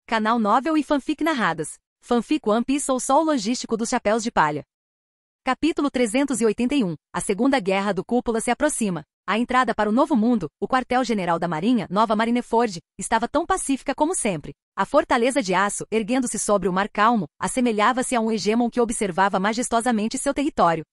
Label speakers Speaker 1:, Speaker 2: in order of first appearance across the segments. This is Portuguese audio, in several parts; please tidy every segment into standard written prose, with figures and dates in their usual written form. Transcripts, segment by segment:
Speaker 1: Canal Novel e Fanfic narradas. Fanfic One Piece ou Sol Logístico dos Chapéus de Palha. Capítulo 381. A Segunda Guerra do Cúpula se aproxima. A entrada para o Novo Mundo, o quartel-general da Marinha, Nova Marineford, estava tão pacífica como sempre. A fortaleza de aço, erguendo-se sobre o mar calmo, assemelhava-se a um hegemon que observava majestosamente seu território.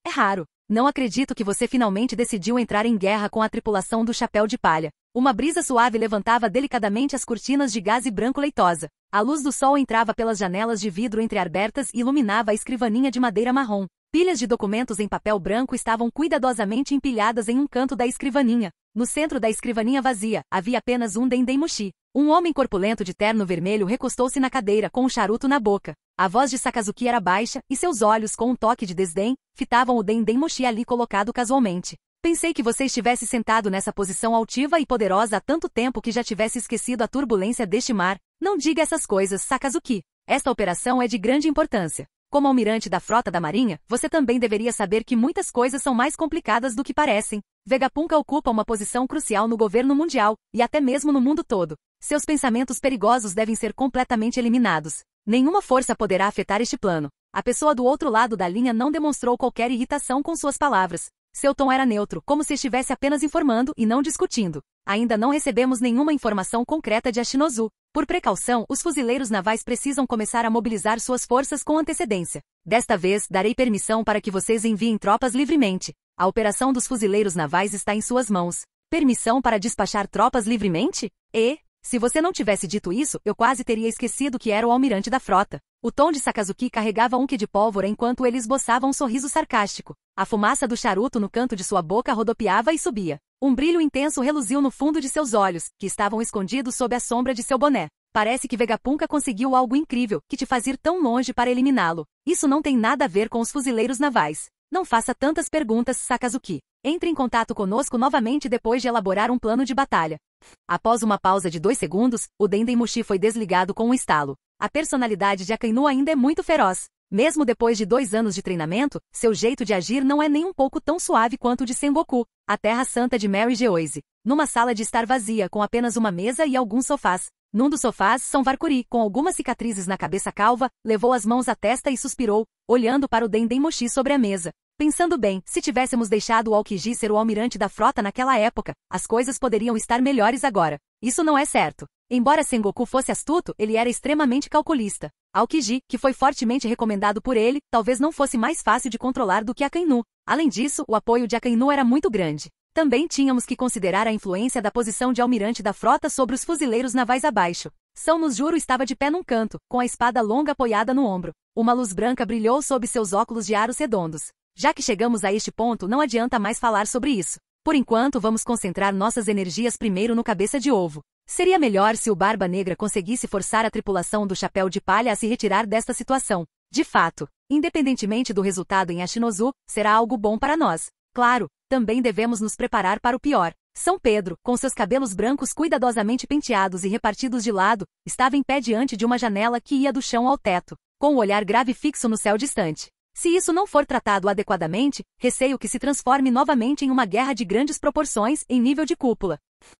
Speaker 1: É raro. Não acredito que você finalmente decidiu entrar em guerra com a tripulação do Chapéu de Palha. Uma brisa suave levantava delicadamente as cortinas de gaze branco leitosa. A luz do sol entrava pelas janelas de vidro entreabertas e iluminava a escrivaninha de madeira marrom. Pilhas de documentos em papel branco estavam cuidadosamente empilhadas em um canto da escrivaninha. No centro da escrivaninha vazia, havia apenas um Dendemushi. Um homem corpulento de terno vermelho recostou-se na cadeira com um charuto na boca. A voz de Sakazuki era baixa, e seus olhos, com um toque de desdém, fitavam o Dendemushi ali colocado casualmente. Pensei que você estivesse sentado nessa posição altiva e poderosa há tanto tempo que já tivesse esquecido a turbulência deste mar. Não diga essas coisas, Sakazuki. Esta operação é de grande importância. Como almirante da frota da Marinha, você também deveria saber que muitas coisas são mais complicadas do que parecem. Vegapunk ocupa uma posição crucial no governo mundial, e até mesmo no mundo todo. Seus pensamentos perigosos devem ser completamente eliminados. Nenhuma força poderá afetar este plano. A pessoa do outro lado da linha não demonstrou qualquer irritação com suas palavras. Seu tom era neutro, como se estivesse apenas informando e não discutindo. Ainda não recebemos nenhuma informação concreta de Ashinozu. Por precaução, os fuzileiros navais precisam começar a mobilizar suas forças com antecedência. Desta vez, darei permissão para que vocês enviem tropas livremente. A operação dos fuzileiros navais está em suas mãos. Permissão para despachar tropas livremente? Se você não tivesse dito isso, eu quase teria esquecido que era o almirante da frota. O tom de Sakazuki carregava um quê de pólvora enquanto ele esboçava um sorriso sarcástico. A fumaça do charuto no canto de sua boca rodopiava e subia. Um brilho intenso reluziu no fundo de seus olhos, que estavam escondidos sob a sombra de seu boné. Parece que Vegapunk conseguiu algo incrível, que te faz ir tão longe para eliminá-lo. Isso não tem nada a ver com os fuzileiros navais. Não faça tantas perguntas, Sakazuki. Entre em contato conosco novamente depois de elaborar um plano de batalha. Após uma pausa de 2 segundos, o Dendemushi foi desligado com um estalo. A personalidade de Akainu ainda é muito feroz. Mesmo depois de 2 anos de treinamento, seu jeito de agir não é nem um pouco tão suave quanto o de Sengoku, a terra santa de Mary Geoise. Numa sala de estar vazia com apenas uma mesa e alguns sofás. Num dos sofás, São Varkuri, com algumas cicatrizes na cabeça calva, levou as mãos à testa e suspirou, olhando para o Dendemushi sobre a mesa. Pensando bem, se tivéssemos deixado o Aokiji ser o almirante da frota naquela época, as coisas poderiam estar melhores agora. Isso não é certo. Embora Sengoku fosse astuto, ele era extremamente calculista. Aokiji, que foi fortemente recomendado por ele, talvez não fosse mais fácil de controlar do que Akainu. Além disso, o apoio de Akainu era muito grande. Também tínhamos que considerar a influência da posição de almirante da frota sobre os fuzileiros navais abaixo. São nos Juro estava de pé num canto, com a espada longa apoiada no ombro. Uma luz branca brilhou sob seus óculos de aros redondos. Já que chegamos a este ponto, não adianta mais falar sobre isso. Por enquanto, vamos concentrar nossas energias primeiro no Cabeça de Ovo. Seria melhor se o Barba Negra conseguisse forçar a tripulação do Chapéu de Palha a se retirar desta situação. De fato, independentemente do resultado em Ashinozu, será algo bom para nós. Claro, também devemos nos preparar para o pior. São Pedro, com seus cabelos brancos cuidadosamente penteados e repartidos de lado, estava em pé diante de uma janela que ia do chão ao teto, com o olhar grave fixo no céu distante. Se isso não for tratado adequadamente, receio que se transforme novamente em uma guerra de grandes proporções em nível de cúpula.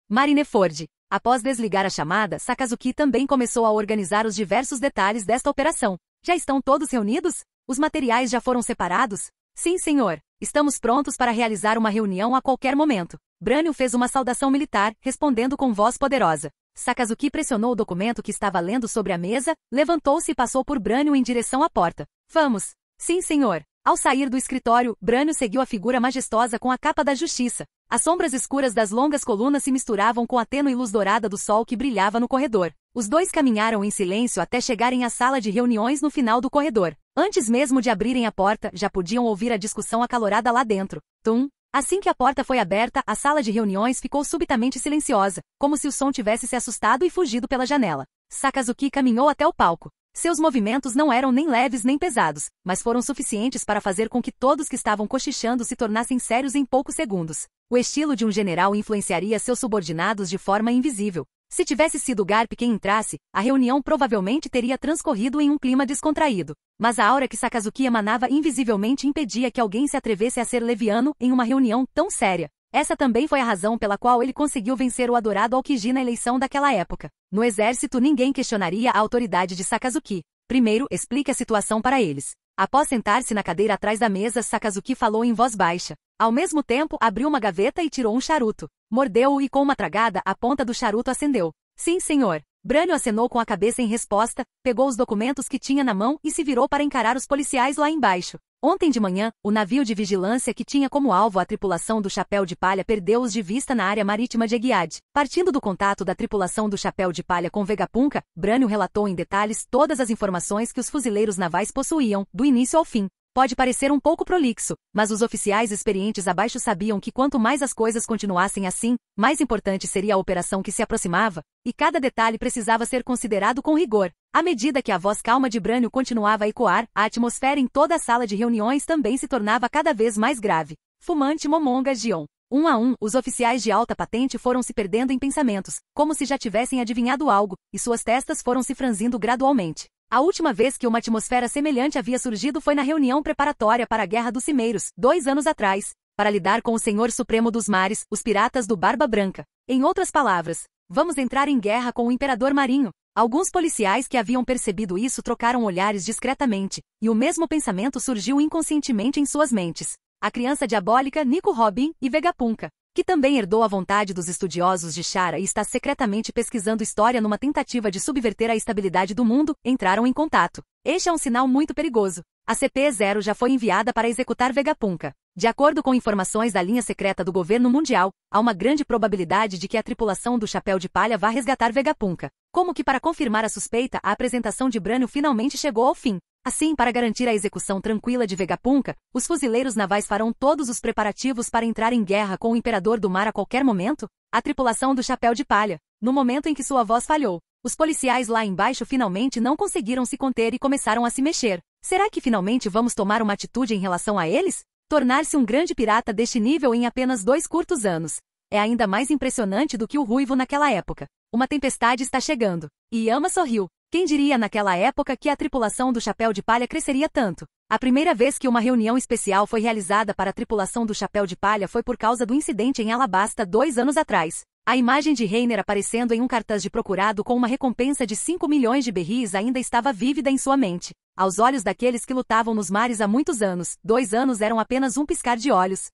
Speaker 1: Marineford. Após desligar a chamada, Sakazuki também começou a organizar os diversos detalhes desta operação. Já estão todos reunidos? Os materiais já foram separados? Sim, senhor. Estamos prontos para realizar uma reunião a qualquer momento. Brânio fez uma saudação militar, respondendo com voz poderosa. Sakazuki pressionou o documento que estava lendo sobre a mesa, levantou-se e passou por Brânio em direção à porta. Vamos. Sim, senhor. Ao sair do escritório, Brânio seguiu a figura majestosa com a capa da justiça. As sombras escuras das longas colunas se misturavam com a tênue luz dourada do sol que brilhava no corredor. Os dois caminharam em silêncio até chegarem à sala de reuniões no final do corredor. Antes mesmo de abrirem a porta, já podiam ouvir a discussão acalorada lá dentro. Tum! Assim que a porta foi aberta, a sala de reuniões ficou subitamente silenciosa, como se o som tivesse se assustado e fugido pela janela. Sakazuki caminhou até o palco. Seus movimentos não eram nem leves nem pesados, mas foram suficientes para fazer com que todos que estavam cochichando se tornassem sérios em poucos segundos. O estilo de um general influenciaria seus subordinados de forma invisível. Se tivesse sido Garp quem entrasse, a reunião provavelmente teria transcorrido em um clima descontraído. Mas a aura que Sakazuki emanava invisivelmente impedia que alguém se atrevesse a ser leviano em uma reunião tão séria. Essa também foi a razão pela qual ele conseguiu vencer o adorado Aokiji na eleição daquela época. No exército ninguém questionaria a autoridade de Sakazuki. Primeiro, explique a situação para eles. Após sentar-se na cadeira atrás da mesa, Sakazuki falou em voz baixa. Ao mesmo tempo, abriu uma gaveta e tirou um charuto. Mordeu-o e com uma tragada, a ponta do charuto acendeu. Sim, senhor. Brânio acenou com a cabeça em resposta, pegou os documentos que tinha na mão e se virou para encarar os policiais lá embaixo. Ontem de manhã, o navio de vigilância que tinha como alvo a tripulação do Chapéu de Palha perdeu-os de vista na área marítima de Eguiad. Partindo do contato da tripulação do Chapéu de Palha com Vegapunk, Brânio relatou em detalhes todas as informações que os fuzileiros navais possuíam, do início ao fim. Pode parecer um pouco prolixo, mas os oficiais experientes abaixo sabiam que quanto mais as coisas continuassem assim, mais importante seria a operação que se aproximava, e cada detalhe precisava ser considerado com rigor. À medida que a voz calma de Brânio continuava a ecoar, a atmosfera em toda a sala de reuniões também se tornava cada vez mais grave. Fumante Momonga Gion. Um a um, os oficiais de alta patente foram se perdendo em pensamentos, como se já tivessem adivinhado algo, e suas testas foram se franzindo gradualmente. A última vez que uma atmosfera semelhante havia surgido foi na reunião preparatória para a Guerra dos Cimeiros, 2 anos atrás, para lidar com o Senhor Supremo dos Mares, os piratas do Barba Branca. Em outras palavras, vamos entrar em guerra com o Imperador Marinho. Alguns policiais que haviam percebido isso trocaram olhares discretamente, e o mesmo pensamento surgiu inconscientemente em suas mentes. A criança diabólica Nico Robin e Vegapunk, que também herdou a vontade dos estudiosos de Chara e está secretamente pesquisando história numa tentativa de subverter a estabilidade do mundo, entraram em contato. Este é um sinal muito perigoso. A CP-0 já foi enviada para executar Vegapunk. De acordo com informações da linha secreta do governo mundial, há uma grande probabilidade de que a tripulação do Chapéu de Palha vá resgatar Vegapunk. Como que para confirmar a suspeita, a apresentação de Brânio finalmente chegou ao fim. Assim, para garantir a execução tranquila de Vegapunk, os fuzileiros navais farão todos os preparativos para entrar em guerra com o Imperador do Mar a qualquer momento? A tripulação do Chapéu de Palha. No momento em que sua voz falhou, os policiais lá embaixo finalmente não conseguiram se conter e começaram a se mexer. Será que finalmente vamos tomar uma atitude em relação a eles? Tornar-se um grande pirata deste nível em apenas 2 curtos anos. É ainda mais impressionante do que o Ruivo naquela época. Uma tempestade está chegando. E Yama sorriu. Quem diria naquela época que a tripulação do Chapéu de Palha cresceria tanto? A primeira vez que uma reunião especial foi realizada para a tripulação do Chapéu de Palha foi por causa do incidente em Alabasta 2 anos atrás. A imagem de Reiner aparecendo em um cartaz de procurado com uma recompensa de 5 milhões de berris ainda estava vívida em sua mente. Aos olhos daqueles que lutavam nos mares há muitos anos, 2 anos eram apenas um piscar de olhos.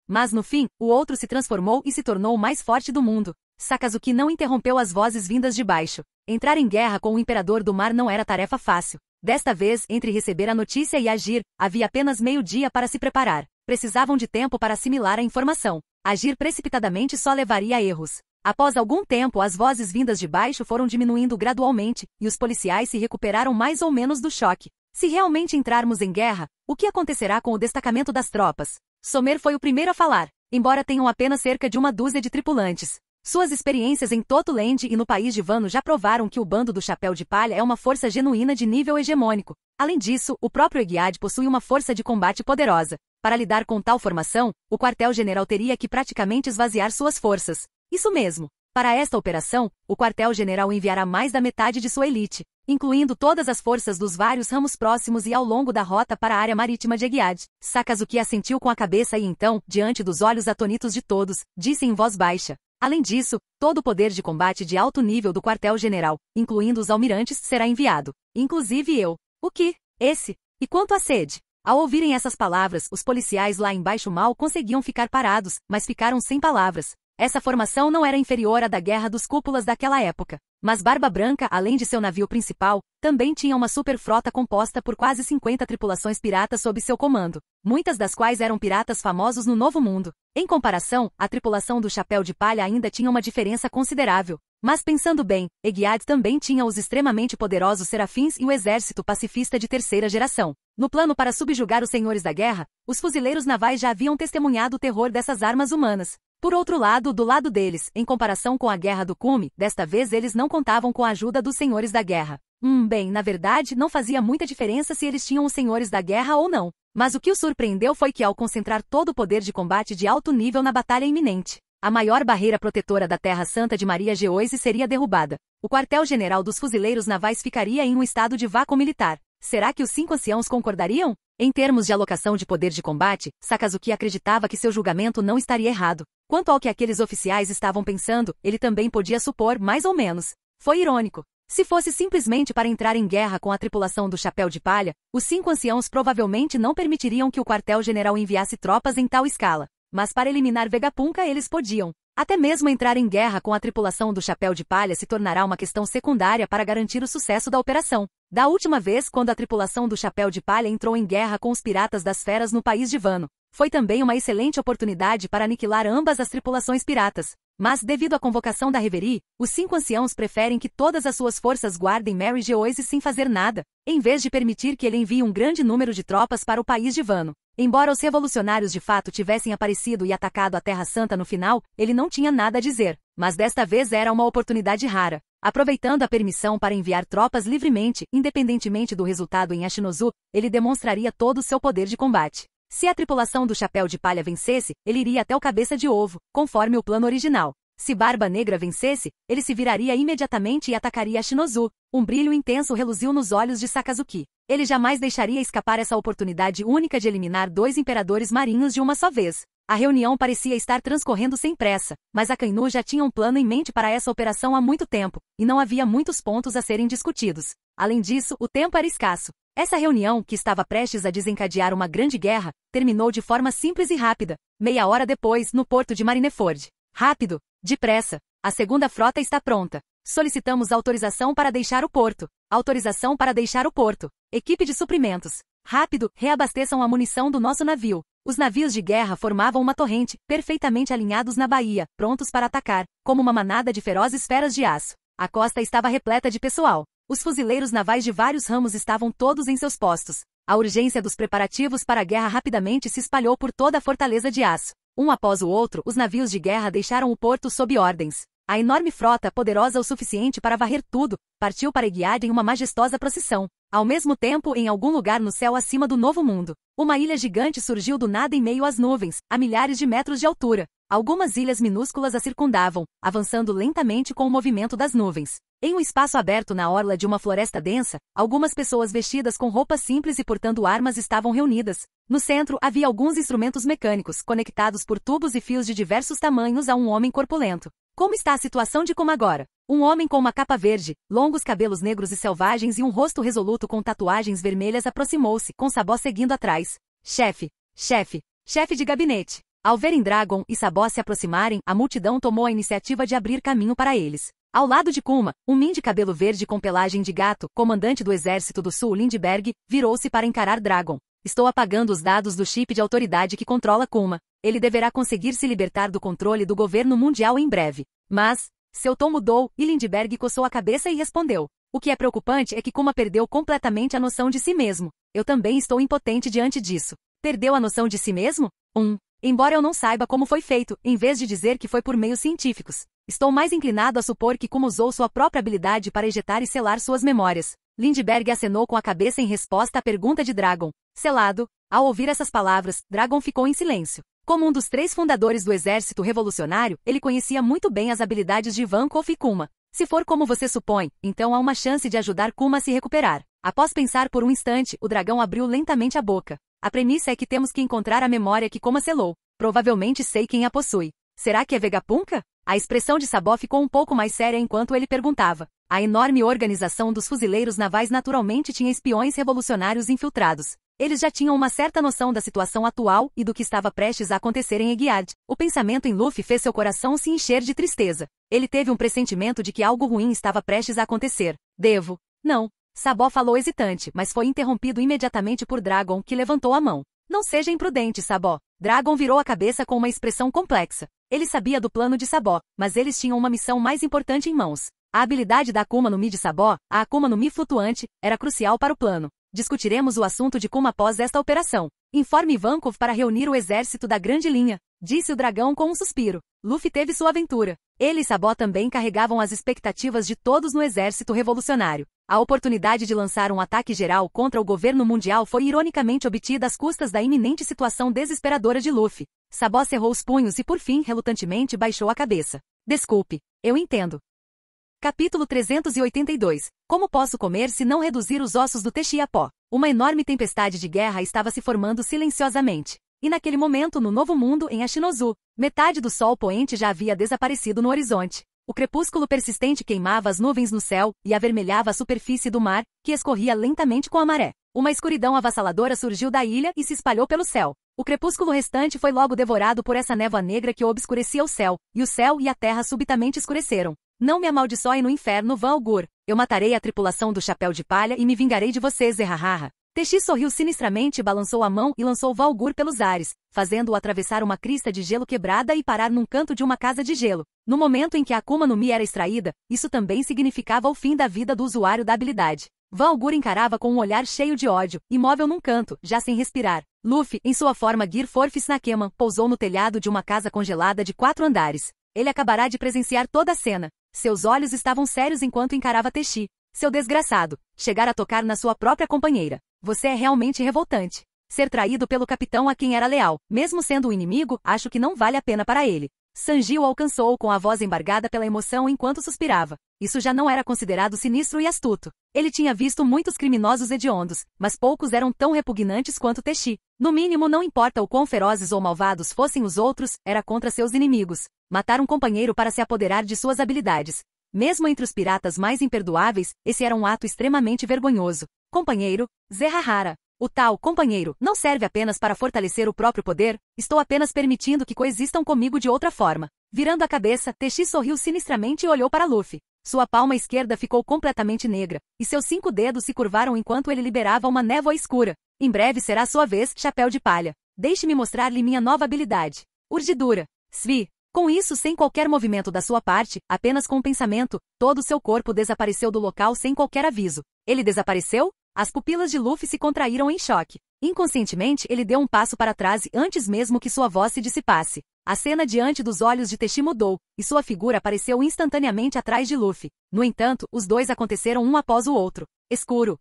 Speaker 1: Mas no fim, o outro se transformou e se tornou o mais forte do mundo. Sakazuki não interrompeu as vozes vindas de baixo. Entrar em guerra com o Imperador do Mar não era tarefa fácil. Desta vez, entre receber a notícia e agir, havia apenas meio-dia para se preparar. Precisavam de tempo para assimilar a informação. Agir precipitadamente só levaria a erros. Após algum tempo, as vozes vindas de baixo foram diminuindo gradualmente, e os policiais se recuperaram mais ou menos do choque. Se realmente entrarmos em guerra, o que acontecerá com o destacamento das tropas? Sommer foi o primeiro a falar, embora tenham apenas cerca de 1 dúzia de tripulantes. Suas experiências em Totuland e no país de Wano já provaram que o bando do Chapéu de Palha é uma força genuína de nível hegemônico. Além disso, o próprio Eguiad possui uma força de combate poderosa. Para lidar com tal formação, o quartel-general teria que praticamente esvaziar suas forças. Isso mesmo. Para esta operação, o quartel-general enviará mais da metade de sua elite, incluindo todas as forças dos vários ramos próximos e ao longo da rota para a área marítima de Eguiad. Sakazuki assentiu com a cabeça e então, diante dos olhos atônitos de todos, disse em voz baixa. Além disso, todo o poder de combate de alto nível do quartel-general, incluindo os almirantes, será enviado. Inclusive eu. O que? Esse? E quanto à sede? Ao ouvirem essas palavras, os policiais lá embaixo mal conseguiam ficar parados, mas ficaram sem palavras. Essa formação não era inferior à da Guerra dos Cúpulas daquela época. Mas Barba Branca, além de seu navio principal, também tinha uma superfrota composta por quase 50 tripulações piratas sob seu comando, muitas das quais eram piratas famosos no Novo Mundo. Em comparação, a tripulação do Chapéu de Palha ainda tinha uma diferença considerável. Mas pensando bem, Eguiad também tinha os extremamente poderosos Serafins e o exército pacifista de 3ª geração. No plano para subjugar os senhores da guerra, os fuzileiros navais já haviam testemunhado o terror dessas armas humanas. Por outro lado, do lado deles, em comparação com a Guerra do Cume, desta vez eles não contavam com a ajuda dos senhores da guerra. Bem, na verdade, não fazia muita diferença se eles tinham os senhores da guerra ou não. Mas o que o surpreendeu foi que ao concentrar todo o poder de combate de alto nível na batalha iminente, a maior barreira protetora da Terra Santa de Maria Geoise seria derrubada. O quartel-general dos fuzileiros navais ficaria em um estado de vácuo militar. Será que os 5 anciãos concordariam? Em termos de alocação de poder de combate, Sakazuki acreditava que seu julgamento não estaria errado. Quanto ao que aqueles oficiais estavam pensando, ele também podia supor mais ou menos. Foi irônico. Se fosse simplesmente para entrar em guerra com a tripulação do Chapéu de Palha, os 5 anciãos provavelmente não permitiriam que o quartel-general enviasse tropas em tal escala. Mas para eliminar Vegapunk eles podiam. Até mesmo entrar em guerra com a tripulação do Chapéu de Palha se tornará uma questão secundária para garantir o sucesso da operação. Da última vez quando a tripulação do Chapéu de Palha entrou em guerra com os piratas das feras no país de Wano, foi também uma excelente oportunidade para aniquilar ambas as tripulações piratas. Mas, devido à convocação da Reverie, os 5 anciãos preferem que todas as suas forças guardem Mary Geoise sem fazer nada, em vez de permitir que ele envie um grande número de tropas para o país de Wano. Embora os revolucionários de fato tivessem aparecido e atacado a Terra Santa no final, ele não tinha nada a dizer. Mas desta vez era uma oportunidade rara. Aproveitando a permissão para enviar tropas livremente, independentemente do resultado em Ashinozu, ele demonstraria todo o seu poder de combate. Se a tripulação do Chapéu de Palha vencesse, ele iria até o Cabeça de Ovo, conforme o plano original. Se Barba Negra vencesse, ele se viraria imediatamente e atacaria Ashinozu. Um brilho intenso reluziu nos olhos de Sakazuki. Ele jamais deixaria escapar essa oportunidade única de eliminar 2 imperadores marinhos de uma só vez. A reunião parecia estar transcorrendo sem pressa, mas Akainu já tinha um plano em mente para essa operação há muito tempo, e não havia muitos pontos a serem discutidos. Além disso, o tempo era escasso. Essa reunião, que estava prestes a desencadear uma grande guerra, terminou de forma simples e rápida. Meia hora depois, no porto de Marineford. Rápido, depressa. A segunda frota está pronta. Solicitamos autorização para deixar o porto. Autorização para deixar o porto. Equipe de suprimentos. Rápido, reabasteçam a munição do nosso navio. Os navios de guerra formavam uma torrente, perfeitamente alinhados na baía, prontos para atacar, como uma manada de ferozes feras de aço. A costa estava repleta de pessoal. Os fuzileiros navais de vários ramos estavam todos em seus postos. A urgência dos preparativos para a guerra rapidamente se espalhou por toda a fortaleza de aço. Um após o outro, os navios de guerra deixaram o porto sob ordens. A enorme frota, poderosa o suficiente para varrer tudo, partiu para Eguiad em uma majestosa procissão. Ao mesmo tempo, em algum lugar no céu acima do Novo Mundo, uma ilha gigante surgiu do nada em meio às nuvens, a milhares de metros de altura. Algumas ilhas minúsculas a circundavam, avançando lentamente com o movimento das nuvens. Em um espaço aberto na orla de uma floresta densa, algumas pessoas vestidas com roupas simples e portando armas estavam reunidas. No centro, havia alguns instrumentos mecânicos, conectados por tubos e fios de diversos tamanhos a um homem corpulento. Como está a situação de como agora? Um homem com uma capa verde, longos cabelos negros e selvagens e um rosto resoluto com tatuagens vermelhas aproximou-se, com Sabó seguindo atrás. Chefe de gabinete. Ao verem Dragon e Sabó se aproximarem, a multidão tomou a iniciativa de abrir caminho para eles. Ao lado de Kuma, um Min de cabelo verde com pelagem de gato, comandante do Exército do Sul Lindbergh, virou-se para encarar Dragon. Estou apagando os dados do chip de autoridade que controla Kuma. Ele deverá conseguir se libertar do controle do governo mundial em breve. Mas, seu tom mudou, e Lindbergh coçou a cabeça e respondeu. O que é preocupante é que Kuma perdeu completamente a noção de si mesmo. Eu também estou impotente diante disso. Perdeu a noção de si mesmo? Embora eu não saiba como foi feito, em vez de dizer que foi por meios científicos. Estou mais inclinado a supor que Kuma usou sua própria habilidade para ejetar e selar suas memórias. Lindbergh acenou com a cabeça em resposta à pergunta de Dragon. Selado. Ao ouvir essas palavras, Dragon ficou em silêncio. Como um dos 3 fundadores do Exército Revolucionário, ele conhecia muito bem as habilidades de Ivankov e Kuma. Se for como você supõe, então há uma chance de ajudar Kuma a se recuperar. Após pensar por um instante, o dragão abriu lentamente a boca. A premissa é que temos que encontrar a memória que Kuma selou. Provavelmente sei quem a possui. Será que é Vegapunk? A expressão de Sabó ficou um pouco mais séria enquanto ele perguntava. A enorme organização dos fuzileiros navais naturalmente tinha espiões revolucionários infiltrados. Eles já tinham uma certa noção da situação atual e do que estava prestes a acontecer em Eguiad. O pensamento em Luffy fez seu coração se encher de tristeza. Ele teve um pressentimento de que algo ruim estava prestes a acontecer. Não. Sabó falou hesitante, mas foi interrompido imediatamente por Dragon, que levantou a mão. Não seja imprudente, Sabó. Dragon virou a cabeça com uma expressão complexa. Ele sabia do plano de Sabó, mas eles tinham uma missão mais importante em mãos. A habilidade da Akuma no Mi de Sabó, a Akuma no Mi flutuante, era crucial para o plano. Discutiremos o assunto de Kuma após esta operação. Informe Ivankov para reunir o exército da Grande Linha, disse o dragão com um suspiro. Luffy teve sua aventura. Ele e Sabó também carregavam as expectativas de todos no exército revolucionário. A oportunidade de lançar um ataque geral contra o governo mundial foi ironicamente obtida às custas da iminente situação desesperadora de Luffy. Sabó cerrou os punhos e por fim, relutantemente, baixou a cabeça. Desculpe, eu entendo. Capítulo 382. Como posso comer se não reduzir os ossos do Teixi a pó? Uma enorme tempestade de guerra estava se formando silenciosamente. E naquele momento no Novo Mundo, em Ashinozu, metade do sol poente já havia desaparecido no horizonte. O crepúsculo persistente queimava as nuvens no céu e avermelhava a superfície do mar, que escorria lentamente com a maré. Uma escuridão avassaladora surgiu da ilha e se espalhou pelo céu. O crepúsculo restante foi logo devorado por essa névoa negra que obscurecia o céu e a terra subitamente escureceram. Não me amaldiçoe no inferno, Vã Augur. Eu matarei a tripulação do Chapéu de Palha e me vingarei de vocês, Zerrahaha. Teixi sorriu sinistramente, balançou a mão e lançou Vã Augur pelos ares, fazendo-o atravessar uma crista de gelo quebrada e parar num canto de uma casa de gelo. No momento em que a Akuma no Mi era extraída, isso também significava o fim da vida do usuário da habilidade. Vã Augur encarava com um olhar cheio de ódio, imóvel num canto, já sem respirar. Luffy, em sua forma Gear Force Nakeman, pousou no telhado de uma casa congelada de 4 andares. Ele acabará de presenciar toda a cena. Seus olhos estavam sérios enquanto encarava Teixi. Seu desgraçado, chegar a tocar na sua própria companheira. Você é realmente revoltante. Ser traído pelo capitão a quem era leal, mesmo sendo um inimigo, acho que não vale a pena para ele. Sanji o alcançou com a voz embargada pela emoção enquanto suspirava. Isso já não era considerado sinistro e astuto. Ele tinha visto muitos criminosos hediondos, mas poucos eram tão repugnantes quanto Teixi. No mínimo, não importa o quão ferozes ou malvados fossem os outros, era contra seus inimigos. Matar um companheiro para se apoderar de suas habilidades. Mesmo entre os piratas mais imperdoáveis, esse era um ato extremamente vergonhoso. Companheiro, Zerrahara. O tal companheiro não serve apenas para fortalecer o próprio poder, estou apenas permitindo que coexistam comigo de outra forma. Virando a cabeça, Teixi sorriu sinistramente e olhou para Luffy. Sua palma esquerda ficou completamente negra, e seus 5 dedos se curvaram enquanto ele liberava uma névoa escura. Em breve será sua vez, Chapéu de Palha. Deixe-me mostrar-lhe minha nova habilidade. Urdidura. Svi. Com isso, sem qualquer movimento da sua parte, apenas com um pensamento, todo o seu corpo desapareceu do local sem qualquer aviso. Ele desapareceu? As pupilas de Luffy se contraíram em choque. Inconscientemente, ele deu um passo para trás antes mesmo que sua voz se dissipasse. A cena diante dos olhos de Teixi mudou, e sua figura apareceu instantaneamente atrás de Luffy. No entanto, os dois aconteceram um após o outro. Escuro.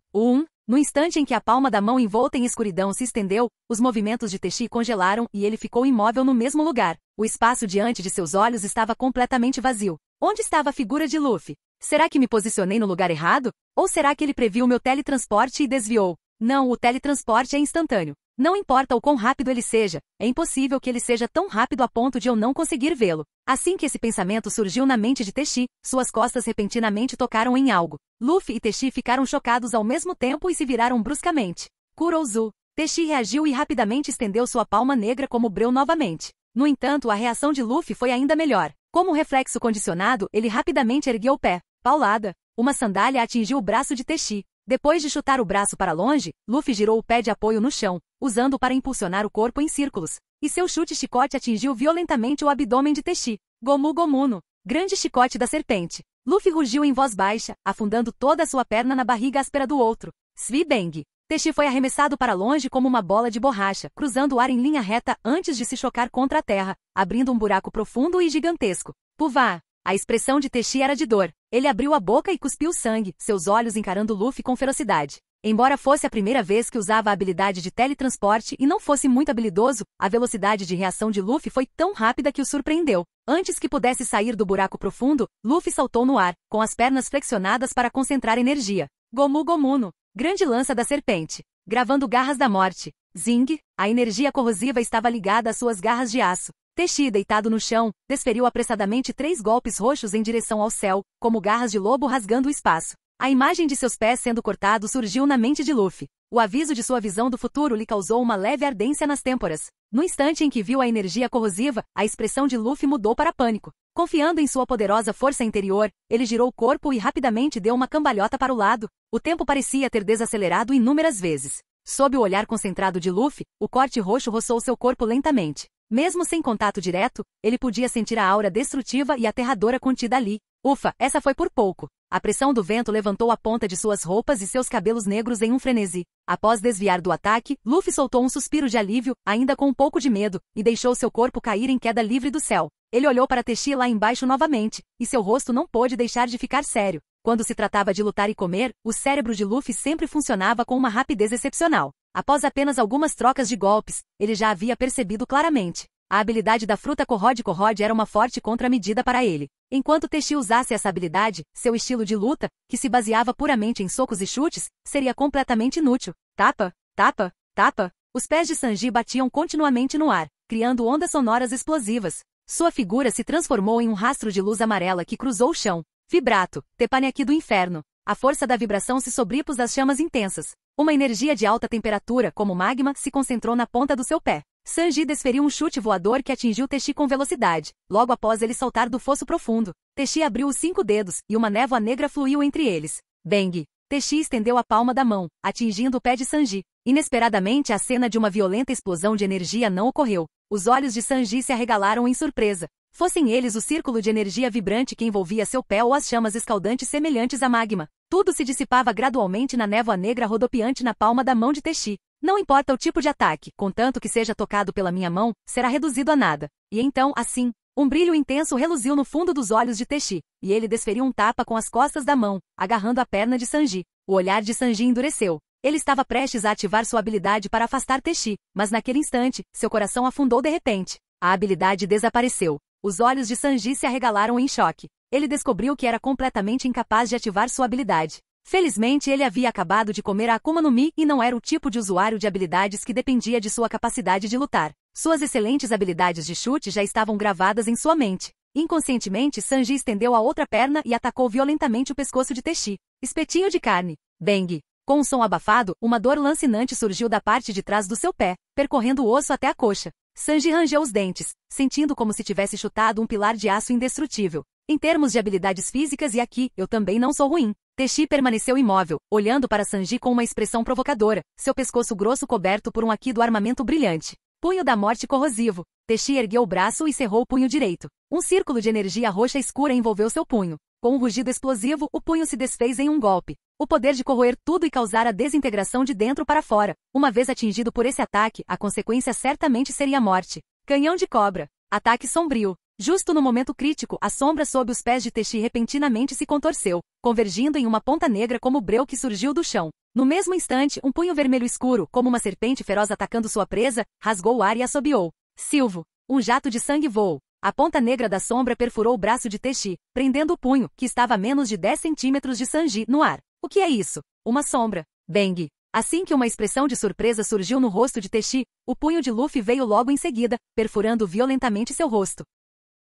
Speaker 1: No instante em que a palma da mão envolta em escuridão se estendeu, os movimentos de Teixi congelaram e ele ficou imóvel no mesmo lugar. O espaço diante de seus olhos estava completamente vazio. Onde estava a figura de Luffy? Será que me posicionei no lugar errado? Ou será que ele previu meu teletransporte e desviou? Não, o teletransporte é instantâneo. Não importa o quão rápido ele seja, é impossível que ele seja tão rápido a ponto de eu não conseguir vê-lo. Assim que esse pensamento surgiu na mente de Teixi, suas costas repentinamente tocaram em algo. Luffy e Teixi ficaram chocados ao mesmo tempo e se viraram bruscamente. Kurouzu. Teixi reagiu e rapidamente estendeu sua palma negra como breu novamente. No entanto, a reação de Luffy foi ainda melhor. Como reflexo condicionado, ele rapidamente ergueu o pé. Paulada. Uma sandália atingiu o braço de Teixi. Depois de chutar o braço para longe, Luffy girou o pé de apoio no chão, usando-o para impulsionar o corpo em círculos. E seu chute-chicote atingiu violentamente o abdômen de Teixi. Gomu Gomuno. Grande chicote da serpente. Luffy rugiu em voz baixa, afundando toda a sua perna na barriga áspera do outro. Svi Bang. Teixi foi arremessado para longe como uma bola de borracha, cruzando o ar em linha reta antes de se chocar contra a terra, abrindo um buraco profundo e gigantesco. Puvá. A expressão de Teixi era de dor. Ele abriu a boca e cuspiu sangue, seus olhos encarando Luffy com ferocidade. Embora fosse a primeira vez que usava a habilidade de teletransporte e não fosse muito habilidoso, a velocidade de reação de Luffy foi tão rápida que o surpreendeu. Antes que pudesse sair do buraco profundo, Luffy saltou no ar, com as pernas flexionadas para concentrar energia. Gomu Gomuno. Grande lança da serpente. Gravando garras da morte. Zing. A energia corrosiva estava ligada às suas garras de aço. Teixi, deitado no chão, desferiu apressadamente 3 golpes roxos em direção ao céu, como garras de lobo rasgando o espaço. A imagem de seus pés sendo cortados surgiu na mente de Luffy. O aviso de sua visão do futuro lhe causou uma leve ardência nas têmporas. No instante em que viu a energia corrosiva, a expressão de Luffy mudou para pânico. Confiando em sua poderosa força interior, ele girou o corpo e rapidamente deu uma cambalhota para o lado. O tempo parecia ter desacelerado inúmeras vezes. Sob o olhar concentrado de Luffy, o corte roxo roçou seu corpo lentamente. Mesmo sem contato direto, ele podia sentir a aura destrutiva e aterradora contida ali. Ufa, essa foi por pouco. A pressão do vento levantou a ponta de suas roupas e seus cabelos negros em um frenesi. Após desviar do ataque, Luffy soltou um suspiro de alívio, ainda com um pouco de medo, e deixou seu corpo cair em queda livre do céu. Ele olhou para Teixi lá embaixo novamente, e seu rosto não pôde deixar de ficar sério. Quando se tratava de lutar e comer, o cérebro de Luffy sempre funcionava com uma rapidez excepcional. Após apenas algumas trocas de golpes, ele já havia percebido claramente. A habilidade da fruta Corrode era uma forte contramedida para ele. Enquanto Teixi usasse essa habilidade, seu estilo de luta, que se baseava puramente em socos e chutes, seria completamente inútil. Tapa, tapa, tapa. Os pés de Sanji batiam continuamente no ar, criando ondas sonoras explosivas. Sua figura se transformou em um rastro de luz amarela que cruzou o chão. Vibrato, Teppanyaki do inferno. A força da vibração se sobrepôs às chamas intensas. Uma energia de alta temperatura, como magma, se concentrou na ponta do seu pé. Sanji desferiu um chute voador que atingiu Teixi com velocidade, logo após ele saltar do fosso profundo. Teixi abriu os 5 dedos, e uma névoa negra fluiu entre eles. Bang! Teixi estendeu a palma da mão, atingindo o pé de Sanji. Inesperadamente, a cena de uma violenta explosão de energia não ocorreu. Os olhos de Sanji se arregalaram em surpresa. Fossem eles o círculo de energia vibrante que envolvia seu pé ou as chamas escaldantes semelhantes a magma. Tudo se dissipava gradualmente na névoa negra rodopiante na palma da mão de Teixi. Não importa o tipo de ataque, contanto que seja tocado pela minha mão, será reduzido a nada. E então, assim, um brilho intenso reluziu no fundo dos olhos de Teixi, e ele desferiu um tapa com as costas da mão, agarrando a perna de Sanji. O olhar de Sanji endureceu. Ele estava prestes a ativar sua habilidade para afastar Teixi, mas naquele instante, seu coração afundou de repente. A habilidade desapareceu. Os olhos de Sanji se arregalaram em choque. Ele descobriu que era completamente incapaz de ativar sua habilidade. Felizmente ele havia acabado de comer a Akuma no Mi e não era o tipo de usuário de habilidades que dependia de sua capacidade de lutar. Suas excelentes habilidades de chute já estavam gravadas em sua mente. Inconscientemente, Sanji estendeu a outra perna e atacou violentamente o pescoço de Teixi. Espetinho de carne. Bang! Com um som abafado, uma dor lancinante surgiu da parte de trás do seu pé, percorrendo o osso até a coxa. Sanji rangeu os dentes, sentindo como se tivesse chutado um pilar de aço indestrutível. Em termos de habilidades físicas e aqui, eu também não sou ruim. Teixi permaneceu imóvel, olhando para Sanji com uma expressão provocadora, seu pescoço grosso coberto por um haki do armamento brilhante. Punho da morte corrosivo. Teixi ergueu o braço e cerrou o punho direito. Um círculo de energia roxa escura envolveu seu punho. Com um rugido explosivo, o punho se desfez em um golpe. O poder de corroer tudo e causar a desintegração de dentro para fora. Uma vez atingido por esse ataque, a consequência certamente seria a morte. Canhão de cobra. Ataque sombrio. Justo no momento crítico, a sombra sob os pés de Teixi repentinamente se contorceu, convergindo em uma ponta negra como o breu que surgiu do chão. No mesmo instante, um punho vermelho escuro, como uma serpente feroz atacando sua presa, rasgou o ar e assobiou. Silvo. Um jato de sangue voou. A ponta negra da sombra perfurou o braço de Teixi, prendendo o punho, que estava a menos de 10 centímetros de Sanji, no ar. O que é isso? Uma sombra. Bang! Assim que uma expressão de surpresa surgiu no rosto de Teixi, o punho de Luffy veio logo em seguida, perfurando violentamente seu rosto.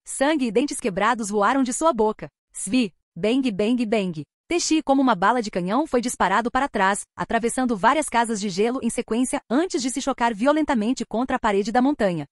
Speaker 1: Sangue e dentes quebrados voaram de sua boca. Svi! Bang, bang, bang! Teixi, como uma bala de canhão, foi disparado para trás, atravessando várias casas de gelo em sequência antes de se chocar violentamente contra a parede da montanha.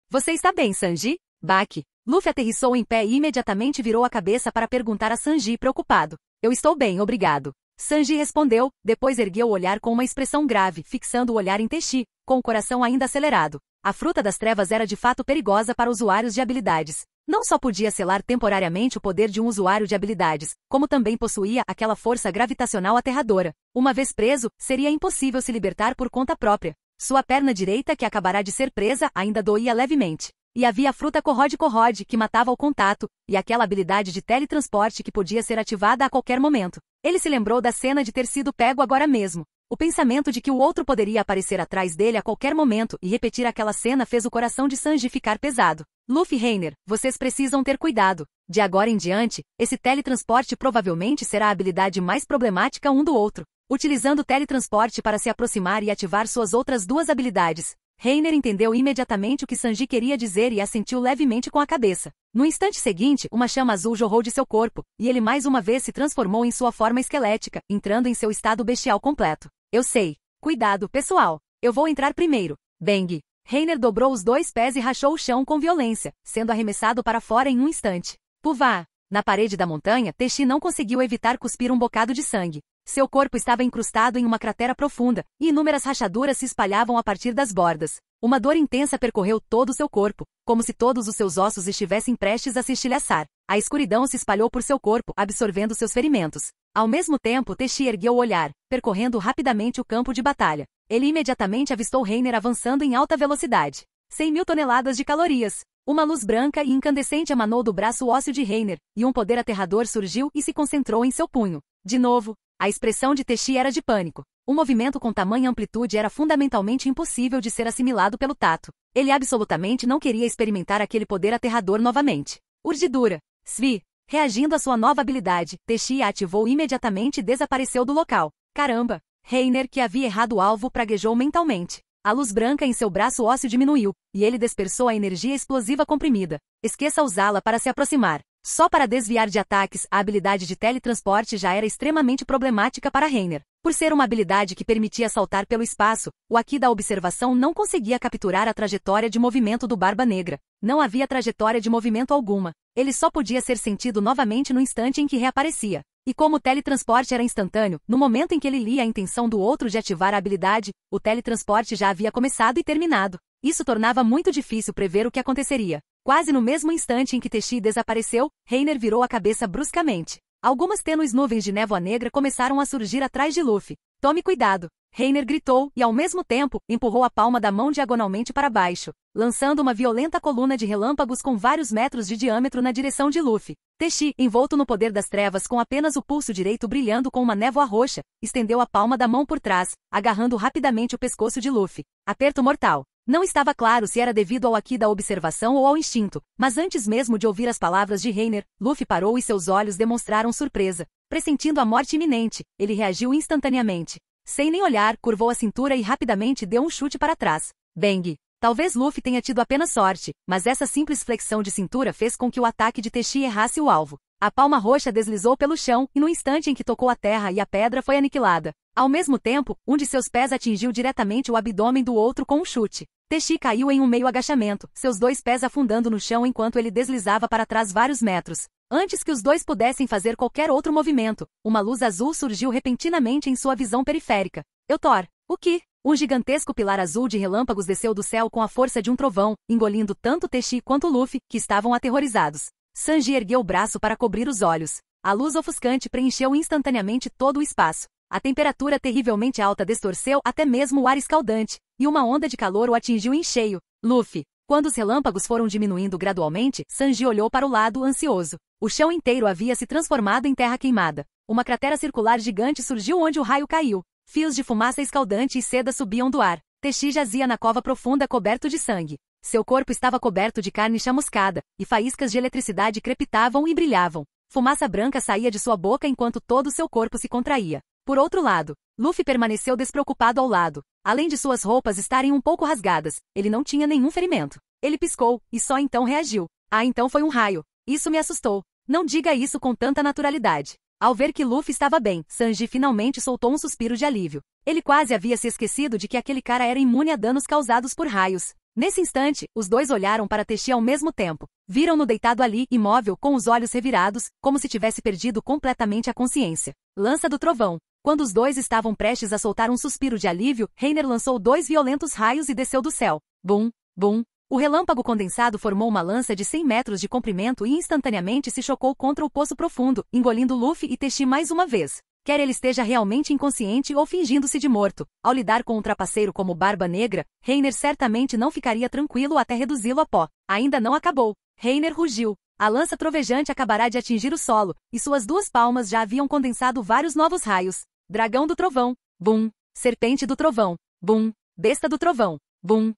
Speaker 1: Você está bem, Sanji? Baki. Luffy aterrissou em pé e imediatamente virou a cabeça para perguntar a Sanji preocupado. Eu estou bem, obrigado. Sanji respondeu, depois ergueu o olhar com uma expressão grave, fixando o olhar em Teixi, com o coração ainda acelerado. A fruta das trevas era de fato perigosa para usuários de habilidades. Não só podia selar temporariamente o poder de um usuário de habilidades, como também possuía aquela força gravitacional aterradora. Uma vez preso, seria impossível se libertar por conta própria. Sua perna direita, que acabará de ser presa, ainda doía levemente. E havia a fruta Corrode, que matava ao contato, e aquela habilidade de teletransporte que podia ser ativada a qualquer momento. Ele se lembrou da cena de ter sido pego agora mesmo. O pensamento de que o outro poderia aparecer atrás dele a qualquer momento e repetir aquela cena fez o coração de Sanji ficar pesado. Luffy e Reiner, vocês precisam ter cuidado. De agora em diante, esse teletransporte provavelmente será a habilidade mais problemática um do outro. Utilizando o teletransporte para se aproximar e ativar suas outras duas habilidades. Reiner entendeu imediatamente o que Sanji queria dizer e assentiu levemente com a cabeça. No instante seguinte, uma chama azul jorrou de seu corpo, e ele mais uma vez se transformou em sua forma esquelética, entrando em seu estado bestial completo. Eu sei. Cuidado, pessoal. Eu vou entrar primeiro. Bang! Reiner dobrou os 2 pés e rachou o chão com violência, sendo arremessado para fora em um instante. Puvá! Na parede da montanha, Teixi não conseguiu evitar cuspir um bocado de sangue. Seu corpo estava incrustado em uma cratera profunda, e inúmeras rachaduras se espalhavam a partir das bordas. Uma dor intensa percorreu todo o seu corpo, como se todos os seus ossos estivessem prestes a se estilhaçar. A escuridão se espalhou por seu corpo, absorvendo seus ferimentos. Ao mesmo tempo, Teixi ergueu o olhar, percorrendo rapidamente o campo de batalha. Ele imediatamente avistou Reiner avançando em alta velocidade. 100.000 toneladas de calorias. Uma luz branca e incandescente emanou do braço ósseo de Reiner, e um poder aterrador surgiu e se concentrou em seu punho. De novo, a expressão de Teixi era de pânico. Um movimento com tamanha amplitude era fundamentalmente impossível de ser assimilado pelo tato. Ele absolutamente não queria experimentar aquele poder aterrador novamente. Urdidura. Svi. Reagindo à sua nova habilidade, Teixi a ativou imediatamente e desapareceu do local. Caramba! Reiner, que havia errado o alvo, praguejou mentalmente. A luz branca em seu braço ósseo diminuiu, e ele dispersou a energia explosiva comprimida. Esqueça usá-la para se aproximar. Só para desviar de ataques, a habilidade de teletransporte já era extremamente problemática para Reiner. Por ser uma habilidade que permitia saltar pelo espaço, o Aqui da observação não conseguia capturar a trajetória de movimento do Barba Negra. Não havia trajetória de movimento alguma. Ele só podia ser sentido novamente no instante em que reaparecia. E como o teletransporte era instantâneo, no momento em que ele lia a intenção do outro de ativar a habilidade, o teletransporte já havia começado e terminado. Isso tornava muito difícil prever o que aconteceria. Quase no mesmo instante em que Teixi desapareceu, Reiner virou a cabeça bruscamente. Algumas tênues nuvens de névoa negra começaram a surgir atrás de Luffy. Tome cuidado! Reiner gritou e, ao mesmo tempo, empurrou a palma da mão diagonalmente para baixo, lançando uma violenta coluna de relâmpagos com vários metros de diâmetro na direção de Luffy. Teixi, envolto no poder das trevas com apenas o pulso direito brilhando com uma névoa roxa, estendeu a palma da mão por trás, agarrando rapidamente o pescoço de Luffy. Aperto mortal. Não estava claro se era devido ao Aqui da observação ou ao instinto, mas antes mesmo de ouvir as palavras de Reiner, Luffy parou e seus olhos demonstraram surpresa. Pressentindo a morte iminente, ele reagiu instantaneamente. Sem nem olhar, curvou a cintura e rapidamente deu um chute para trás. Bang! Talvez Luffy tenha tido apenas sorte, mas essa simples flexão de cintura fez com que o ataque de Teixi errasse o alvo. A palma roxa deslizou pelo chão e no instante em que tocou a terra e a pedra foi aniquilada. Ao mesmo tempo, um de seus pés atingiu diretamente o abdômen do outro com um chute. Teixi caiu em um meio agachamento, seus dois pés afundando no chão enquanto ele deslizava para trás vários metros. Antes que os dois pudessem fazer qualquer outro movimento, uma luz azul surgiu repentinamente em sua visão periférica. Thor! O que? Um gigantesco pilar azul de relâmpagos desceu do céu com a força de um trovão, engolindo tanto Teixi quanto Luffy, que estavam aterrorizados. Sanji ergueu o braço para cobrir os olhos. A luz ofuscante preencheu instantaneamente todo o espaço. A temperatura terrivelmente alta distorceu até mesmo o ar escaldante, e uma onda de calor o atingiu em cheio. Luffy. Quando os relâmpagos foram diminuindo gradualmente, Sanji olhou para o lado ansioso. O chão inteiro havia se transformado em terra queimada. Uma cratera circular gigante surgiu onde o raio caiu. Fios de fumaça escaldante e seda subiam do ar. Teixi jazia na cova profunda coberto de sangue. Seu corpo estava coberto de carne chamuscada, e faíscas de eletricidade crepitavam e brilhavam. Fumaça branca saía de sua boca enquanto todo seu corpo se contraía. Por outro lado, Luffy permaneceu despreocupado ao lado. Além de suas roupas estarem um pouco rasgadas, ele não tinha nenhum ferimento. Ele piscou, e só então reagiu. Então foi um raio. Isso me assustou. Não diga isso com tanta naturalidade. Ao ver que Luffy estava bem, Sanji finalmente soltou um suspiro de alívio. Ele quase havia se esquecido de que aquele cara era imune a danos causados por raios. Nesse instante, os dois olharam para Teixi ao mesmo tempo. Viram-no deitado ali, imóvel, com os olhos revirados, como se tivesse perdido completamente a consciência. Lança do trovão. Quando os dois estavam prestes a soltar um suspiro de alívio, Reiner lançou 2 violentos raios e desceu do céu. Bum, bum. O relâmpago condensado formou uma lança de 100 metros de comprimento e instantaneamente se chocou contra o poço profundo, engolindo Luffy e Teixi mais uma vez. Quer ele esteja realmente inconsciente ou fingindo-se de morto, ao lidar com um trapaceiro como Barba Negra, Reiner certamente não ficaria tranquilo até reduzi-lo a pó. Ainda não acabou. Reiner rugiu. A lança trovejante acabará de atingir o solo, e suas 2 palmas já haviam condensado vários novos raios. Dragão do trovão. Bum. Serpente do trovão. Bum. Besta do trovão. Bum.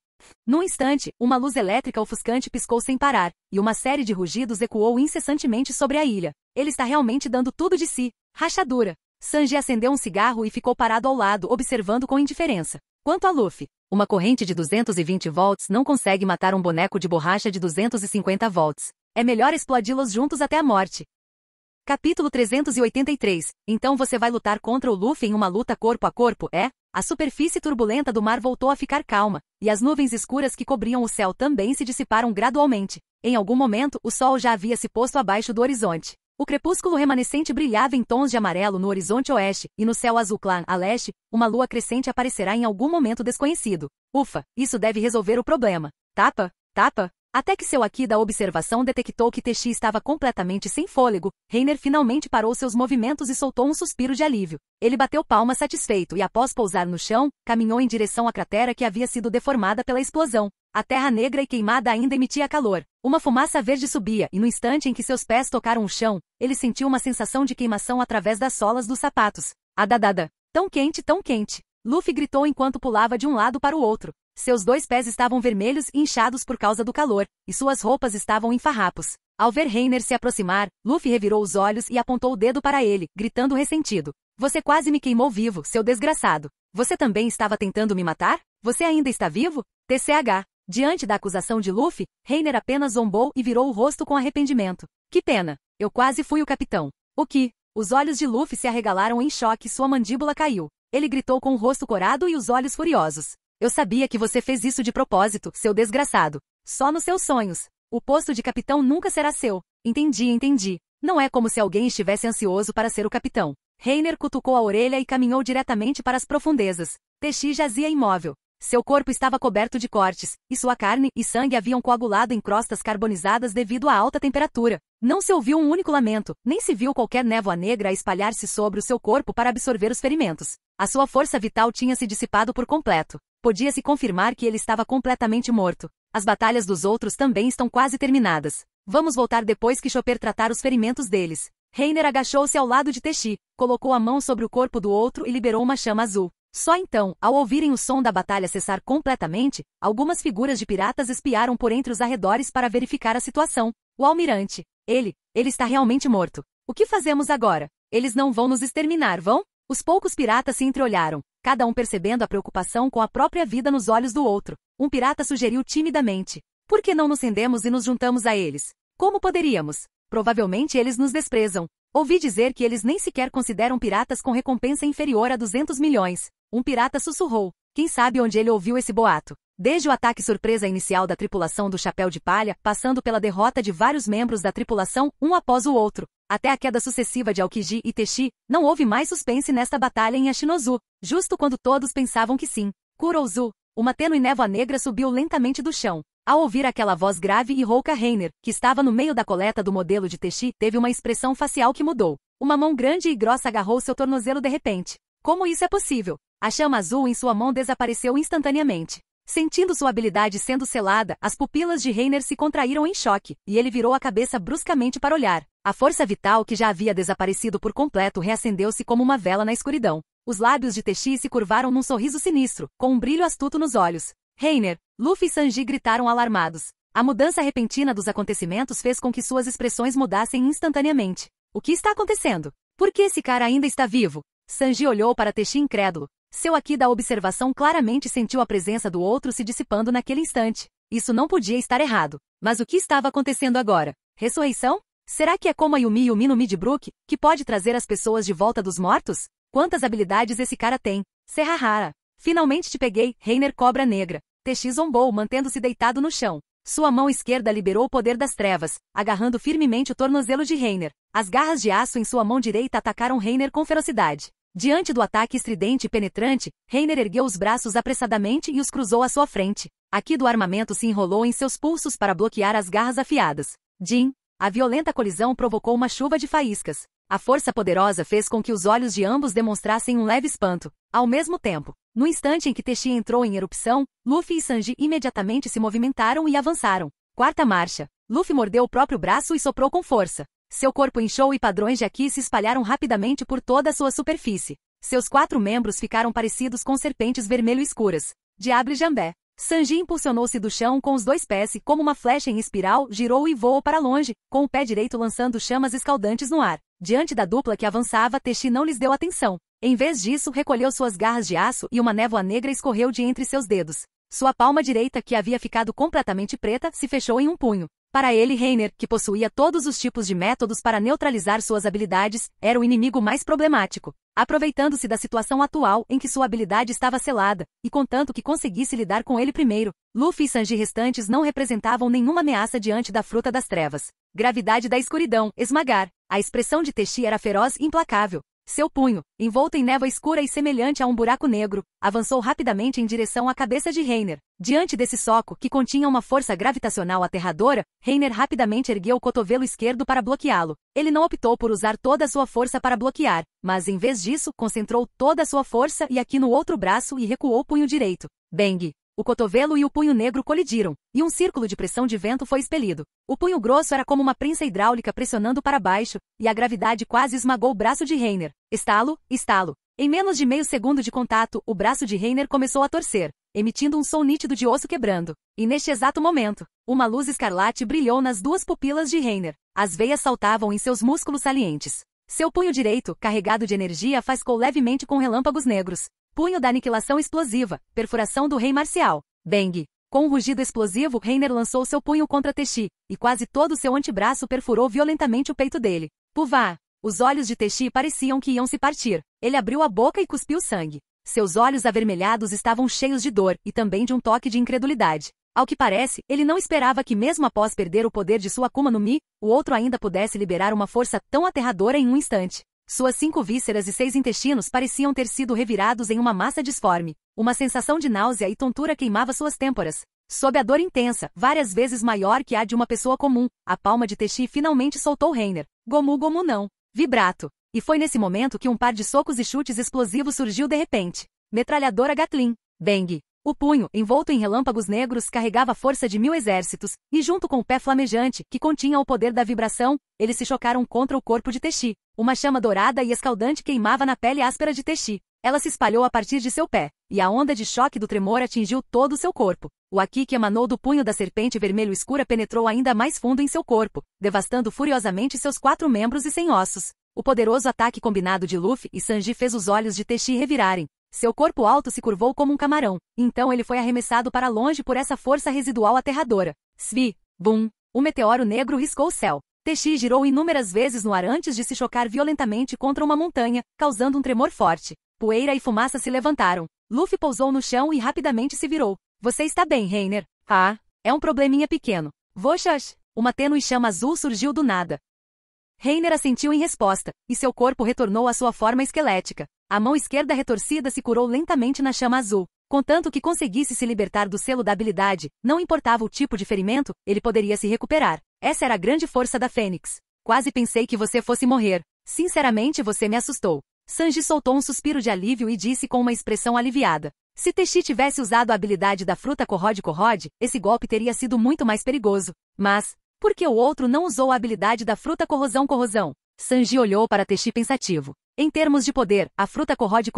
Speaker 1: Num instante, uma luz elétrica ofuscante piscou sem parar, e uma série de rugidos ecoou incessantemente sobre a ilha. Ele está realmente dando tudo de si. Rachadura. Sanji acendeu um cigarro e ficou parado ao lado, observando com indiferença. Quanto a Luffy, uma corrente de 220 volts não consegue matar um boneco de borracha de 250 volts. É melhor explodi-los juntos até a morte. Capítulo 383. Então você vai lutar contra o Luffy em uma luta corpo a corpo, é? A superfície turbulenta do mar voltou a ficar calma, e as nuvens escuras que cobriam o céu também se dissiparam gradualmente. Em algum momento, o sol já havia se posto abaixo do horizonte. O crepúsculo remanescente brilhava em tons de amarelo no horizonte oeste, e no céu azul claro a leste, uma lua crescente aparecerá em algum momento desconhecido. Ufa, isso deve resolver o problema. Tapa, tapa. Até que seu Aqui da observação detectou que Teixi estava completamente sem fôlego, Reiner finalmente parou seus movimentos e soltou um suspiro de alívio. Ele bateu palmas satisfeito e, após pousar no chão, caminhou em direção à cratera que havia sido deformada pela explosão. A terra negra e queimada ainda emitia calor. Uma fumaça verde subia e, no instante em que seus pés tocaram o chão, ele sentiu uma sensação de queimação através das solas dos sapatos. Adadada. Tão quente, tão quente. Luffy gritou enquanto pulava de um lado para o outro. Seus 2 pés estavam vermelhos e inchados por causa do calor, e suas roupas estavam em farrapos. Ao ver Reiner se aproximar, Luffy revirou os olhos e apontou o dedo para ele, gritando ressentido. Você quase me queimou vivo, seu desgraçado. Você também estava tentando me matar? Você ainda está vivo? TCH. Diante da acusação de Luffy, Reiner apenas zombou e virou o rosto com arrependimento. Que pena. Eu quase fui o capitão. O que? Os olhos de Luffy se arregalaram em choque e sua mandíbula caiu. Ele gritou com o rosto corado e os olhos furiosos. Eu sabia que você fez isso de propósito, seu desgraçado. Só nos seus sonhos. O posto de capitão nunca será seu. Entendi. Não é como se alguém estivesse ansioso para ser o capitão. Reiner cutucou a orelha e caminhou diretamente para as profundezas. Teixi jazia imóvel. Seu corpo estava coberto de cortes, e sua carne e sangue haviam coagulado em crostas carbonizadas devido à alta temperatura. Não se ouviu um único lamento, nem se viu qualquer névoa negra a espalhar-se sobre o seu corpo para absorver os ferimentos. A sua força vital tinha se dissipado por completo. Podia-se confirmar que ele estava completamente morto. As batalhas dos outros também estão quase terminadas. Vamos voltar depois que Chopper tratar os ferimentos deles. Reiner agachou-se ao lado de Teixi, colocou a mão sobre o corpo do outro e liberou uma chama azul. Só então, ao ouvirem o som da batalha cessar completamente, algumas figuras de piratas espiaram por entre os arredores para verificar a situação. O almirante. Ele está realmente morto. O que fazemos agora? Eles não vão nos exterminar, vão? Os poucos piratas se entreolharam, cada um percebendo a preocupação com a própria vida nos olhos do outro. Um pirata sugeriu timidamente. Por que não nos rendemos e nos juntamos a eles? Como poderíamos? Provavelmente eles nos desprezam. Ouvi dizer que eles nem sequer consideram piratas com recompensa inferior a 200 milhões. Um pirata sussurrou. Quem sabe onde ele ouviu esse boato? Desde o ataque surpresa inicial da tripulação do Chapéu de Palha, passando pela derrota de vários membros da tripulação, um após o outro, até a queda sucessiva de Aokiji e Teixi, não houve mais suspense nesta batalha em Ashinozu, justo quando todos pensavam que sim. Kurouzu. Uma tênue névoa negra subiu lentamente do chão. Ao ouvir aquela voz grave e rouca, Reiner, que estava no meio da coleta do modelo de Teixi, teve uma expressão facial que mudou. Uma mão grande e grossa agarrou seu tornozelo de repente. Como isso é possível? A chama azul em sua mão desapareceu instantaneamente. Sentindo sua habilidade sendo selada, as pupilas de Reiner se contraíram em choque, e ele virou a cabeça bruscamente para olhar. A força vital que já havia desaparecido por completo reacendeu-se como uma vela na escuridão. Os lábios de Teixi se curvaram num sorriso sinistro, com um brilho astuto nos olhos. Reiner, Luffy e Sanji gritaram alarmados. A mudança repentina dos acontecimentos fez com que suas expressões mudassem instantaneamente. O que está acontecendo? Por que esse cara ainda está vivo? Sanji olhou para Teixi incrédulo. Seu Haki da observação claramente sentiu a presença do outro se dissipando naquele instante. Isso não podia estar errado. Mas o que estava acontecendo agora? Ressurreição? Será que é como a Yumi no Midbrook, que pode trazer as pessoas de volta dos mortos? Quantas habilidades esse cara tem? Serrahara. Finalmente te peguei, Reiner Cobra Negra. Teixi zombou, mantendo-se deitado no chão. Sua mão esquerda liberou o poder das trevas, agarrando firmemente o tornozelo de Reiner. As garras de aço em sua mão direita atacaram Reiner com ferocidade. Diante do ataque estridente e penetrante, Reiner ergueu os braços apressadamente e os cruzou à sua frente. Aqui do armamento se enrolou em seus pulsos para bloquear as garras afiadas. Jin. A violenta colisão provocou uma chuva de faíscas. A força poderosa fez com que os olhos de ambos demonstrassem um leve espanto. Ao mesmo tempo, no instante em que Teixi entrou em erupção, Luffy e Sanji imediatamente se movimentaram e avançaram. Quarta marcha. Luffy mordeu o próprio braço e soprou com força. Seu corpo inchou e padrões de Haki se espalharam rapidamente por toda a sua superfície. Seus 4 membros ficaram parecidos com serpentes vermelho escuras. Diable Jambé. Sanji impulsionou-se do chão com os 2 pés e, como uma flecha em espiral, girou e voou para longe, com o pé direito lançando chamas escaldantes no ar. Diante da dupla que avançava, Teixi não lhes deu atenção. Em vez disso, recolheu suas garras de aço e uma névoa negra escorreu de entre seus dedos. Sua palma direita, que havia ficado completamente preta, se fechou em um punho. Para ele, Reiner, que possuía todos os tipos de métodos para neutralizar suas habilidades, era o inimigo mais problemático. Aproveitando-se da situação atual em que sua habilidade estava selada, e contanto que conseguisse lidar com ele primeiro, Luffy e Sanji restantes não representavam nenhuma ameaça diante da fruta das trevas. Gravidade da escuridão, esmagar. A expressão de Teixi era feroz e implacável. Seu punho, envolto em névoa escura e semelhante a um buraco negro, avançou rapidamente em direção à cabeça de Reiner. Diante desse soco, que continha uma força gravitacional aterradora, Reiner rapidamente ergueu o cotovelo esquerdo para bloqueá-lo. Ele não optou por usar toda a sua força para bloquear, mas em vez disso, concentrou toda a sua força e aqui no outro braço e recuou o punho direito. Bang! O cotovelo e o punho negro colidiram, e um círculo de pressão de vento foi expelido. O punho grosso era como uma prensa hidráulica pressionando para baixo, e a gravidade quase esmagou o braço de Reiner. Estalo, estalo. Em menos de meio segundo de contato, o braço de Reiner começou a torcer, emitindo um som nítido de osso quebrando. E neste exato momento, uma luz escarlate brilhou nas duas pupilas de Reiner. As veias saltavam em seus músculos salientes. Seu punho direito, carregado de energia, faiscou levemente com relâmpagos negros. Punho da aniquilação explosiva, perfuração do rei marcial. Bang! Com um rugido explosivo, Reiner lançou seu punho contra Teshi, e quase todo seu antebraço perfurou violentamente o peito dele. Puvá! Os olhos de Teshi pareciam que iam se partir. Ele abriu a boca e cuspiu sangue. Seus olhos avermelhados estavam cheios de dor e também de um toque de incredulidade. Ao que parece, ele não esperava que mesmo após perder o poder de sua Akuma no Mi, o outro ainda pudesse liberar uma força tão aterradora em um instante. Suas 5 vísceras e 6 intestinos pareciam ter sido revirados em uma massa disforme. Uma sensação de náusea e tontura queimava suas têmporas. Sob a dor intensa, várias vezes maior que a de uma pessoa comum, a palma de Teshi finalmente soltou Reiner. Gomu Gomu não. Vibrato. E foi nesse momento que um par de socos e chutes explosivos surgiu de repente. Metralhadora Gatling. Bang. O punho, envolto em relâmpagos negros, carregava a força de 1000 exércitos, e junto com o pé flamejante, que continha o poder da vibração, eles se chocaram contra o corpo de Teshi. Uma chama dourada e escaldante queimava na pele áspera de Teshi. Ela se espalhou a partir de seu pé, e a onda de choque do tremor atingiu todo o seu corpo. O Aki que emanou do punho da serpente vermelho escura penetrou ainda mais fundo em seu corpo, devastando furiosamente seus 4 membros e 100 ossos. O poderoso ataque combinado de Luffy e Sanji fez os olhos de Teshi revirarem. Seu corpo alto se curvou como um camarão, então ele foi arremessado para longe por essa força residual aterradora. Svi! Bum! O meteoro negro riscou o céu. Teshi girou inúmeras vezes no ar antes de se chocar violentamente contra uma montanha, causando um tremor forte. Poeira e fumaça se levantaram. Luffy pousou no chão e rapidamente se virou. Você está bem, Reiner? Ah, é um probleminha pequeno. Voxas! Uma tênue chama azul surgiu do nada. Reiner assentiu em resposta, e seu corpo retornou à sua forma esquelética. A mão esquerda retorcida se curou lentamente na chama azul. Contanto que conseguisse se libertar do selo da habilidade, não importava o tipo de ferimento, ele poderia se recuperar. Essa era a grande força da Fênix. Quase pensei que você fosse morrer. Sinceramente, você me assustou. Sanji soltou um suspiro de alívio e disse com uma expressão aliviada. Se Teshi tivesse usado a habilidade da fruta Corrode, esse golpe teria sido muito mais perigoso. Mas, por que o outro não usou a habilidade da fruta Corrosão? Sanji olhou para Teshi pensativo. Em termos de poder, a fruta Corrode,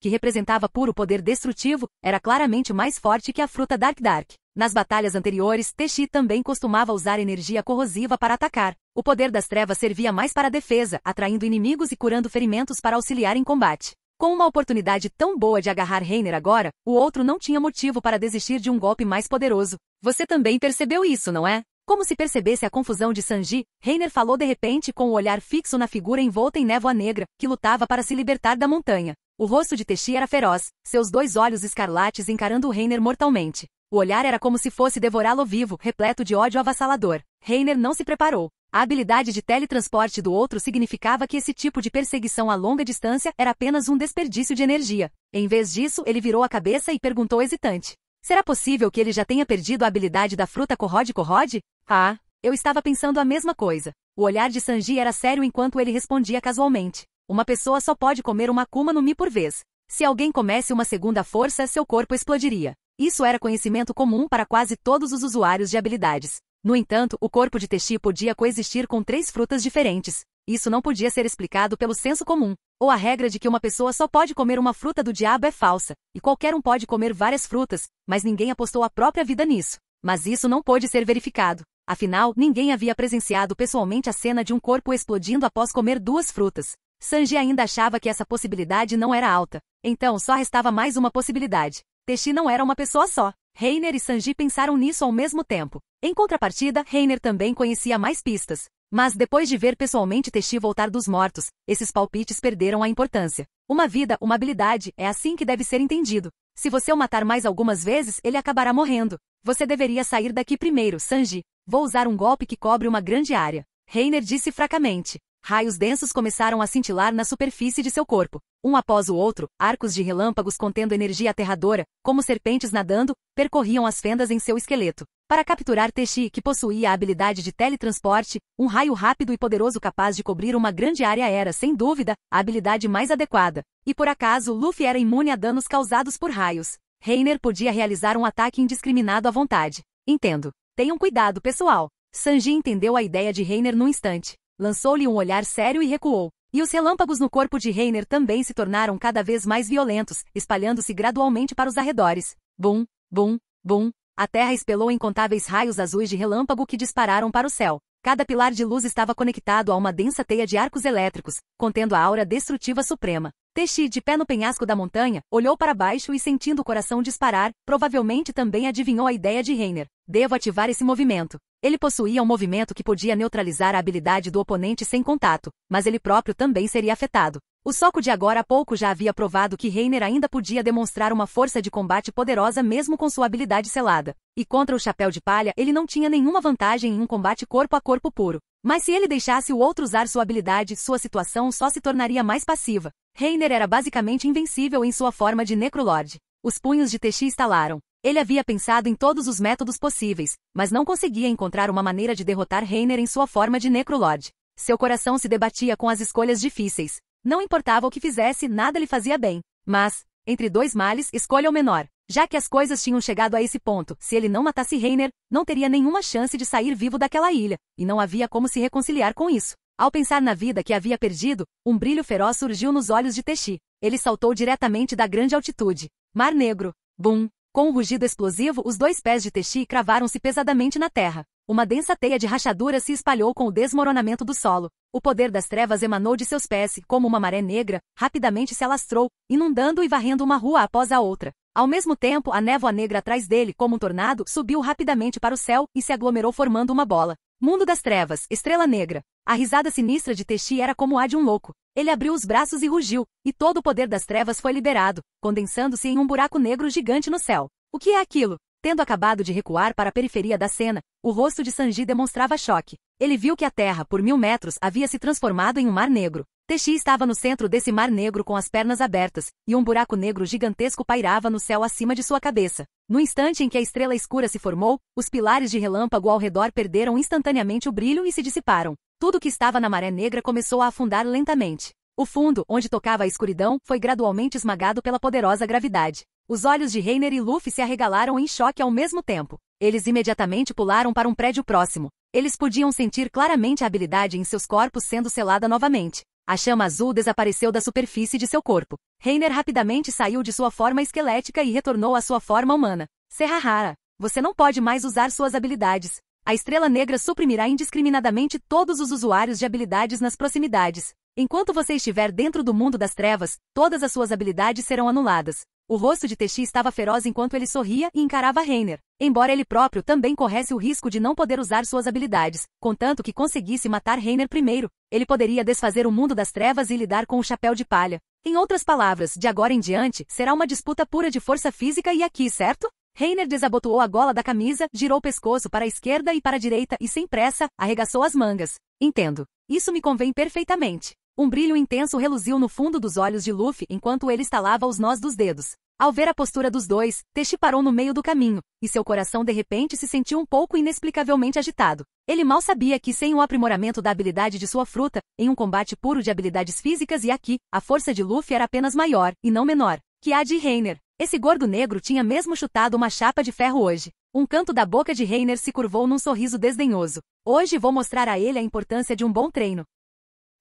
Speaker 1: que representava puro poder destrutivo, era claramente mais forte que a fruta Dark. Nas batalhas anteriores, Teshi também costumava usar energia corrosiva para atacar. O poder das trevas servia mais para a defesa, atraindo inimigos e curando ferimentos para auxiliar em combate. Com uma oportunidade tão boa de agarrar Reiner agora, o outro não tinha motivo para desistir de um golpe mais poderoso. Você também percebeu isso, não é? Como se percebesse a confusão de Sanji, Reiner falou de repente com o olhar fixo na figura envolta em névoa negra, que lutava para se libertar da montanha. O rosto de Teshi era feroz, seus 2 olhos escarlates encarando o Reiner mortalmente. O olhar era como se fosse devorá-lo vivo, repleto de ódio avassalador. Reiner não se preparou. A habilidade de teletransporte do outro significava que esse tipo de perseguição a longa distância era apenas um desperdício de energia. Em vez disso, ele virou a cabeça e perguntou hesitante. Será possível que ele já tenha perdido a habilidade da fruta Corrode? Ah, eu estava pensando a mesma coisa. O olhar de Sanji era sério enquanto ele respondia casualmente. Uma pessoa só pode comer uma Akuma no Mi por vez. Se alguém comesse uma segunda força, seu corpo explodiria. Isso era conhecimento comum para quase todos os usuários de habilidades. No entanto, o corpo de Teshi podia coexistir com 3 frutas diferentes. Isso não podia ser explicado pelo senso comum. Ou a regra de que uma pessoa só pode comer uma fruta do diabo é falsa, e qualquer um pode comer várias frutas, mas ninguém apostou a própria vida nisso. Mas isso não pôde ser verificado. Afinal, ninguém havia presenciado pessoalmente a cena de um corpo explodindo após comer 2 frutas. Sanji ainda achava que essa possibilidade não era alta. Então só restava mais uma possibilidade. Teshi não era uma pessoa só. Reiner e Sanji pensaram nisso ao mesmo tempo. Em contrapartida, Reiner também conhecia mais pistas. Mas depois de ver pessoalmente Teshi voltar dos mortos, esses palpites perderam a importância. Uma vida, uma habilidade, é assim que deve ser entendido. Se você o matar mais algumas vezes, ele acabará morrendo. Você deveria sair daqui primeiro, Sanji. Vou usar um golpe que cobre uma grande área. Reiner disse fracamente. Raios densos começaram a cintilar na superfície de seu corpo. Um após o outro, arcos de relâmpagos contendo energia aterradora, como serpentes nadando, percorriam as fendas em seu esqueleto. Para capturar Teshi, que possuía a habilidade de teletransporte, um raio rápido e poderoso capaz de cobrir uma grande área era, sem dúvida, a habilidade mais adequada. E por acaso, Luffy era imune a danos causados por raios. Reiner podia realizar um ataque indiscriminado à vontade. Entendo. Tenham cuidado, pessoal. Sanji entendeu a ideia de Reiner num instante. Lançou-lhe um olhar sério e recuou. E os relâmpagos no corpo de Reiner também se tornaram cada vez mais violentos, espalhando-se gradualmente para os arredores. Bum, bum, bum. A terra espelou incontáveis raios azuis de relâmpago que dispararam para o céu. Cada pilar de luz estava conectado a uma densa teia de arcos elétricos, contendo a aura destrutiva suprema. Teshi, de pé no penhasco da montanha, olhou para baixo e, sentindo o coração disparar, provavelmente também adivinhou a ideia de Reiner. Devo ativar esse movimento. Ele possuía um movimento que podia neutralizar a habilidade do oponente sem contato, mas ele próprio também seria afetado. O soco de agora a pouco já havia provado que Reiner ainda podia demonstrar uma força de combate poderosa mesmo com sua habilidade selada. E contra o Chapéu de Palha ele não tinha nenhuma vantagem em um combate corpo a corpo puro. Mas se ele deixasse o outro usar sua habilidade, sua situação só se tornaria mais passiva. Reiner era basicamente invencível em sua forma de Necrolord. Os punhos de Teshi estalaram. Ele havia pensado em todos os métodos possíveis, mas não conseguia encontrar uma maneira de derrotar Reiner em sua forma de Necrolord. Seu coração se debatia com as escolhas difíceis. Não importava o que fizesse, nada lhe fazia bem. Mas, entre dois males, escolha o menor. Já que as coisas tinham chegado a esse ponto, se ele não matasse Reiner, não teria nenhuma chance de sair vivo daquela ilha, e não havia como se reconciliar com isso. Ao pensar na vida que havia perdido, um brilho feroz surgiu nos olhos de Teshi. Ele saltou diretamente da grande altitude. Mar Negro. Bum! Com um rugido explosivo, os dois pés de Teshi cravaram-se pesadamente na terra. Uma densa teia de rachaduras se espalhou com o desmoronamento do solo. O poder das trevas emanou de seus pés e, como uma maré negra, rapidamente se alastrou, inundando e varrendo uma rua após a outra. Ao mesmo tempo, a névoa negra atrás dele, como um tornado, subiu rapidamente para o céu e se aglomerou formando uma bola. Mundo das Trevas, Estrela Negra. A risada sinistra de Teshi era como a de um louco. Ele abriu os braços e rugiu, e todo o poder das trevas foi liberado, condensando-se em um buraco negro gigante no céu. O que é aquilo? Tendo acabado de recuar para a periferia da cena, o rosto de Sanji demonstrava choque. Ele viu que a terra, por 1000 metros, havia se transformado em um mar negro. Teshi estava no centro desse mar negro com as pernas abertas, e um buraco negro gigantesco pairava no céu acima de sua cabeça. No instante em que a estrela escura se formou, os pilares de relâmpago ao redor perderam instantaneamente o brilho e se dissiparam. Tudo que estava na maré negra começou a afundar lentamente. O fundo, onde tocava a escuridão, foi gradualmente esmagado pela poderosa gravidade. Os olhos de Reiner e Luffy se arregalaram em choque ao mesmo tempo. Eles imediatamente pularam para um prédio próximo. Eles podiam sentir claramente a habilidade em seus corpos sendo selada novamente. A chama azul desapareceu da superfície de seu corpo. Reiner rapidamente saiu de sua forma esquelética e retornou à sua forma humana. Serrahara, você não pode mais usar suas habilidades. A Estrela Negra suprimirá indiscriminadamente todos os usuários de habilidades nas proximidades. Enquanto você estiver dentro do mundo das trevas, todas as suas habilidades serão anuladas. O rosto de Teshi estava feroz enquanto ele sorria e encarava Reiner. Embora ele próprio também corresse o risco de não poder usar suas habilidades, contanto que conseguisse matar Reiner primeiro, ele poderia desfazer o mundo das trevas e lidar com o Chapéu de Palha. Em outras palavras, de agora em diante, será uma disputa pura de força física e aqui, certo? Reiner desabotoou a gola da camisa, girou o pescoço para a esquerda e para a direita e, sem pressa, arregaçou as mangas. Entendo. Isso me convém perfeitamente. Um brilho intenso reluziu no fundo dos olhos de Luffy enquanto ele estalava os nós dos dedos. Ao ver a postura dos dois, Teshi parou no meio do caminho, e seu coração de repente se sentiu um pouco inexplicavelmente agitado. Ele mal sabia que sem o aprimoramento da habilidade de sua fruta, em um combate puro de habilidades físicas e aqui, a força de Luffy era apenas maior, e não menor, que a de Reiner. Esse gordo negro tinha mesmo chutado uma chapa de ferro hoje. Um canto da boca de Reiner se curvou num sorriso desdenhoso. Hoje vou mostrar a ele a importância de um bom treino.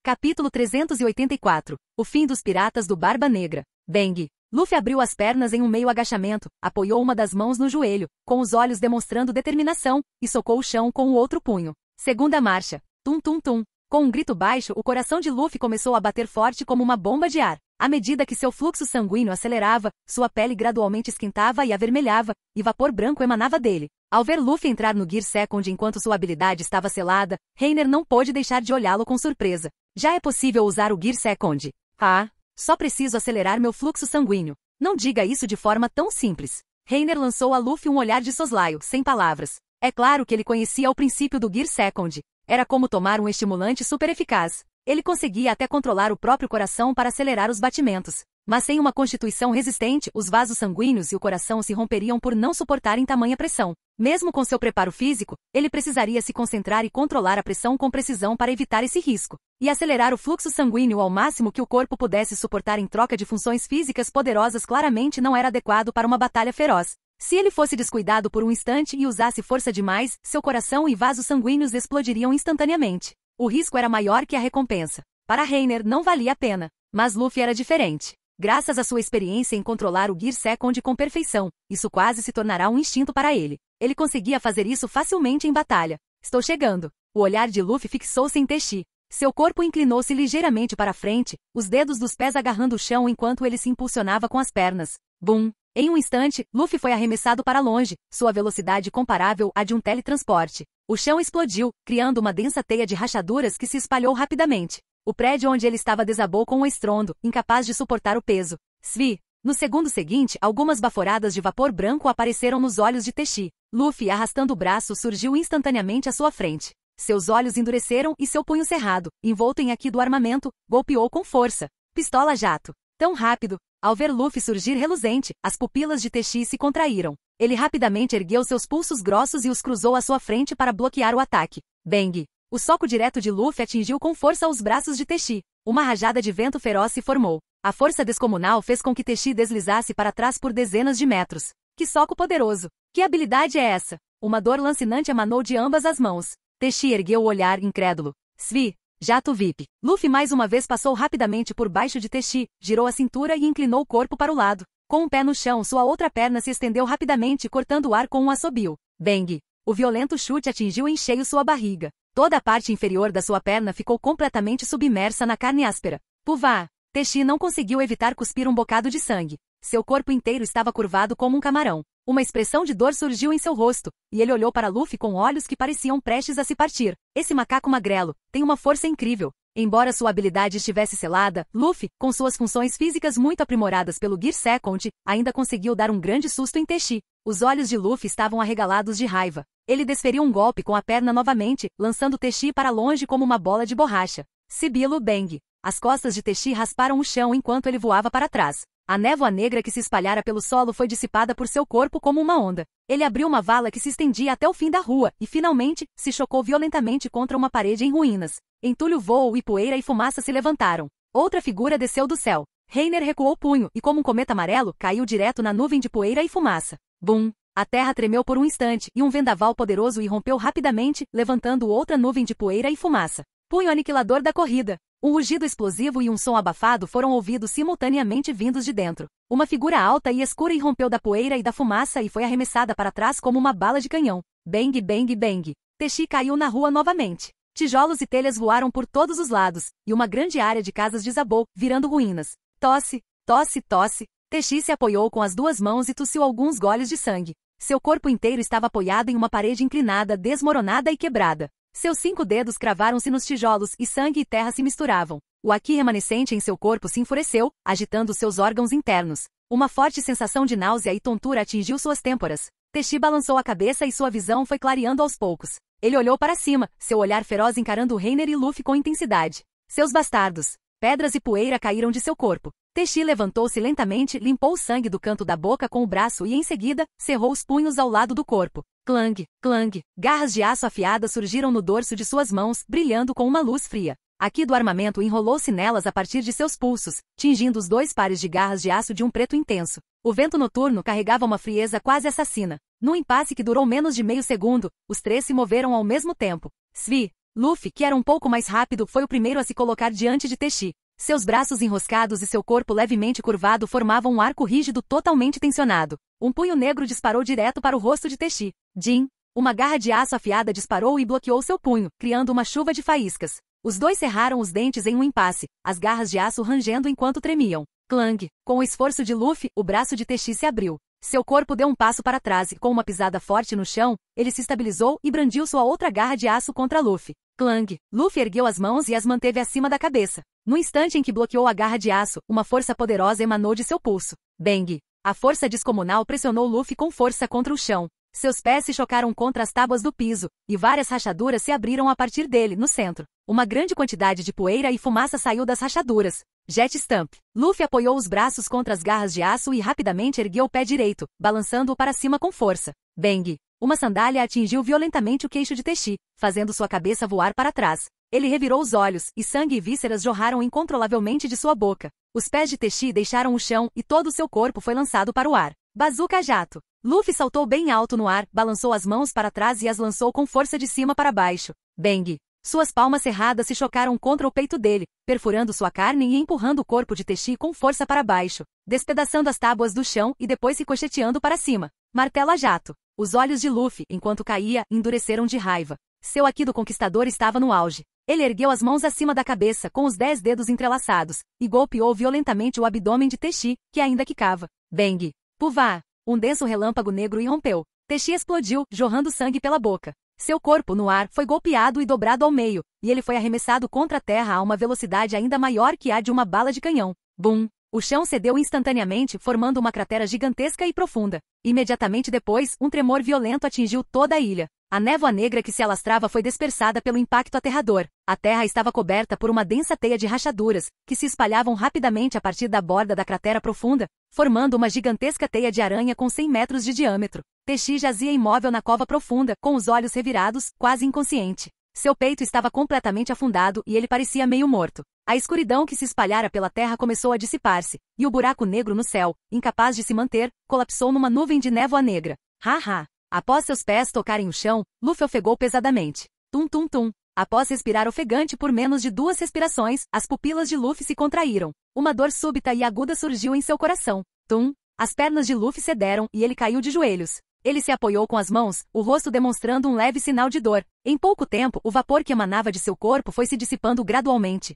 Speaker 1: Capítulo 384. O fim dos piratas do Barba Negra. Bang! Luffy abriu as pernas em um meio agachamento, apoiou uma das mãos no joelho, com os olhos demonstrando determinação, e socou o chão com o outro punho. Segunda marcha. Tum tum tum. Com um grito baixo, o coração de Luffy começou a bater forte como uma bomba de ar. À medida que seu fluxo sanguíneo acelerava, sua pele gradualmente esquentava e avermelhava, e vapor branco emanava dele. Ao ver Luffy entrar no Gear Second enquanto sua habilidade estava selada, Reiner não pôde deixar de olhá-lo com surpresa. Já é possível usar o Gear Second. Ah, só preciso acelerar meu fluxo sanguíneo. Não diga isso de forma tão simples. Reiner lançou a Luffy um olhar de soslaio, sem palavras. É claro que ele conhecia o princípio do Gear Second. Era como tomar um estimulante super eficaz. Ele conseguia até controlar o próprio coração para acelerar os batimentos. Mas sem uma constituição resistente, os vasos sanguíneos e o coração se romperiam por não suportarem tamanha pressão. Mesmo com seu preparo físico, ele precisaria se concentrar e controlar a pressão com precisão para evitar esse risco. E acelerar o fluxo sanguíneo ao máximo que o corpo pudesse suportar em troca de funções físicas poderosas claramente não era adequado para uma batalha feroz. Se ele fosse descuidado por um instante e usasse força demais, seu coração e vasos sanguíneos explodiriam instantaneamente. O risco era maior que a recompensa. Para Reiner não valia a pena. Mas Luffy era diferente. Graças à sua experiência em controlar o Gear Second com perfeição, isso quase se tornará um instinto para ele. Ele conseguia fazer isso facilmente em batalha. Estou chegando. O olhar de Luffy fixou-se em Teixi. Seu corpo inclinou-se ligeiramente para frente, os dedos dos pés agarrando o chão enquanto ele se impulsionava com as pernas. Bum! Em um instante, Luffy foi arremessado para longe, sua velocidade comparável à de um teletransporte. O chão explodiu, criando uma densa teia de rachaduras que se espalhou rapidamente. O prédio onde ele estava desabou com um estrondo, incapaz de suportar o peso. Svi! No segundo seguinte, algumas baforadas de vapor branco apareceram nos olhos de Teixi. Luffy, arrastando o braço, surgiu instantaneamente à sua frente. Seus olhos endureceram e seu punho cerrado, envolto em haki do armamento, golpeou com força. Pistola jato. Tão rápido. Ao ver Luffy surgir reluzente, as pupilas de Teixi se contraíram. Ele rapidamente ergueu seus pulsos grossos e os cruzou à sua frente para bloquear o ataque. Bang! O soco direto de Luffy atingiu com força os braços de Teixi. Uma rajada de vento feroz se formou. A força descomunal fez com que Teixi deslizasse para trás por dezenas de metros. Que soco poderoso! Que habilidade é essa? Uma dor lancinante emanou de ambas as mãos. Teixi ergueu o olhar incrédulo. Svi! Jato VIP. Luffy mais uma vez passou rapidamente por baixo de Teixi, girou a cintura e inclinou o corpo para o lado. Com um pé no chão, sua outra perna se estendeu rapidamente, cortando o ar com um assobio. Bang! O violento chute atingiu em cheio sua barriga. Toda a parte inferior da sua perna ficou completamente submersa na carne áspera. Puvá! Teixi não conseguiu evitar cuspir um bocado de sangue. Seu corpo inteiro estava curvado como um camarão. Uma expressão de dor surgiu em seu rosto, e ele olhou para Luffy com olhos que pareciam prestes a se partir. Esse macaco magrelo tem uma força incrível. Embora sua habilidade estivesse selada, Luffy, com suas funções físicas muito aprimoradas pelo Gear Second, ainda conseguiu dar um grande susto em Teixi. Os olhos de Luffy estavam arregalados de raiva. Ele desferiu um golpe com a perna novamente, lançando Teixi para longe como uma bola de borracha. Sibilo Bang! As costas de Teixi rasparam o chão enquanto ele voava para trás. A névoa negra que se espalhara pelo solo foi dissipada por seu corpo como uma onda. Ele abriu uma vala que se estendia até o fim da rua e, finalmente, se chocou violentamente contra uma parede em ruínas. Entulho voou e poeira e fumaça se levantaram. Outra figura desceu do céu. Reiner recuou o punho e, como um cometa amarelo, caiu direto na nuvem de poeira e fumaça. Bum! A terra tremeu por um instante e um vendaval poderoso irrompeu rapidamente, levantando outra nuvem de poeira e fumaça. Punho aniquilador da corrida. Um rugido explosivo e um som abafado foram ouvidos simultaneamente vindos de dentro. Uma figura alta e escura irrompeu da poeira e da fumaça e foi arremessada para trás como uma bala de canhão. Bang, bang, bang. Teixi caiu na rua novamente. Tijolos e telhas voaram por todos os lados, e uma grande área de casas desabou, virando ruínas. Tosse, tosse, tosse. Teixi se apoiou com as duas mãos e tossiu alguns goles de sangue. Seu corpo inteiro estava apoiado em uma parede inclinada, desmoronada e quebrada. Seus 5 dedos cravaram-se nos tijolos e sangue e terra se misturavam. O haki remanescente em seu corpo se enfureceu, agitando seus órgãos internos. Uma forte sensação de náusea e tontura atingiu suas têmporas. Teixi balançou a cabeça e sua visão foi clareando aos poucos. Ele olhou para cima, seu olhar feroz encarando Reiner e Luffy com intensidade. Seus bastardos! Pedras e poeira caíram de seu corpo. Teixi levantou-se lentamente, limpou o sangue do canto da boca com o braço e, em seguida, cerrou os punhos ao lado do corpo. Clang, clang. Garras de aço afiadas surgiram no dorso de suas mãos, brilhando com uma luz fria. Haki do armamento enrolou-se nelas a partir de seus pulsos, tingindo os 2 pares de garras de aço de um preto intenso. O vento noturno carregava uma frieza quase assassina. Num impasse que durou menos de meio segundo, os 3 se moveram ao mesmo tempo. Svi! Luffy, que era um pouco mais rápido, foi o primeiro a se colocar diante de Teixi. Seus braços enroscados e seu corpo levemente curvado formavam um arco rígido totalmente tensionado. Um punho negro disparou direto para o rosto de Teixi. Jin! Uma garra de aço afiada disparou e bloqueou seu punho, criando uma chuva de faíscas. Os dois cerraram os dentes em um impasse, as garras de aço rangendo enquanto tremiam. Clang! Com o esforço de Luffy, o braço de Teixi se abriu. Seu corpo deu um passo para trás e, com uma pisada forte no chão, ele se estabilizou e brandiu sua outra garra de aço contra Luffy. Clang! Luffy ergueu as mãos e as manteve acima da cabeça. No instante em que bloqueou a garra de aço, uma força poderosa emanou de seu pulso. Bang! A força descomunal pressionou Luffy com força contra o chão. Seus pés se chocaram contra as tábuas do piso, e várias rachaduras se abriram a partir dele, no centro. Uma grande quantidade de poeira e fumaça saiu das rachaduras. Jet Stamp. Luffy apoiou os braços contra as garras de aço e rapidamente ergueu o pé direito, balançando-o para cima com força. Bang! Uma sandália atingiu violentamente o queixo de Teixi, fazendo sua cabeça voar para trás. Ele revirou os olhos, e sangue e vísceras jorraram incontrolavelmente de sua boca. Os pés de Teixi deixaram o chão, e todo o seu corpo foi lançado para o ar. Bazooka Jato. Luffy saltou bem alto no ar, balançou as mãos para trás e as lançou com força de cima para baixo. Bang! Suas palmas cerradas se chocaram contra o peito dele, perfurando sua carne e empurrando o corpo de Teixi com força para baixo, despedaçando as tábuas do chão e depois ricocheteando para cima. Martelo a jato. Os olhos de Luffy, enquanto caía, endureceram de raiva. Seu Haki do Conquistador estava no auge. Ele ergueu as mãos acima da cabeça com os 10 dedos entrelaçados, e golpeou violentamente o abdômen de Teixi, que ainda quicava. Bang! Puvá! Um denso relâmpago negro irrompeu. Teixi explodiu, jorrando sangue pela boca. Seu corpo no ar foi golpeado e dobrado ao meio, e ele foi arremessado contra a terra a uma velocidade ainda maior que a de uma bala de canhão. Bum! O chão cedeu instantaneamente, formando uma cratera gigantesca e profunda. Imediatamente depois, um tremor violento atingiu toda a ilha. A névoa negra que se alastrava foi dispersada pelo impacto aterrador. A terra estava coberta por uma densa teia de rachaduras, que se espalhavam rapidamente a partir da borda da cratera profunda, formando uma gigantesca teia de aranha com 100 metros de diâmetro. Teixi jazia imóvel na cova profunda, com os olhos revirados, quase inconsciente. Seu peito estava completamente afundado e ele parecia meio morto. A escuridão que se espalhara pela terra começou a dissipar-se, e o buraco negro no céu, incapaz de se manter, colapsou numa nuvem de névoa negra. Ha! Após seus pés tocarem o chão, Luffy ofegou pesadamente. Tum. Após respirar ofegante por menos de 2 respirações, as pupilas de Luffy se contraíram. Uma dor súbita e aguda surgiu em seu coração. Tum! As pernas de Luffy cederam e ele caiu de joelhos. Ele se apoiou com as mãos, o rosto demonstrando um leve sinal de dor. Em pouco tempo, o vapor que emanava de seu corpo foi se dissipando gradualmente.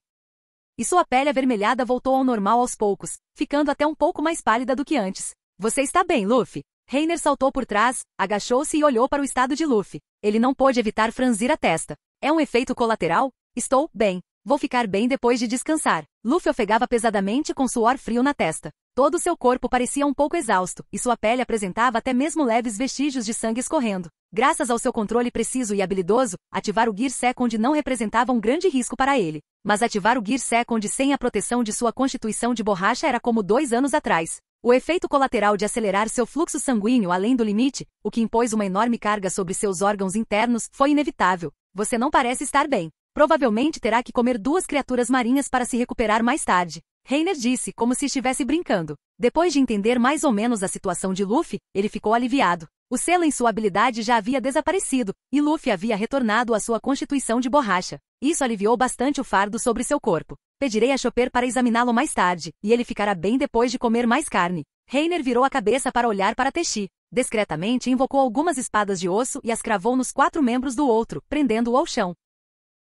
Speaker 1: E sua pele avermelhada voltou ao normal aos poucos, ficando até um pouco mais pálida do que antes. Você está bem, Luffy? Reiner saltou por trás, agachou-se e olhou para o estado de Luffy. Ele não pôde evitar franzir a testa. É um efeito colateral? Estou bem. Vou ficar bem depois de descansar. Luffy ofegava pesadamente com suor frio na testa. Todo seu corpo parecia um pouco exausto, e sua pele apresentava até mesmo leves vestígios de sangue escorrendo. Graças ao seu controle preciso e habilidoso, ativar o Gear Second não representava um grande risco para ele. Mas ativar o Gear Second sem a proteção de sua constituição de borracha era como 2 anos atrás. O efeito colateral de acelerar seu fluxo sanguíneo além do limite, o que impôs uma enorme carga sobre seus órgãos internos, foi inevitável. Você não parece estar bem. Provavelmente terá que comer 2 criaturas marinhas para se recuperar mais tarde. Reiner disse, como se estivesse brincando. Depois de entender mais ou menos a situação de Luffy, ele ficou aliviado. O selo em sua habilidade já havia desaparecido, e Luffy havia retornado à sua constituição de borracha. Isso aliviou bastante o fardo sobre seu corpo. Pedirei a Chopper para examiná-lo mais tarde, e ele ficará bem depois de comer mais carne. Reiner virou a cabeça para olhar para Teixi. Discretamente invocou algumas espadas de osso e as cravou nos 4 membros do outro, prendendo-o ao chão.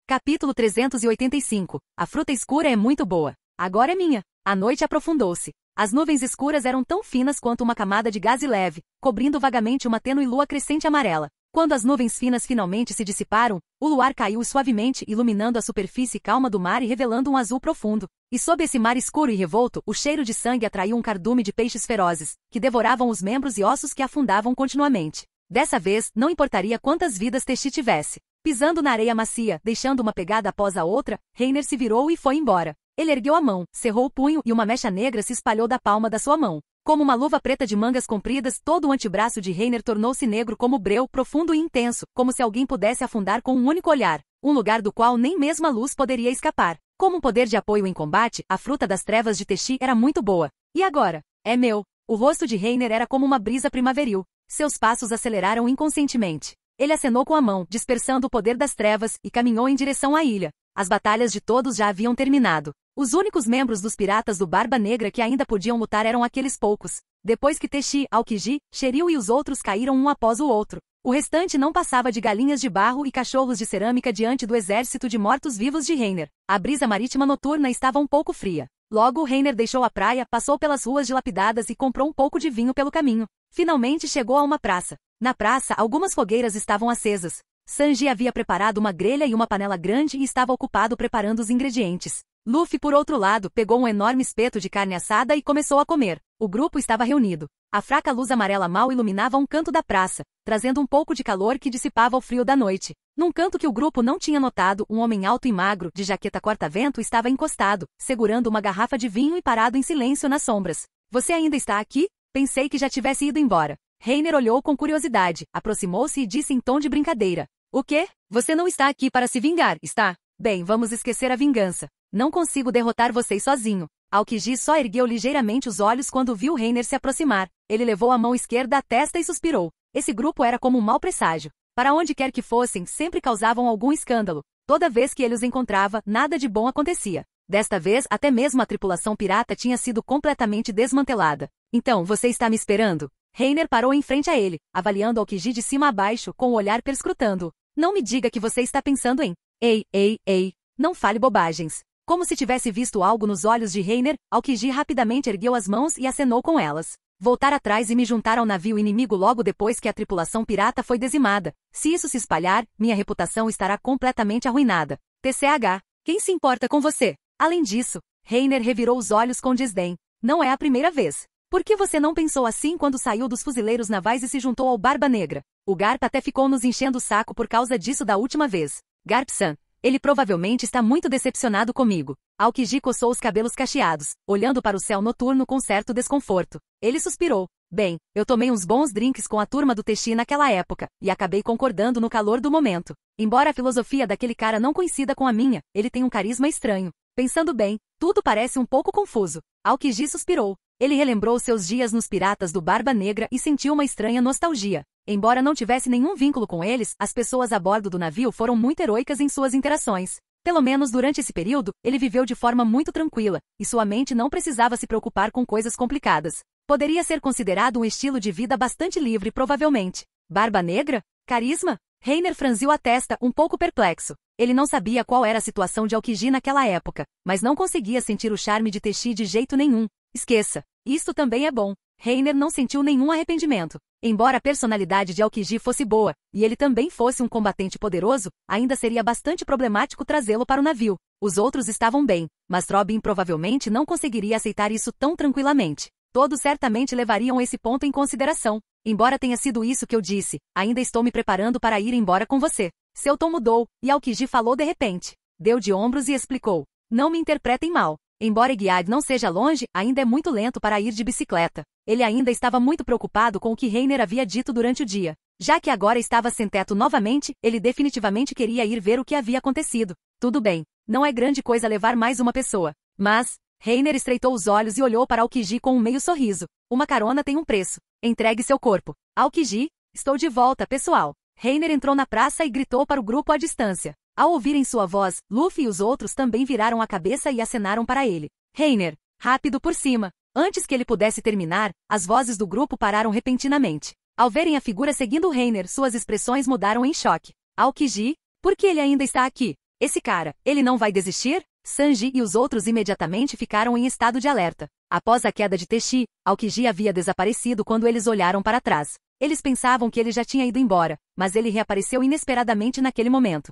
Speaker 1: Capítulo 385. A fruta escura é muito boa. Agora é minha. A noite aprofundou-se. As nuvens escuras eram tão finas quanto uma camada de gaze leve, cobrindo vagamente uma tênue lua crescente amarela. Quando as nuvens finas finalmente se dissiparam, o luar caiu suavemente, iluminando a superfície calma do mar e revelando um azul profundo. E sob esse mar escuro e revolto, o cheiro de sangue atraiu um cardume de peixes ferozes, que devoravam os membros e ossos que afundavam continuamente. Dessa vez, não importaria quantas vidas Teixi tivesse. Pisando na areia macia, deixando uma pegada após a outra, Reiner se virou e foi embora. Ele ergueu a mão, cerrou o punho e uma mecha negra se espalhou da palma da sua mão. Como uma luva preta de mangas compridas, todo o antebraço de Reiner tornou-se negro como breu, profundo e intenso, como se alguém pudesse afundar com um único olhar, um lugar do qual nem mesmo a luz poderia escapar. Como um poder de apoio em combate, a fruta das trevas de Teixi era muito boa. E agora? É meu. O rosto de Reiner era como uma brisa primaveril. Seus passos aceleraram inconscientemente. Ele acenou com a mão, dispersando o poder das trevas, e caminhou em direção à ilha. As batalhas de todos já haviam terminado. Os únicos membros dos piratas do Barba Negra que ainda podiam lutar eram aqueles poucos. Depois que Teixi, Aokiji, Shiryu e os outros caíram um após o outro, o restante não passava de galinhas de barro e cachorros de cerâmica diante do exército de mortos-vivos de Reiner. A brisa marítima noturna estava um pouco fria. Logo Reiner deixou a praia, passou pelas ruas dilapidadas e comprou um pouco de vinho pelo caminho. Finalmente chegou a uma praça. Na praça, algumas fogueiras estavam acesas. Sanji havia preparado uma grelha e uma panela grande e estava ocupado preparando os ingredientes. Luffy, por outro lado, pegou um enorme espeto de carne assada e começou a comer. O grupo estava reunido. A fraca luz amarela mal iluminava um canto da praça, trazendo um pouco de calor que dissipava o frio da noite. Num canto que o grupo não tinha notado, um homem alto e magro, de jaqueta corta-vento, estava encostado, segurando uma garrafa de vinho e parado em silêncio nas sombras. Você ainda está aqui? Pensei que já tivesse ido embora. Reiner olhou com curiosidade, aproximou-se e disse em tom de brincadeira. O quê? Você não está aqui para se vingar, está? Bem, vamos esquecer a vingança. Não consigo derrotar vocês sozinho. Aokiji só ergueu ligeiramente os olhos quando viu Reiner se aproximar. Ele levou a mão esquerda à testa e suspirou. Esse grupo era como um mau presságio. Para onde quer que fossem, sempre causavam algum escândalo. Toda vez que ele os encontrava, nada de bom acontecia. Desta vez, até mesmo a tripulação pirata tinha sido completamente desmantelada. Então, você está me esperando? Reiner parou em frente a ele, avaliando Aokiji de cima a baixo, com o olhar perscrutando-o. Não me diga que você está pensando em... Ei, não fale bobagens. Como se tivesse visto algo nos olhos de Reiner, Aokiji rapidamente ergueu as mãos e acenou com elas. Voltar atrás e me juntar ao navio inimigo logo depois que a tripulação pirata foi dizimada. Se isso se espalhar, minha reputação estará completamente arruinada. TCH. Quem se importa com você? Além disso, Reiner revirou os olhos com desdém. Não é a primeira vez. Por que você não pensou assim quando saiu dos fuzileiros navais e se juntou ao Barba Negra? O Garp até ficou nos enchendo o saco por causa disso da última vez. Garp-san, ele provavelmente está muito decepcionado comigo. Aokiji coçou os cabelos cacheados, olhando para o céu noturno com certo desconforto. Ele suspirou. Bem, eu tomei uns bons drinks com a turma do Teshi naquela época, e acabei concordando no calor do momento. Embora a filosofia daquele cara não coincida com a minha, ele tem um carisma estranho. Pensando bem, tudo parece um pouco confuso. Aokiji suspirou. Ele relembrou seus dias nos Piratas do Barba Negra e sentiu uma estranha nostalgia. Embora não tivesse nenhum vínculo com eles, as pessoas a bordo do navio foram muito heroicas em suas interações. Pelo menos durante esse período, ele viveu de forma muito tranquila, e sua mente não precisava se preocupar com coisas complicadas. Poderia ser considerado um estilo de vida bastante livre, provavelmente. Barba Negra? Carisma? Reiner franziu a testa, um pouco perplexo. Ele não sabia qual era a situação de Aokiji naquela época, mas não conseguia sentir o charme de Teshi de jeito nenhum. Esqueça. Isto também é bom. Reiner não sentiu nenhum arrependimento. Embora a personalidade de Aokiji fosse boa, e ele também fosse um combatente poderoso, ainda seria bastante problemático trazê-lo para o navio. Os outros estavam bem, mas Robin provavelmente não conseguiria aceitar isso tão tranquilamente. Todos certamente levariam esse ponto em consideração. Embora tenha sido isso que eu disse, ainda estou me preparando para ir embora com você. Seu tom mudou, e Aokiji falou de repente. Deu de ombros e explicou. Não me interpretem mal. Embora Eguiad não seja longe, ainda é muito lento para ir de bicicleta. Ele ainda estava muito preocupado com o que Reiner havia dito durante o dia. Já que agora estava sem teto novamente, ele definitivamente queria ir ver o que havia acontecido. Tudo bem, não é grande coisa levar mais uma pessoa. Mas, Reiner estreitou os olhos e olhou para Aokiji com um meio sorriso. Uma carona tem um preço. Entregue seu corpo. Aokiji, estou de volta, pessoal. Reiner entrou na praça e gritou para o grupo à distância. Ao ouvirem sua voz, Luffy e os outros também viraram a cabeça e acenaram para ele. Reiner, rápido por cima. Antes que ele pudesse terminar, as vozes do grupo pararam repentinamente. Ao verem a figura seguindo Reiner, suas expressões mudaram em choque. Aokiji, por que ele ainda está aqui? Esse cara, ele não vai desistir? Sanji e os outros imediatamente ficaram em estado de alerta. Após a queda de Teshi, Aokiji havia desaparecido quando eles olharam para trás. Eles pensavam que ele já tinha ido embora, mas ele reapareceu inesperadamente naquele momento.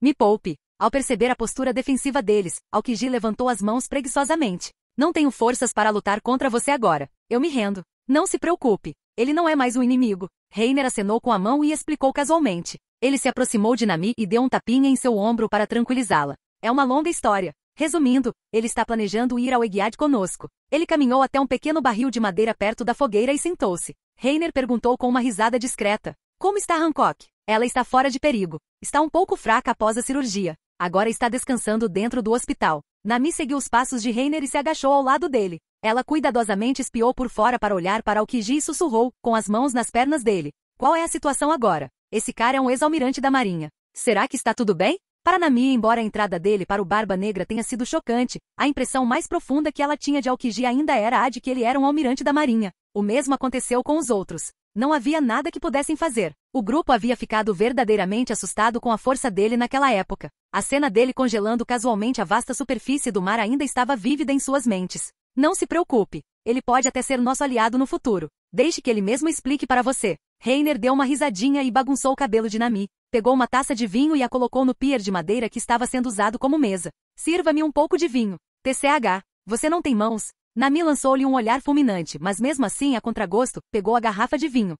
Speaker 1: Me poupe. Ao perceber a postura defensiva deles, Aokiji levantou as mãos preguiçosamente. Não tenho forças para lutar contra você agora. Eu me rendo. Não se preocupe. Ele não é mais um inimigo. Reiner acenou com a mão e explicou casualmente. Ele se aproximou de Nami e deu um tapinha em seu ombro para tranquilizá-la. É uma longa história. Resumindo, ele está planejando ir ao Eguiad conosco. Ele caminhou até um pequeno barril de madeira perto da fogueira e sentou-se. Reiner perguntou com uma risada discreta. Como está Hancock? Ela está fora de perigo. Está um pouco fraca após a cirurgia. Agora está descansando dentro do hospital. Nami seguiu os passos de Reiner e se agachou ao lado dele. Ela cuidadosamente espiou por fora para olhar para Aokiji e sussurrou, com as mãos nas pernas dele. Qual é a situação agora? Esse cara é um ex-almirante da Marinha. Será que está tudo bem? Para Nami, embora a entrada dele para o Barba Negra tenha sido chocante, a impressão mais profunda que ela tinha de Aokiji ainda era a de que ele era um almirante da Marinha. O mesmo aconteceu com os outros. Não havia nada que pudessem fazer. O grupo havia ficado verdadeiramente assustado com a força dele naquela época. A cena dele congelando casualmente a vasta superfície do mar ainda estava vívida em suas mentes. Não se preocupe. Ele pode até ser nosso aliado no futuro. Deixe que ele mesmo explique para você. Reiner deu uma risadinha e bagunçou o cabelo de Nami. Pegou uma taça de vinho e a colocou no pier de madeira que estava sendo usado como mesa. Sirva-me um pouco de vinho. TCH. Você não tem mãos? Nami lançou-lhe um olhar fulminante, mas mesmo assim, a contragosto, pegou a garrafa de vinho.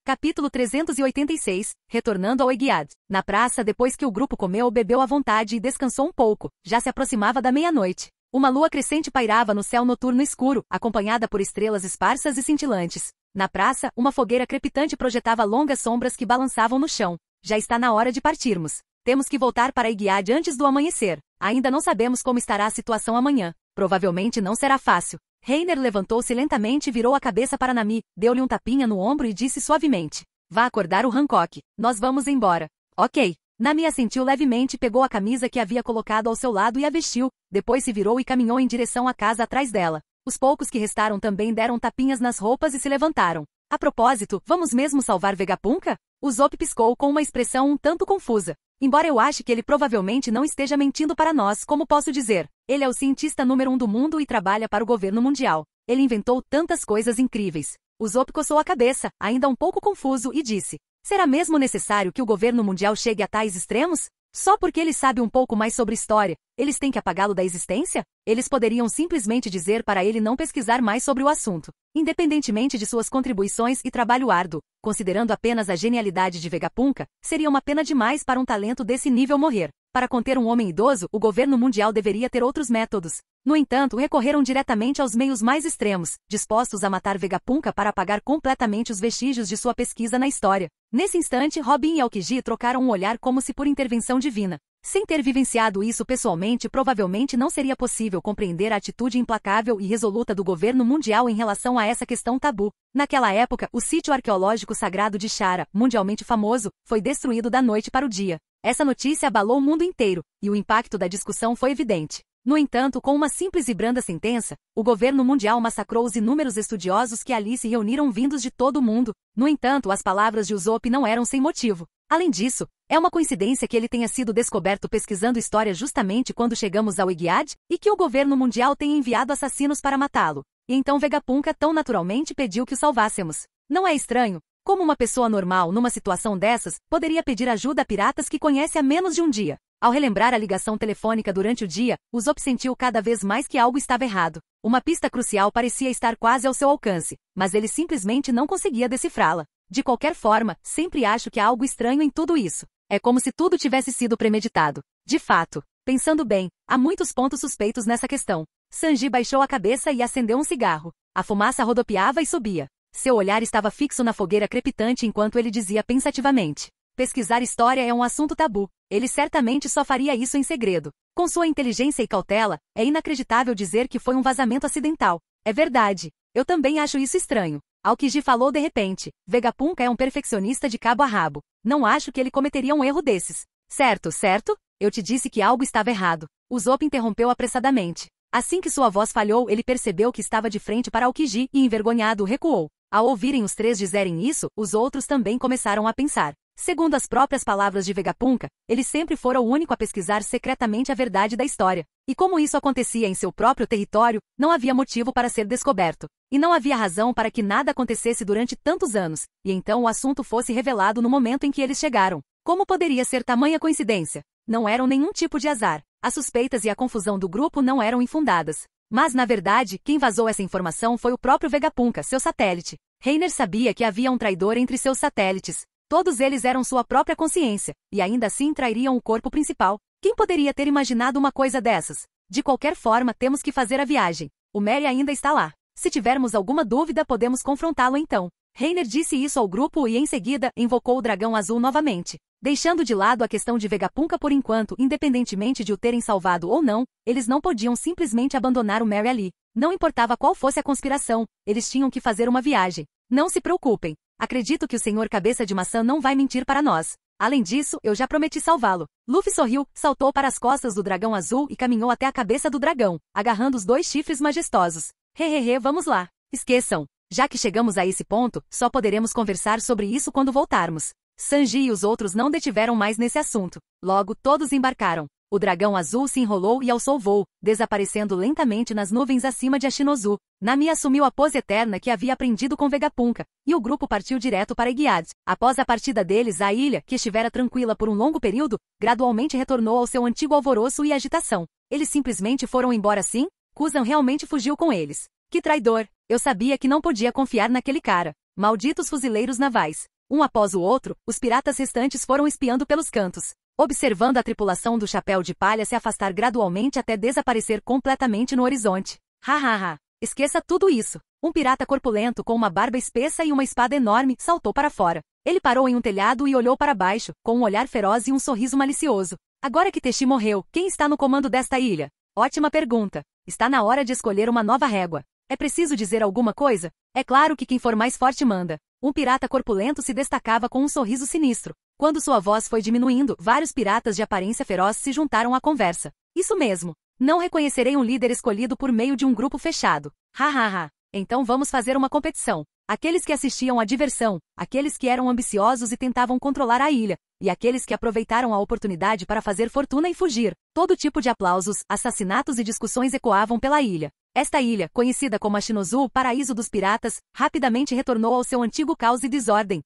Speaker 1: Capítulo 386, retornando ao Eguiad. Na praça, depois que o grupo comeu, bebeu à vontade e descansou um pouco, já se aproximava da meia-noite. Uma lua crescente pairava no céu noturno escuro, acompanhada por estrelas esparsas e cintilantes. Na praça, uma fogueira crepitante projetava longas sombras que balançavam no chão. Já está na hora de partirmos. Temos que voltar para Eguiad antes do amanhecer. Ainda não sabemos como estará a situação amanhã. Provavelmente não será fácil. Reiner levantou-se lentamente e virou a cabeça para Nami, deu-lhe um tapinha no ombro e disse suavemente. Vá acordar o Hancock. Nós vamos embora. Ok. Nami assentiu levemente e pegou a camisa que havia colocado ao seu lado e a vestiu, depois se virou e caminhou em direção à casa atrás dela. Os poucos que restaram também deram tapinhas nas roupas e se levantaram. A propósito, vamos mesmo salvar Vegapunk? Usopp piscou com uma expressão um tanto confusa. Embora eu ache que ele provavelmente não esteja mentindo para nós, como posso dizer? Ele é o cientista número 1 do mundo e trabalha para o governo mundial. Ele inventou tantas coisas incríveis. Usopp coçou a cabeça, ainda um pouco confuso, e disse: será mesmo necessário que o governo mundial chegue a tais extremos? Só porque ele sabe um pouco mais sobre história, eles têm que apagá-lo da existência? Eles poderiam simplesmente dizer para ele não pesquisar mais sobre o assunto. Independentemente de suas contribuições e trabalho árduo, considerando apenas a genialidade de Vegapunk, seria uma pena demais para um talento desse nível morrer. Para conter um homem idoso, o governo mundial deveria ter outros métodos. No entanto, recorreram diretamente aos meios mais extremos, dispostos a matar Vegapunk para apagar completamente os vestígios de sua pesquisa na história. Nesse instante, Robin e Aokiji trocaram um olhar como se por intervenção divina. Sem ter vivenciado isso pessoalmente, provavelmente não seria possível compreender a atitude implacável e resoluta do governo mundial em relação a essa questão tabu. Naquela época, o sítio arqueológico sagrado de Chara, mundialmente famoso, foi destruído da noite para o dia. Essa notícia abalou o mundo inteiro, e o impacto da discussão foi evidente. No entanto, com uma simples e branda sentença, o governo mundial massacrou os inúmeros estudiosos que ali se reuniram vindos de todo o mundo. No entanto, as palavras de Usopp não eram sem motivo. Além disso, é uma coincidência que ele tenha sido descoberto pesquisando história justamente quando chegamos ao Iguiad, e que o governo mundial tenha enviado assassinos para matá-lo. E então Vegapunk tão naturalmente pediu que o salvássemos. Não é estranho? Como uma pessoa normal, numa situação dessas, poderia pedir ajuda a piratas que conhece há menos de um dia? Ao relembrar a ligação telefônica durante o dia, Usopp sentiu cada vez mais que algo estava errado. Uma pista crucial parecia estar quase ao seu alcance, mas ele simplesmente não conseguia decifrá-la. De qualquer forma, sempre acho que há algo estranho em tudo isso. É como se tudo tivesse sido premeditado. De fato, pensando bem, há muitos pontos suspeitos nessa questão. Sanji baixou a cabeça e acendeu um cigarro. A fumaça rodopiava e subia. Seu olhar estava fixo na fogueira crepitante enquanto ele dizia pensativamente: pesquisar história é um assunto tabu. Ele certamente só faria isso em segredo. Com sua inteligência e cautela, é inacreditável dizer que foi um vazamento acidental. É verdade. Eu também acho isso estranho. Aokiji falou de repente. Vegapunk é um perfeccionista de cabo a rabo. Não acho que ele cometeria um erro desses. Certo, certo? Eu te disse que algo estava errado. Usopp interrompeu apressadamente. Assim que sua voz falhou, ele percebeu que estava de frente para Aokiji e, envergonhado, recuou. Ao ouvirem os três dizerem isso, os outros também começaram a pensar. Segundo as próprias palavras de Vegapunk, ele sempre fora o único a pesquisar secretamente a verdade da história. E como isso acontecia em seu próprio território, não havia motivo para ser descoberto. E não havia razão para que nada acontecesse durante tantos anos, e então o assunto fosse revelado no momento em que eles chegaram. Como poderia ser tamanha coincidência? Não eram nenhum tipo de azar. As suspeitas e a confusão do grupo não eram infundadas. Mas, na verdade, quem vazou essa informação foi o próprio Vegapunk, seu satélite. Reiner sabia que havia um traidor entre seus satélites. Todos eles eram sua própria consciência, e ainda assim trairiam o corpo principal. Quem poderia ter imaginado uma coisa dessas? De qualquer forma, temos que fazer a viagem. O Merry ainda está lá. Se tivermos alguma dúvida, podemos confrontá-lo então. Reiner disse isso ao grupo e, em seguida, invocou o dragão azul novamente. Deixando de lado a questão de Vegapunk por enquanto, independentemente de o terem salvado ou não, eles não podiam simplesmente abandonar o Merry ali. Não importava qual fosse a conspiração, eles tinham que fazer uma viagem. Não se preocupem. Acredito que o Senhor Cabeça de Maçã não vai mentir para nós. Além disso, eu já prometi salvá-lo. Luffy sorriu, saltou para as costas do dragão azul e caminhou até a cabeça do dragão, agarrando os dois chifres majestosos. Hehehe, vamos lá. Esqueçam. Já que chegamos a esse ponto, só poderemos conversar sobre isso quando voltarmos. Sanji e os outros não detiveram mais nesse assunto. Logo, todos embarcaram. O dragão azul se enrolou e alçou voo, desaparecendo lentamente nas nuvens acima de Ashinozu. Nami assumiu a pose eterna que havia aprendido com Vegapunk, e o grupo partiu direto para Iguiad. Após a partida deles, a ilha, que estivera tranquila por um longo período, gradualmente retornou ao seu antigo alvoroço e agitação. Eles simplesmente foram embora assim? Kuzan realmente fugiu com eles. Que traidor! Eu sabia que não podia confiar naquele cara. Malditos fuzileiros navais. Um após o outro, os piratas restantes foram espiando pelos cantos, observando a tripulação do Chapéu de Palha se afastar gradualmente até desaparecer completamente no horizonte. Hahaha. Esqueça tudo isso. Um pirata corpulento com uma barba espessa e uma espada enorme saltou para fora. Ele parou em um telhado e olhou para baixo, com um olhar feroz e um sorriso malicioso. Agora que Teixi morreu, quem está no comando desta ilha? Ótima pergunta. Está na hora de escolher uma nova régua. É preciso dizer alguma coisa? É claro que quem for mais forte manda. Um pirata corpulento se destacava com um sorriso sinistro. Quando sua voz foi diminuindo, vários piratas de aparência feroz se juntaram à conversa. Isso mesmo. Não reconhecerei um líder escolhido por meio de um grupo fechado. Hahaha. Então vamos fazer uma competição. Aqueles que assistiam à diversão, aqueles que eram ambiciosos e tentavam controlar a ilha, e aqueles que aproveitaram a oportunidade para fazer fortuna e fugir. Todo tipo de aplausos, assassinatos e discussões ecoavam pela ilha. Esta ilha, conhecida como Ashinozu, o paraíso dos piratas, rapidamente retornou ao seu antigo caos e desordem.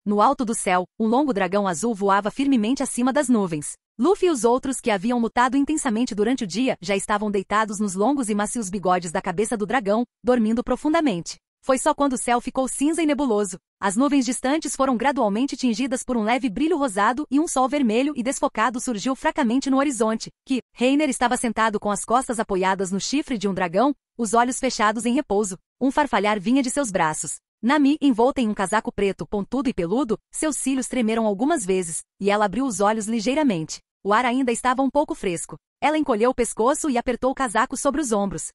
Speaker 1: No alto do céu, um longo dragão azul voava firmemente acima das nuvens. Luffy e os outros que haviam lutado intensamente durante o dia já estavam deitados nos longos e macios bigodes da cabeça do dragão, dormindo profundamente. Foi só quando o céu ficou cinza e nebuloso. As nuvens distantes foram gradualmente tingidas por um leve brilho rosado e um sol vermelho e desfocado surgiu fracamente no horizonte, que Reiner estava sentado com as costas apoiadas no chifre de um dragão, os olhos fechados em repouso. Um farfalhar vinha de seus braços. Nami, envolta em um casaco preto, pontudo e peludo, seus cílios tremeram algumas vezes, e ela abriu os olhos ligeiramente. O ar ainda estava um pouco fresco. Ela encolheu o pescoço e apertou o casaco sobre os ombros.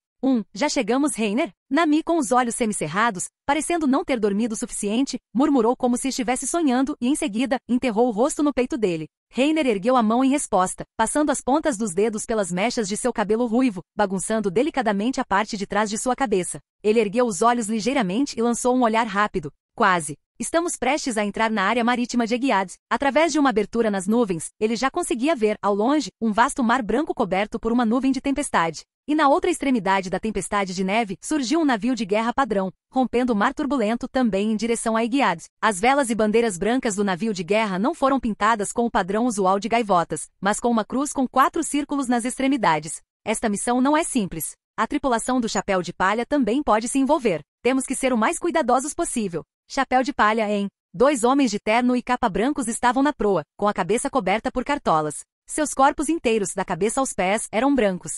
Speaker 1: Já chegamos, Reiner? Nami, com os olhos semicerrados, parecendo não ter dormido o suficiente, murmurou como se estivesse sonhando e, em seguida, enterrou o rosto no peito dele. Reiner ergueu a mão em resposta, passando as pontas dos dedos pelas mechas de seu cabelo ruivo, bagunçando delicadamente a parte de trás de sua cabeça. Ele ergueu os olhos ligeiramente e lançou um olhar rápido. Quase. Estamos prestes a entrar na área marítima de Eguiad. Através de uma abertura nas nuvens, ele já conseguia ver, ao longe, um vasto mar branco coberto por uma nuvem de tempestade. E na outra extremidade da tempestade de neve, surgiu um navio de guerra padrão, rompendo o mar turbulento também em direção a Eguiad. As velas e bandeiras brancas do navio de guerra não foram pintadas com o padrão usual de gaivotas, mas com uma cruz com 4 círculos nas extremidades. Esta missão não é simples. A tripulação do Chapéu de Palha também pode se envolver. Temos que ser o mais cuidadosos possível. Chapéu de Palha em 2 homens de terno e capa brancos estavam na proa, com a cabeça coberta por cartolas. Seus corpos inteiros, da cabeça aos pés, eram brancos.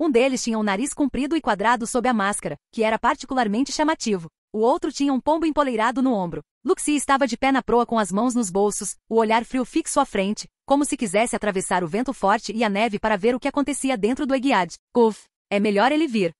Speaker 1: Um deles tinha um nariz comprido e quadrado sob a máscara, que era particularmente chamativo. O outro tinha um pombo empoleirado no ombro. Luxie estava de pé na proa com as mãos nos bolsos, o olhar frio fixo à frente, como se quisesse atravessar o vento forte e a neve para ver o que acontecia dentro do Eguiad. É melhor ele vir.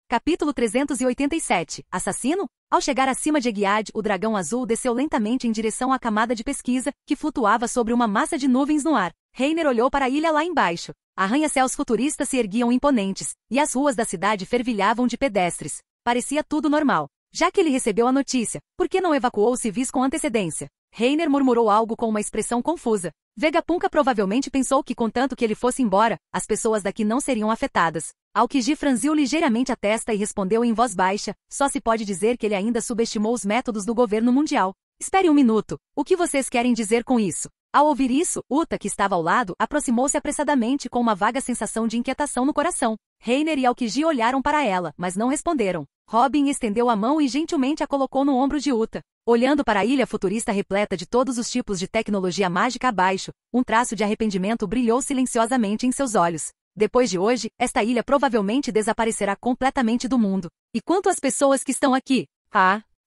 Speaker 1: Capítulo 387. Assassino? Ao chegar acima de Eguiad, o dragão azul desceu lentamente em direção à camada de pesquisa, que flutuava sobre uma massa de nuvens no ar. Reiner olhou para a ilha lá embaixo. Arranha-céus futuristas se erguiam imponentes, e as ruas da cidade fervilhavam de pedestres. Parecia tudo normal. Já que ele recebeu a notícia, por que não evacuou os civis com antecedência? Reiner murmurou algo com uma expressão confusa. Vegapunk provavelmente pensou que, contanto que ele fosse embora, as pessoas daqui não seriam afetadas. Aokiji franziu ligeiramente a testa e respondeu em voz baixa, só se pode dizer que ele ainda subestimou os métodos do governo mundial. Espere um minuto, o que vocês querem dizer com isso? Ao ouvir isso, Uta, que estava ao lado, aproximou-se apressadamente com uma vaga sensação de inquietação no coração. Reiner e Aokiji olharam para ela, mas não responderam. Robin estendeu a mão e gentilmente a colocou no ombro de Uta. Olhando para a ilha futurista repleta de todos os tipos de tecnologia mágica abaixo, um traço de arrependimento brilhou silenciosamente em seus olhos. Depois de hoje, esta ilha provavelmente desaparecerá completamente do mundo. E quanto às pessoas que estão aqui?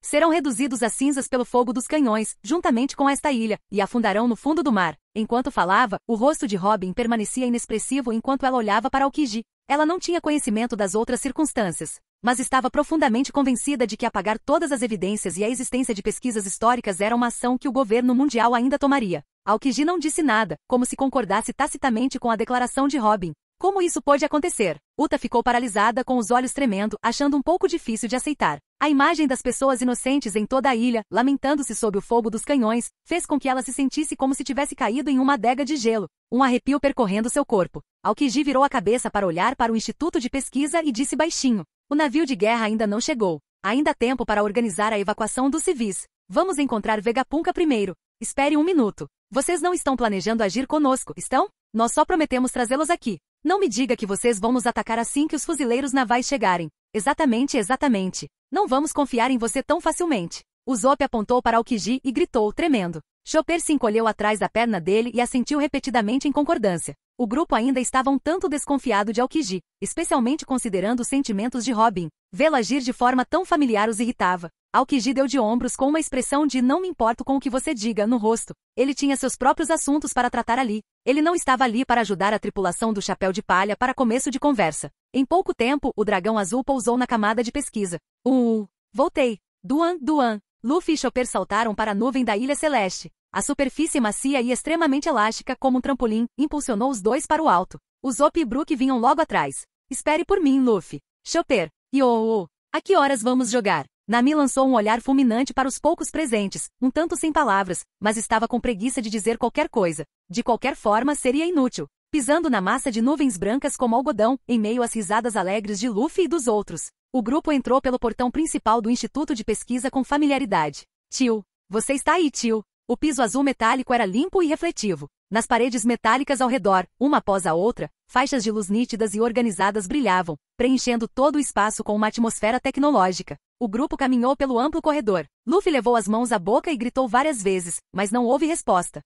Speaker 1: Serão reduzidos a cinzas pelo fogo dos canhões, juntamente com esta ilha, e afundarão no fundo do mar. Enquanto falava, o rosto de Robin permanecia inexpressivo enquanto ela olhava para Aokiji. Ela não tinha conhecimento das outras circunstâncias, mas estava profundamente convencida de que apagar todas as evidências e a existência de pesquisas históricas era uma ação que o governo mundial ainda tomaria. Aokiji não disse nada, como se concordasse tacitamente com a declaração de Robin. Como isso pôde acontecer? Uta ficou paralisada com os olhos tremendo, achando um pouco difícil de aceitar. A imagem das pessoas inocentes em toda a ilha, lamentando-se sob o fogo dos canhões, fez com que ela se sentisse como se tivesse caído em uma adega de gelo, um arrepio percorrendo seu corpo. Aokiji virou a cabeça para olhar para o Instituto de Pesquisa e disse baixinho. O navio de guerra ainda não chegou. Ainda há tempo para organizar a evacuação dos civis. Vamos encontrar Vegapunk primeiro. Espere um minuto. Vocês não estão planejando agir conosco, estão? Nós só prometemos trazê-los aqui. Não me diga que vocês vão nos atacar assim que os fuzileiros navais chegarem. Exatamente. Não vamos confiar em você tão facilmente. Usopp apontou para Aokiji e gritou, tremendo. Chopper se encolheu atrás da perna dele e assentiu repetidamente em concordância. O grupo ainda estava um tanto desconfiado de Aokiji, especialmente considerando os sentimentos de Robin. Vê-lo agir de forma tão familiar os irritava. Aokiji deu de ombros com uma expressão de não me importo com o que você diga no rosto. Ele tinha seus próprios assuntos para tratar ali. Ele não estava ali para ajudar a tripulação do Chapéu de Palha para começo de conversa. Em pouco tempo, o dragão azul pousou na camada de pesquisa. Voltei. Duan. Luffy e Chopper saltaram para a nuvem da Ilha Celeste. A superfície macia e extremamente elástica, como um trampolim, impulsionou os dois para o alto. Usopp e Brook vinham logo atrás. Espere por mim, Luffy. Chopper. Yo! A que horas vamos jogar? Nami lançou um olhar fulminante para os poucos presentes, um tanto sem palavras, mas estava com preguiça de dizer qualquer coisa. De qualquer forma, seria inútil. Pisando na massa de nuvens brancas como algodão, em meio às risadas alegres de Luffy e dos outros. O grupo entrou pelo portão principal do Instituto de Pesquisa com familiaridade. Tio. Você está aí, tio. O piso azul metálico era limpo e refletivo. Nas paredes metálicas ao redor, uma após a outra, faixas de luz nítidas e organizadas brilhavam, preenchendo todo o espaço com uma atmosfera tecnológica. O grupo caminhou pelo amplo corredor. Luffy levou as mãos à boca e gritou várias vezes, mas não houve resposta.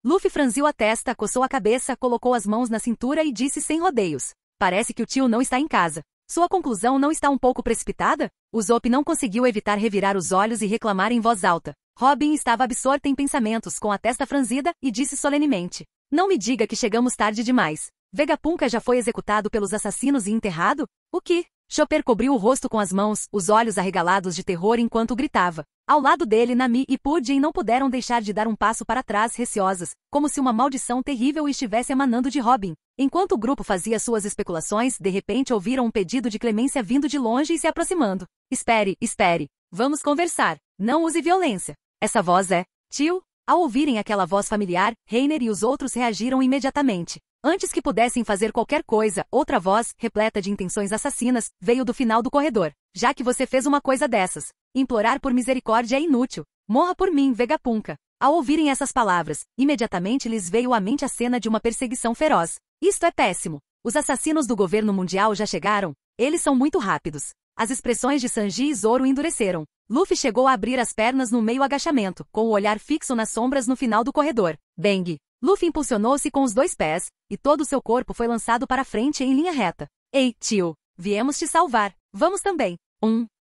Speaker 1: Luffy franziu a testa, coçou a cabeça, colocou as mãos na cintura e disse sem rodeios. Parece que o tio não está em casa. Sua conclusão não está um pouco precipitada? Usopp não conseguiu evitar revirar os olhos e reclamar em voz alta. Robin estava absorta em pensamentos, com a testa franzida, e disse solenemente. Não me diga que chegamos tarde demais. Vegapunk já foi executado pelos assassinos e enterrado? O que? Chopper cobriu o rosto com as mãos, os olhos arregalados de terror enquanto gritava. Ao lado dele, Nami e Puddin não puderam deixar de dar um passo para trás receosas, como se uma maldição terrível estivesse emanando de Robin. Enquanto o grupo fazia suas especulações, de repente ouviram um pedido de clemência vindo de longe e se aproximando. Espere, espere. Vamos conversar. Não use violência. Essa voz é... Tio? Ao ouvirem aquela voz familiar, Reiner e os outros reagiram imediatamente. Antes que pudessem fazer qualquer coisa, outra voz, repleta de intenções assassinas, veio do final do corredor. Já que você fez uma coisa dessas, implorar por misericórdia é inútil. Morra por mim, Vegapunk. Ao ouvirem essas palavras, imediatamente lhes veio à mente a cena de uma perseguição feroz. Isto é péssimo. Os assassinos do governo mundial já chegaram. Eles são muito rápidos. As expressões de Sanji e Zoro endureceram. Luffy chegou a abrir as pernas no meio agachamento, com o olhar fixo nas sombras no final do corredor. Bang! Luffy impulsionou-se com os dois pés, e todo o seu corpo foi lançado para frente em linha reta. Ei, tio! Viemos te salvar. Vamos também.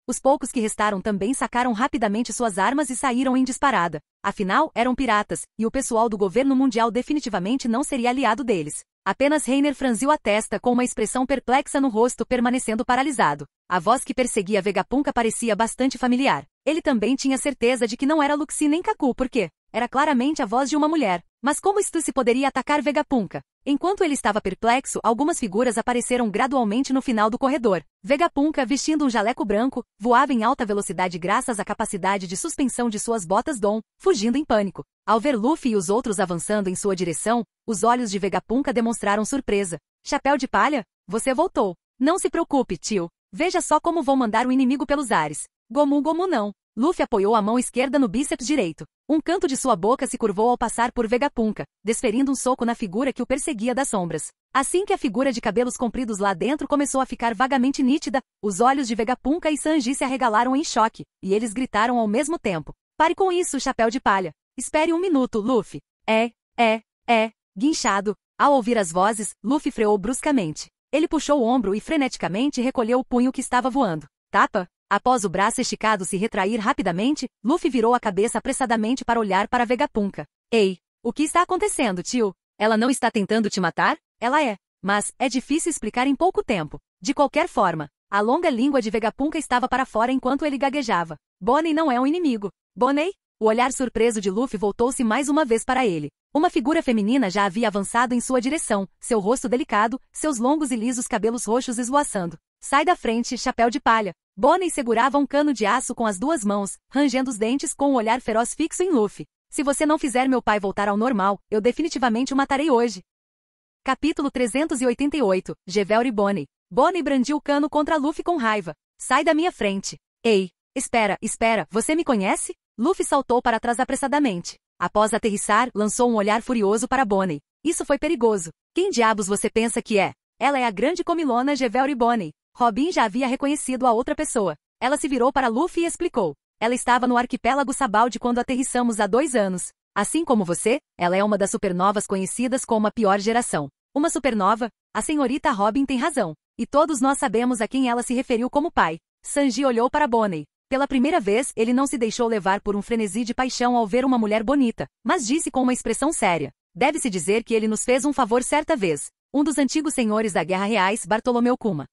Speaker 1: Os poucos que restaram também sacaram rapidamente suas armas e saíram em disparada. Afinal, eram piratas, e o pessoal do governo mundial definitivamente não seria aliado deles. Apenas Reiner franziu a testa com uma expressão perplexa no rosto, permanecendo paralisado. A voz que perseguia Vegapunk parecia bastante familiar. Ele também tinha certeza de que não era Luxie nem Kaku porque era claramente a voz de uma mulher. Mas como isto se poderia atacar Vegapunk? Enquanto ele estava perplexo, algumas figuras apareceram gradualmente no final do corredor. Vegapunk, vestindo um jaleco branco, voava em alta velocidade graças à capacidade de suspensão de suas botas Dom, fugindo em pânico. Ao ver Luffy e os outros avançando em sua direção, os olhos de Vegapunk demonstraram surpresa. Chapéu de palha? Você voltou. Não se preocupe, tio. Veja só como vou mandar o inimigo pelos ares. Gomu Gomu não. Luffy apoiou a mão esquerda no bíceps direito. Um canto de sua boca se curvou ao passar por Vegapunk, desferindo um soco na figura que o perseguia das sombras. Assim que a figura de cabelos compridos lá dentro começou a ficar vagamente nítida, os olhos de Vegapunk e Sanji se arregalaram em choque, e eles gritaram ao mesmo tempo. Pare com isso, chapéu de palha. Espere um minuto, Luffy. Guinchado. Ao ouvir as vozes, Luffy freou bruscamente. Ele puxou o ombro e freneticamente recolheu o punho que estava voando. Tapa? Após o braço esticado se retrair rapidamente, Luffy virou a cabeça apressadamente para olhar para Vegapunk. Ei, o que está acontecendo, tio? Ela não está tentando te matar? Ela é. Mas, é difícil explicar em pouco tempo. De qualquer forma, a longa língua de Vegapunk estava para fora enquanto ele gaguejava. Bonnie não é um inimigo. Bonnie? O olhar surpreso de Luffy voltou-se mais uma vez para ele. Uma figura feminina já havia avançado em sua direção, seu rosto delicado, seus longos e lisos cabelos roxos esvoaçando. Sai da frente, chapéu de palha. Bonnie segurava um cano de aço com as duas mãos, rangendo os dentes com um olhar feroz fixo em Luffy. Se você não fizer meu pai voltar ao normal, eu definitivamente o matarei hoje. Capítulo 388, Gevel e Bonnie. Bonnie brandiu o cano contra Luffy com raiva. Sai da minha frente. Ei, espera, você me conhece? Luffy saltou para trás apressadamente. Após aterrissar, lançou um olhar furioso para Bonnie. Isso foi perigoso. Quem diabos você pensa que é? Ela é a grande comilona Gevel e Bonnie. Robin já havia reconhecido a outra pessoa. Ela se virou para Luffy e explicou. Ela estava no arquipélago Sabaldi quando aterrissamos há 2 anos. Assim como você, ela é uma das supernovas conhecidas como a pior geração. Uma supernova? A senhorita Robin tem razão. E todos nós sabemos a quem ela se referiu como pai. Sanji olhou para Bonnie. Pela primeira vez, ele não se deixou levar por um frenesi de paixão ao ver uma mulher bonita, mas disse com uma expressão séria. Deve-se dizer que ele nos fez um favor certa vez. Um dos antigos senhores da Guerra Reais, Bartolomeu Kuma.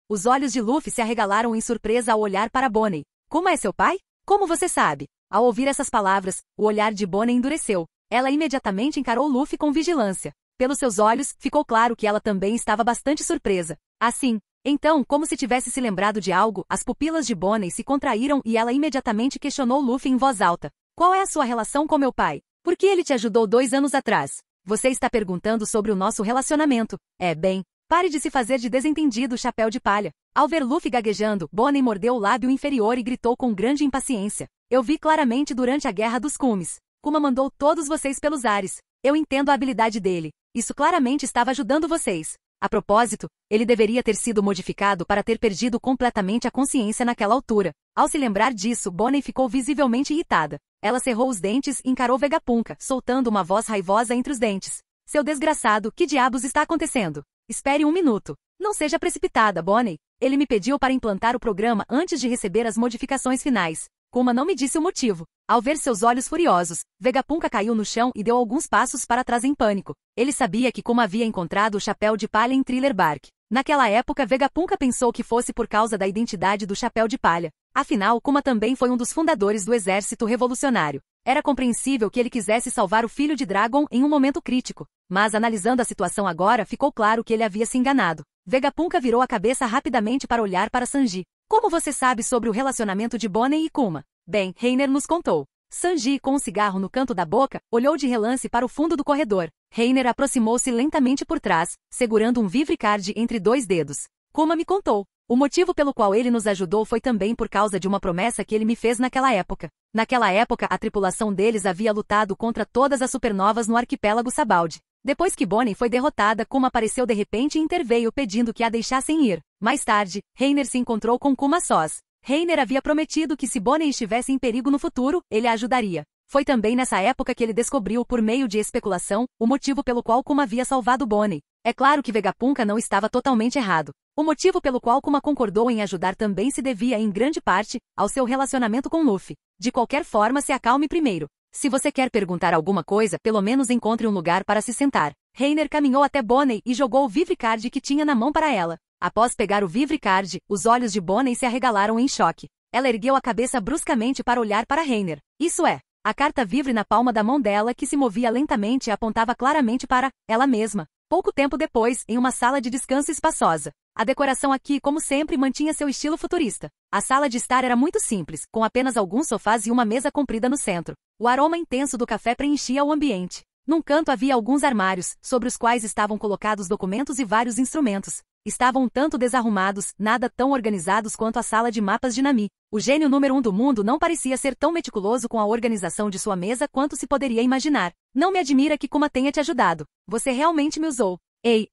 Speaker 1: Os olhos de Luffy se arregalaram em surpresa ao olhar para Bonnie. Kuma é seu pai? Como você sabe? Ao ouvir essas palavras, o olhar de Bonnie endureceu. Ela imediatamente encarou Luffy com vigilância. Pelos seus olhos, ficou claro que ela também estava bastante surpresa. Assim, então, como se tivesse se lembrado de algo, as pupilas de Bonnie se contraíram e ela imediatamente questionou Luffy em voz alta. Qual é a sua relação com meu pai? Por que ele te ajudou 2 anos atrás? Você está perguntando sobre o nosso relacionamento. Bem, pare de se fazer de desentendido, chapéu de palha. Ao ver Luffy gaguejando, Bonnie mordeu o lábio inferior e gritou com grande impaciência. Eu vi claramente durante a Guerra dos Cumes. Kuma mandou todos vocês pelos ares. Eu entendo a habilidade dele. Isso claramente estava ajudando vocês. A propósito, ele deveria ter sido modificado para ter perdido completamente a consciência naquela altura. Ao se lembrar disso, Bonnie ficou visivelmente irritada. Ela cerrou os dentes e encarou Vegapunk, soltando uma voz raivosa entre os dentes. Seu desgraçado, que diabos está acontecendo? Espere 1 minuto. Não seja precipitada, Bonnie. Ele me pediu para implantar o programa antes de receber as modificações finais. Kuma não me disse o motivo. Ao ver seus olhos furiosos, Vegapunk caiu no chão e deu alguns passos para trás em pânico. Ele sabia que Kuma havia encontrado o chapéu de palha em Thriller Bark. Naquela época, Vegapunk pensou que fosse por causa da identidade do chapéu de palha. Afinal, Kuma também foi um dos fundadores do exército revolucionário. Era compreensível que ele quisesse salvar o filho de Dragon em um momento crítico. Mas analisando a situação agora, ficou claro que ele havia se enganado. Vegapunk virou a cabeça rapidamente para olhar para Sanji. Como você sabe sobre o relacionamento de Bonnie e Kuma? Bem, Reiner nos contou. Sanji, com um cigarro no canto da boca, olhou de relance para o fundo do corredor. Reiner aproximou-se lentamente por trás, segurando um Vivre Card entre 2 dedos. Kuma me contou. O motivo pelo qual ele nos ajudou foi também por causa de uma promessa que ele me fez naquela época. Naquela época, a tripulação deles havia lutado contra todas as supernovas no arquipélago Sabaldi. Depois que Bonnie foi derrotada, Kuma apareceu de repente e interveio pedindo que a deixassem ir. Mais tarde, Reiner se encontrou com Kuma sós. Reiner havia prometido que se Bonnie estivesse em perigo no futuro, ele a ajudaria. Foi também nessa época que ele descobriu, por meio de especulação, o motivo pelo qual Kuma havia salvado Bonnie. É claro que Vegapunk não estava totalmente errado. O motivo pelo qual Kuma concordou em ajudar também se devia, em grande parte, ao seu relacionamento com Luffy. De qualquer forma, se acalme primeiro. Se você quer perguntar alguma coisa, pelo menos encontre um lugar para se sentar. Reiner caminhou até Bonnie e jogou o Vivre Card que tinha na mão para ela. Após pegar o Vivre Card, os olhos de Bonnie se arregalaram em choque. Ela ergueu a cabeça bruscamente para olhar para Reiner. Isso é, a carta Vivre na palma da mão dela, que se movia lentamente, apontava claramente para ela mesma. Pouco tempo depois, em uma sala de descanso espaçosa. A decoração aqui, como sempre, mantinha seu estilo futurista. A sala de estar era muito simples, com apenas alguns sofás e uma mesa comprida no centro. O aroma intenso do café preenchia o ambiente. Num canto havia alguns armários, sobre os quais estavam colocados documentos e vários instrumentos. Estavam um tanto desarrumados, nada tão organizados quanto a sala de mapas de Nami. O gênio número 1 do mundo não parecia ser tão meticuloso com a organização de sua mesa quanto se poderia imaginar. Não me admira que Kuma tenha te ajudado. Você realmente me usou. Ei.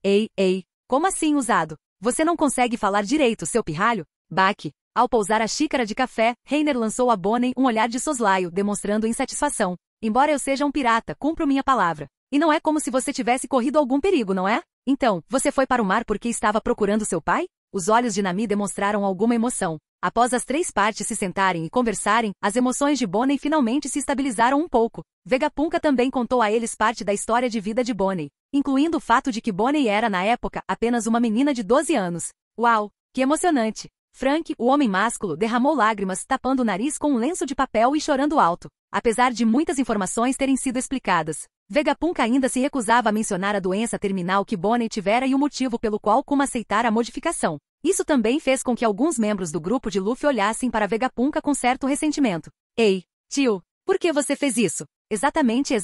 Speaker 1: Como assim usado? Você não consegue falar direito, seu pirralho? Baki. Ao pousar a xícara de café, Reiner lançou a Bonnie um olhar de soslaio, demonstrando insatisfação. Embora eu seja um pirata, cumpro minha palavra. E não é como se você tivesse corrido algum perigo, não é? Então, você foi para o mar porque estava procurando seu pai? Os olhos de Nami demonstraram alguma emoção. Após as 3 partes se sentarem e conversarem, as emoções de Bonnie finalmente se estabilizaram um pouco. Vegapunk também contou a eles parte da história de vida de Bonnie, incluindo o fato de que Bonnie era, na época, apenas uma menina de 12 anos. Uau, que emocionante! Frank, o homem másculo, derramou lágrimas, tapando o nariz com um lenço de papel e chorando alto. Apesar de muitas informações terem sido explicadas, Vegapunk ainda se recusava a mencionar a doença terminal que Bonnie tivera e o motivo pelo qual Kuma aceitara a modificação. Isso também fez com que alguns membros do grupo de Luffy olhassem para Vegapunk com certo ressentimento. Ei, tio, por que você fez isso? Exatamente.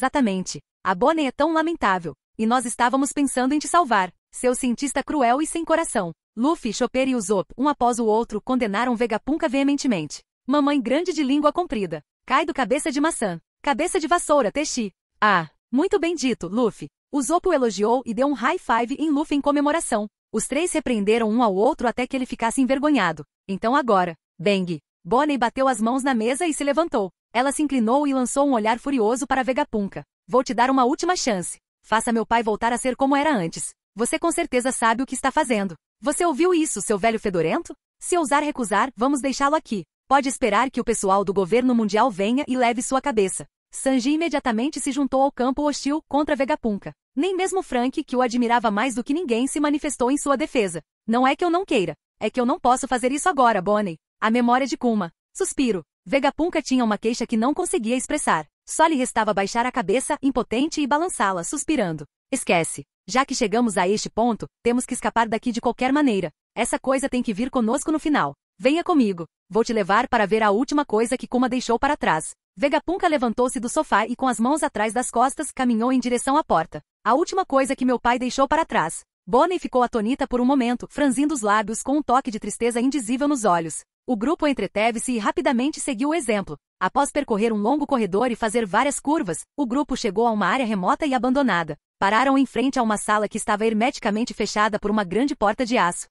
Speaker 1: A Bonnie é tão lamentável. E nós estávamos pensando em te salvar. Seu cientista cruel e sem coração. Luffy, Chopper e Usopp, um após o outro, condenaram Vegapunk veementemente. Mamãe grande de língua comprida. Kaido cabeça de maçã. Cabeça de vassoura, Teixi. Ah, muito bem dito, Luffy. Usopp o elogiou e deu um high five em Luffy em comemoração. Os 3 repreenderam um ao outro até que ele ficasse envergonhado. Então agora, Bang. Bonnie bateu as mãos na mesa e se levantou. Ela se inclinou e lançou um olhar furioso para Vegapunk. Vou te dar uma última chance. Faça meu pai voltar a ser como era antes. Você com certeza sabe o que está fazendo. Você ouviu isso, seu velho fedorento? Se ousar recusar, vamos deixá-lo aqui. Pode esperar que o pessoal do governo mundial venha e leve sua cabeça. Sanji imediatamente se juntou ao campo hostil contra Vegapunk. Nem mesmo Frank, que o admirava mais do que ninguém, se manifestou em sua defesa. Não é que eu não queira. É que eu não posso fazer isso agora, Bonnie. A memória de Kuma. Suspiro. Vegapunk tinha uma queixa que não conseguia expressar. Só lhe restava baixar a cabeça, impotente, e balançá-la, suspirando. Esquece. Já que chegamos a este ponto, temos que escapar daqui de qualquer maneira. Essa coisa tem que vir conosco no final. Venha comigo. Vou te levar para ver a última coisa que Kuma deixou para trás. Vegapunk levantou-se do sofá e com as mãos atrás das costas caminhou em direção à porta. A última coisa que meu pai deixou para trás. Bonnie ficou atonita por um momento, franzindo os lábios com um toque de tristeza indizível nos olhos. O grupo entreteve-se e rapidamente seguiu o exemplo. Após percorrer um longo corredor e fazer várias curvas, o grupo chegou a uma área remota e abandonada. Pararam em frente a uma sala que estava hermeticamente fechada por uma grande porta de aço.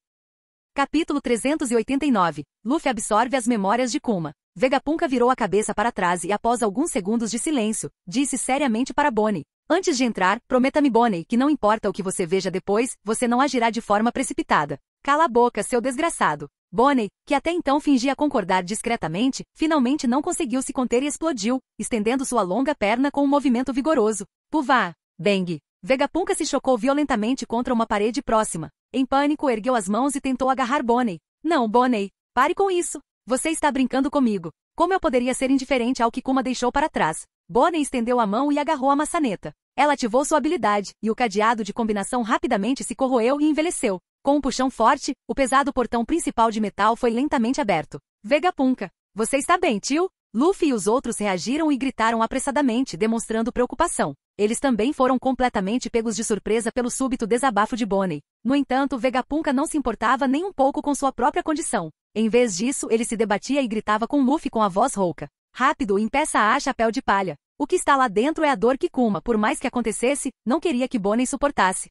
Speaker 1: Capítulo 389. Luffy absorve as memórias de Kuma. Vegapunk virou a cabeça para trás e após alguns segundos de silêncio, disse seriamente para Bonnie. Antes de entrar, prometa-me, Bonnie, que não importa o que você veja depois, você não agirá de forma precipitada. Cala a boca, seu desgraçado. Bonnie, que até então fingia concordar discretamente, finalmente não conseguiu se conter e explodiu, estendendo sua longa perna com um movimento vigoroso. Puvá! Bang! Vegapunk se chocou violentamente contra uma parede próxima. Em pânico, ergueu as mãos e tentou agarrar Bonnie. Não, Bonnie, pare com isso. Você está brincando comigo. Como eu poderia ser indiferente ao que Kuma deixou para trás? Bonnie estendeu a mão e agarrou a maçaneta. Ela ativou sua habilidade, e o cadeado de combinação rapidamente se corroeu e envelheceu. Com um puxão forte, o pesado portão principal de metal foi lentamente aberto. Vegapunk, você está bem, tio? Luffy e os outros reagiram e gritaram apressadamente, demonstrando preocupação. Eles também foram completamente pegos de surpresa pelo súbito desabafo de Bonnie. No entanto, Vegapunk não se importava nem um pouco com sua própria condição. Em vez disso, ele se debatia e gritava com Luffy com a voz rouca. Rápido, impeça a chapéu de palha. O que está lá dentro é a dor que Kuma, por mais que acontecesse, não queria que Bonnie suportasse.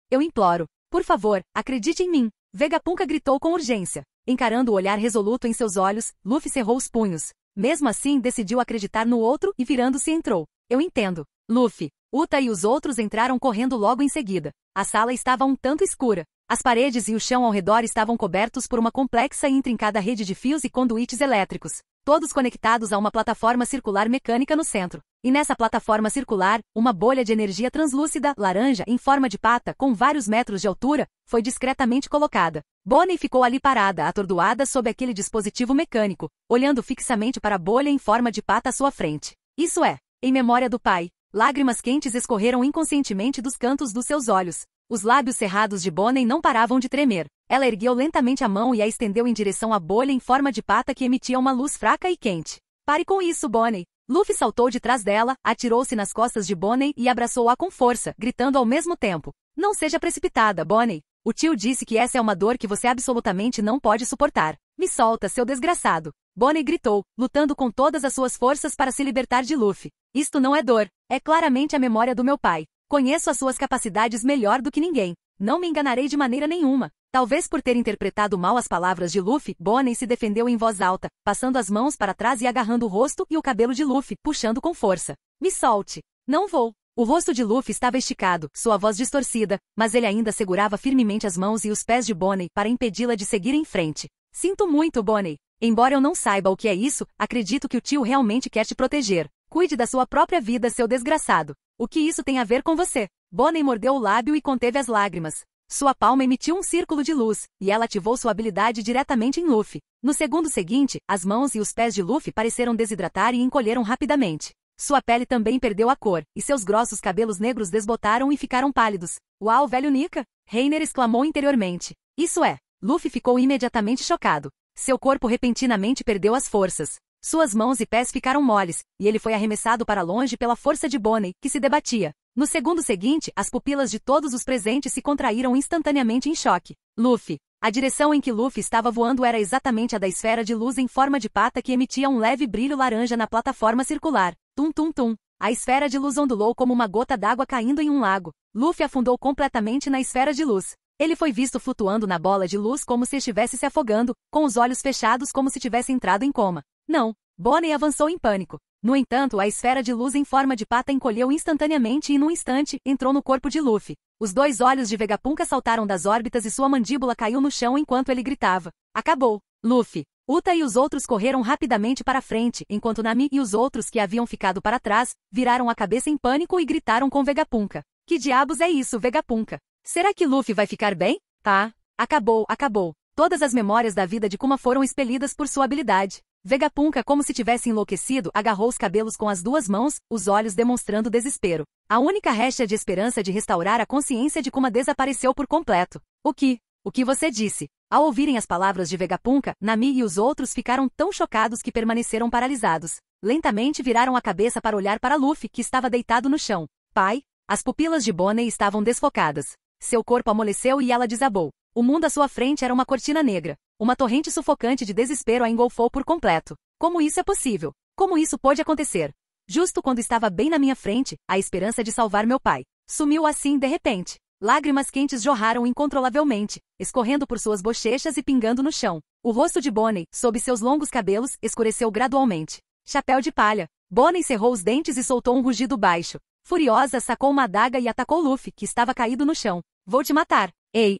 Speaker 1: Eu imploro. Por favor, acredite em mim. Vegapunk gritou com urgência. Encarando o olhar resoluto em seus olhos, Luffy cerrou os punhos. Mesmo assim, decidiu acreditar no outro e virando-se entrou. Eu entendo. Luffy, Uta e os outros entraram correndo logo em seguida. A sala estava um tanto escura. As paredes e o chão ao redor estavam cobertos por uma complexa e intrincada rede de fios e conduítes elétricos, todos conectados a uma plataforma circular mecânica no centro. E nessa plataforma circular, uma bolha de energia translúcida, laranja, em forma de pata, com vários metros de altura, foi discretamente colocada. Bonnie ficou ali parada, atordoada sob aquele dispositivo mecânico, olhando fixamente para a bolha em forma de pata à sua frente. Isso é, em memória do pai. Lágrimas quentes escorreram inconscientemente dos cantos dos seus olhos. Os lábios cerrados de Bonnie não paravam de tremer. Ela ergueu lentamente a mão e a estendeu em direção à bolha em forma de pata que emitia uma luz fraca e quente. Pare com isso, Bonnie. Luffy saltou de trás dela, atirou-se nas costas de Bonnie e abraçou-a com força, gritando ao mesmo tempo. Não seja precipitada, Bonnie. O tio disse que essa é uma dor que você absolutamente não pode suportar. Me solta, seu desgraçado. Bonnie gritou, lutando com todas as suas forças para se libertar de Luffy. Isto não é dor. É claramente a memória do meu pai. Conheço as suas capacidades melhor do que ninguém. Não me enganarei de maneira nenhuma. Talvez por ter interpretado mal as palavras de Luffy, Bonnie se defendeu em voz alta, passando as mãos para trás e agarrando o rosto e o cabelo de Luffy, puxando com força. Me solte. Não vou. O rosto de Luffy estava esticado, sua voz distorcida, mas ele ainda segurava firmemente as mãos e os pés de Bonnie para impedi-la de seguir em frente. Sinto muito, Bonnie. Embora eu não saiba o que é isso, acredito que o tio realmente quer te proteger. Cuide da sua própria vida, seu desgraçado. O que isso tem a ver com você? Bonnie mordeu o lábio e conteve as lágrimas. Sua palma emitiu um círculo de luz, e ela ativou sua habilidade diretamente em Luffy. No segundo seguinte, as mãos e os pés de Luffy pareceram desidratar e encolheram rapidamente. Sua pele também perdeu a cor, e seus grossos cabelos negros desbotaram e ficaram pálidos. Uau, velho Nika! Reiner exclamou interiormente. Isso é. Luffy ficou imediatamente chocado. Seu corpo repentinamente perdeu as forças. Suas mãos e pés ficaram moles, e ele foi arremessado para longe pela força de Bonnie, que se debatia. No segundo seguinte, as pupilas de todos os presentes se contraíram instantaneamente em choque. Luffy. A direção em que Luffy estava voando era exatamente a da esfera de luz em forma de pata que emitia um leve brilho laranja na plataforma circular. Tum tum tum. A esfera de luz ondulou como uma gota d'água caindo em um lago. Luffy afundou completamente na esfera de luz. Ele foi visto flutuando na bola de luz como se estivesse se afogando, com os olhos fechados como se tivesse entrado em coma. Não. Bonnie avançou em pânico. No entanto, a esfera de luz em forma de pata encolheu instantaneamente e num instante, entrou no corpo de Luffy. Os dois olhos de Vegapunk saltaram das órbitas e sua mandíbula caiu no chão enquanto ele gritava. Acabou. Luffy. Uta e os outros correram rapidamente para frente, enquanto Nami e os outros que haviam ficado para trás, viraram a cabeça em pânico e gritaram com Vegapunk. Que diabos é isso, Vegapunk? Será que Luffy vai ficar bem? Tá. Acabou, acabou. Todas as memórias da vida de Kuma foram expelidas por sua habilidade. Vegapunk, como se tivesse enlouquecido, agarrou os cabelos com as duas mãos, os olhos demonstrando desespero. A única réstio de esperança de restaurar a consciência de Kuma desapareceu por completo. O que você disse? Ao ouvirem as palavras de Vegapunk, Nami e os outros ficaram tão chocados que permaneceram paralisados. Lentamente viraram a cabeça para olhar para Luffy, que estava deitado no chão. Pai? As pupilas de Bonnie estavam desfocadas. Seu corpo amoleceu e ela desabou. O mundo à sua frente era uma cortina negra. Uma torrente sufocante de desespero a engolfou por completo. Como isso é possível? Como isso pôde acontecer? Justo quando estava bem na minha frente, a esperança de salvar meu pai sumiu assim de repente. Lágrimas quentes jorraram incontrolavelmente, escorrendo por suas bochechas e pingando no chão. O rosto de Bonnie, sob seus longos cabelos, escureceu gradualmente. Chapéu de palha. Bonnie cerrou os dentes e soltou um rugido baixo. Furiosa, sacou uma adaga e atacou Luffy, que estava caído no chão. Vou te matar. Ei.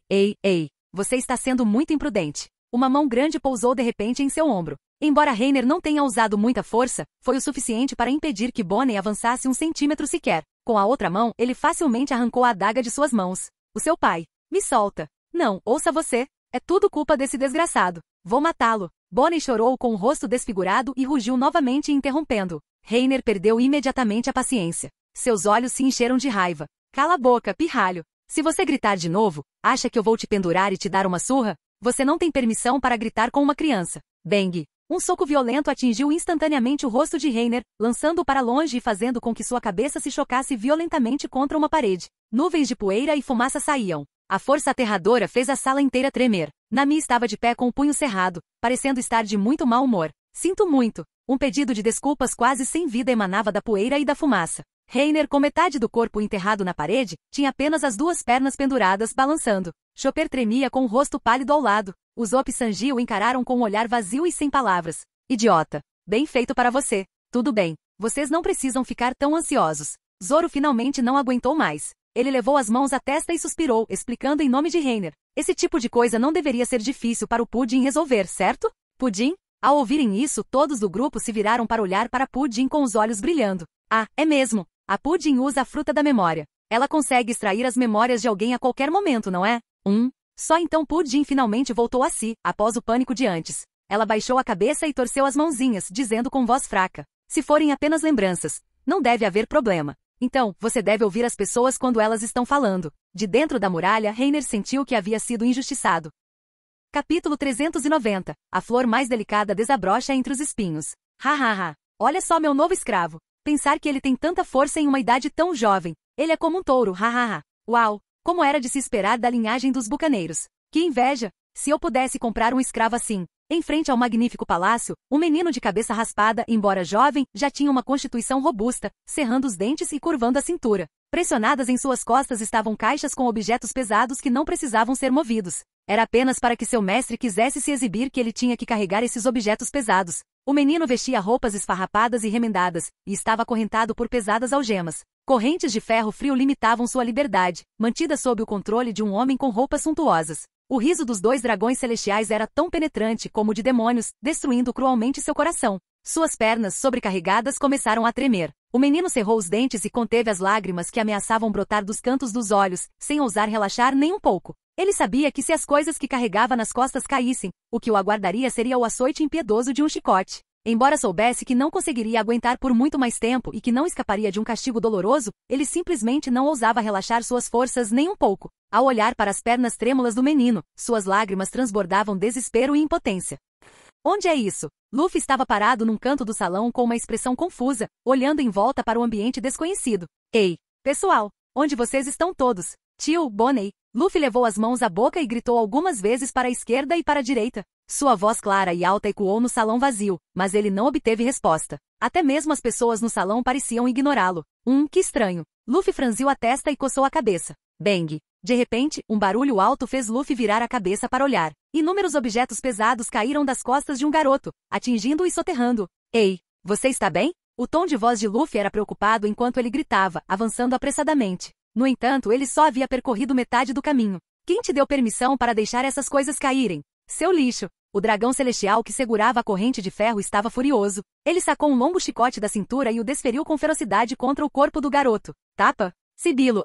Speaker 1: Você está sendo muito imprudente. Uma mão grande pousou de repente em seu ombro. Embora Reiner não tenha usado muita força, foi o suficiente para impedir que Bonnie avançasse 1 centímetro sequer. Com a outra mão, ele facilmente arrancou a adaga de suas mãos. O seu pai. Me solta. Não, ouça você. É tudo culpa desse desgraçado. Vou matá-lo. Bonnie chorou com o rosto desfigurado e rugiu novamente interrompendo. Reiner perdeu imediatamente a paciência. Seus olhos se encheram de raiva. Cala a boca, pirralho. Se você gritar de novo, acha que eu vou te pendurar e te dar uma surra? Você não tem permissão para gritar com uma criança. Bang! Um soco violento atingiu instantaneamente o rosto de Reiner, lançando-o para longe e fazendo com que sua cabeça se chocasse violentamente contra uma parede. Nuvens de poeira e fumaça saíam. A força aterradora fez a sala inteira tremer. Nami estava de pé com o punho cerrado, parecendo estar de muito mau humor. Sinto muito. Um pedido de desculpas quase sem vida emanava da poeira e da fumaça. Reiner, com metade do corpo enterrado na parede, tinha apenas as duas pernas penduradas, balançando. Chopper tremia com o rosto pálido ao lado. Usopp e Sanji o encararam com um olhar vazio e sem palavras. Idiota. Bem feito para você. Tudo bem. Vocês não precisam ficar tão ansiosos. Zoro finalmente não aguentou mais. Ele levou as mãos à testa e suspirou, explicando em nome de Reiner. Esse tipo de coisa não deveria ser difícil para o Pudding resolver, certo? Pudding? Ao ouvirem isso, todos do grupo se viraram para olhar para Pudding com os olhos brilhando. Ah, é mesmo. A Pudding usa a fruta da memória. Ela consegue extrair as memórias de alguém a qualquer momento, não é? Só então Pudding finalmente voltou a si, após o pânico de antes. Ela baixou a cabeça e torceu as mãozinhas, dizendo com voz fraca. Se forem apenas lembranças, não deve haver problema. Então, você deve ouvir as pessoas quando elas estão falando. De dentro da muralha, Reiner sentiu que havia sido injustiçado. Capítulo 390. A flor mais delicada desabrocha entre os espinhos. Hahaha. Olha só meu novo escravo. Pensar que ele tem tanta força em uma idade tão jovem. Ele é como um touro, hahaha. Uau! Como era de se esperar da linhagem dos bucaneiros. Que inveja! Se eu pudesse comprar um escravo assim. Em frente ao magnífico palácio, um menino de cabeça raspada, embora jovem, já tinha uma constituição robusta, cerrando os dentes e curvando a cintura. Pressionadas em suas costas estavam caixas com objetos pesados que não precisavam ser movidos. Era apenas para que seu mestre quisesse se exibir que ele tinha que carregar esses objetos pesados. O menino vestia roupas esfarrapadas e remendadas, e estava acorrentado por pesadas algemas. Correntes de ferro frio limitavam sua liberdade, mantida sob o controle de um homem com roupas suntuosas. O riso dos 2 dragões celestiais era tão penetrante como o de demônios, destruindo cruelmente seu coração. Suas pernas, sobrecarregadas, começaram a tremer. O menino cerrou os dentes e conteve as lágrimas que ameaçavam brotar dos cantos dos olhos, sem ousar relaxar nem um pouco. Ele sabia que se as coisas que carregava nas costas caíssem, o que o aguardaria seria o açoite impiedoso de um chicote. Embora soubesse que não conseguiria aguentar por muito mais tempo e que não escaparia de um castigo doloroso, ele simplesmente não ousava relaxar suas forças nem um pouco. Ao olhar para as pernas trêmulas do menino, suas lágrimas transbordavam desespero e impotência. Onde é isso? Luffy estava parado num canto do salão com uma expressão confusa, olhando em volta para o ambiente desconhecido. Ei, pessoal, onde vocês estão todos? Tio, Bonnie. Luffy levou as mãos à boca e gritou algumas vezes para a esquerda e para a direita. Sua voz clara e alta ecoou no salão vazio, mas ele não obteve resposta. Até mesmo as pessoas no salão pareciam ignorá-lo. Que estranho. Luffy franziu a testa e coçou a cabeça. Bang! De repente, um barulho alto fez Luffy virar a cabeça para olhar. Inúmeros objetos pesados caíram das costas de um garoto, atingindo-o e soterrando-o. Ei, você está bem? O tom de voz de Luffy era preocupado enquanto ele gritava, avançando apressadamente. No entanto, ele só havia percorrido metade do caminho. Quem te deu permissão para deixar essas coisas caírem? Seu lixo! O dragão celestial que segurava a corrente de ferro estava furioso. Ele sacou um longo chicote da cintura e o desferiu com ferocidade contra o corpo do garoto. Tapa! Sibilo!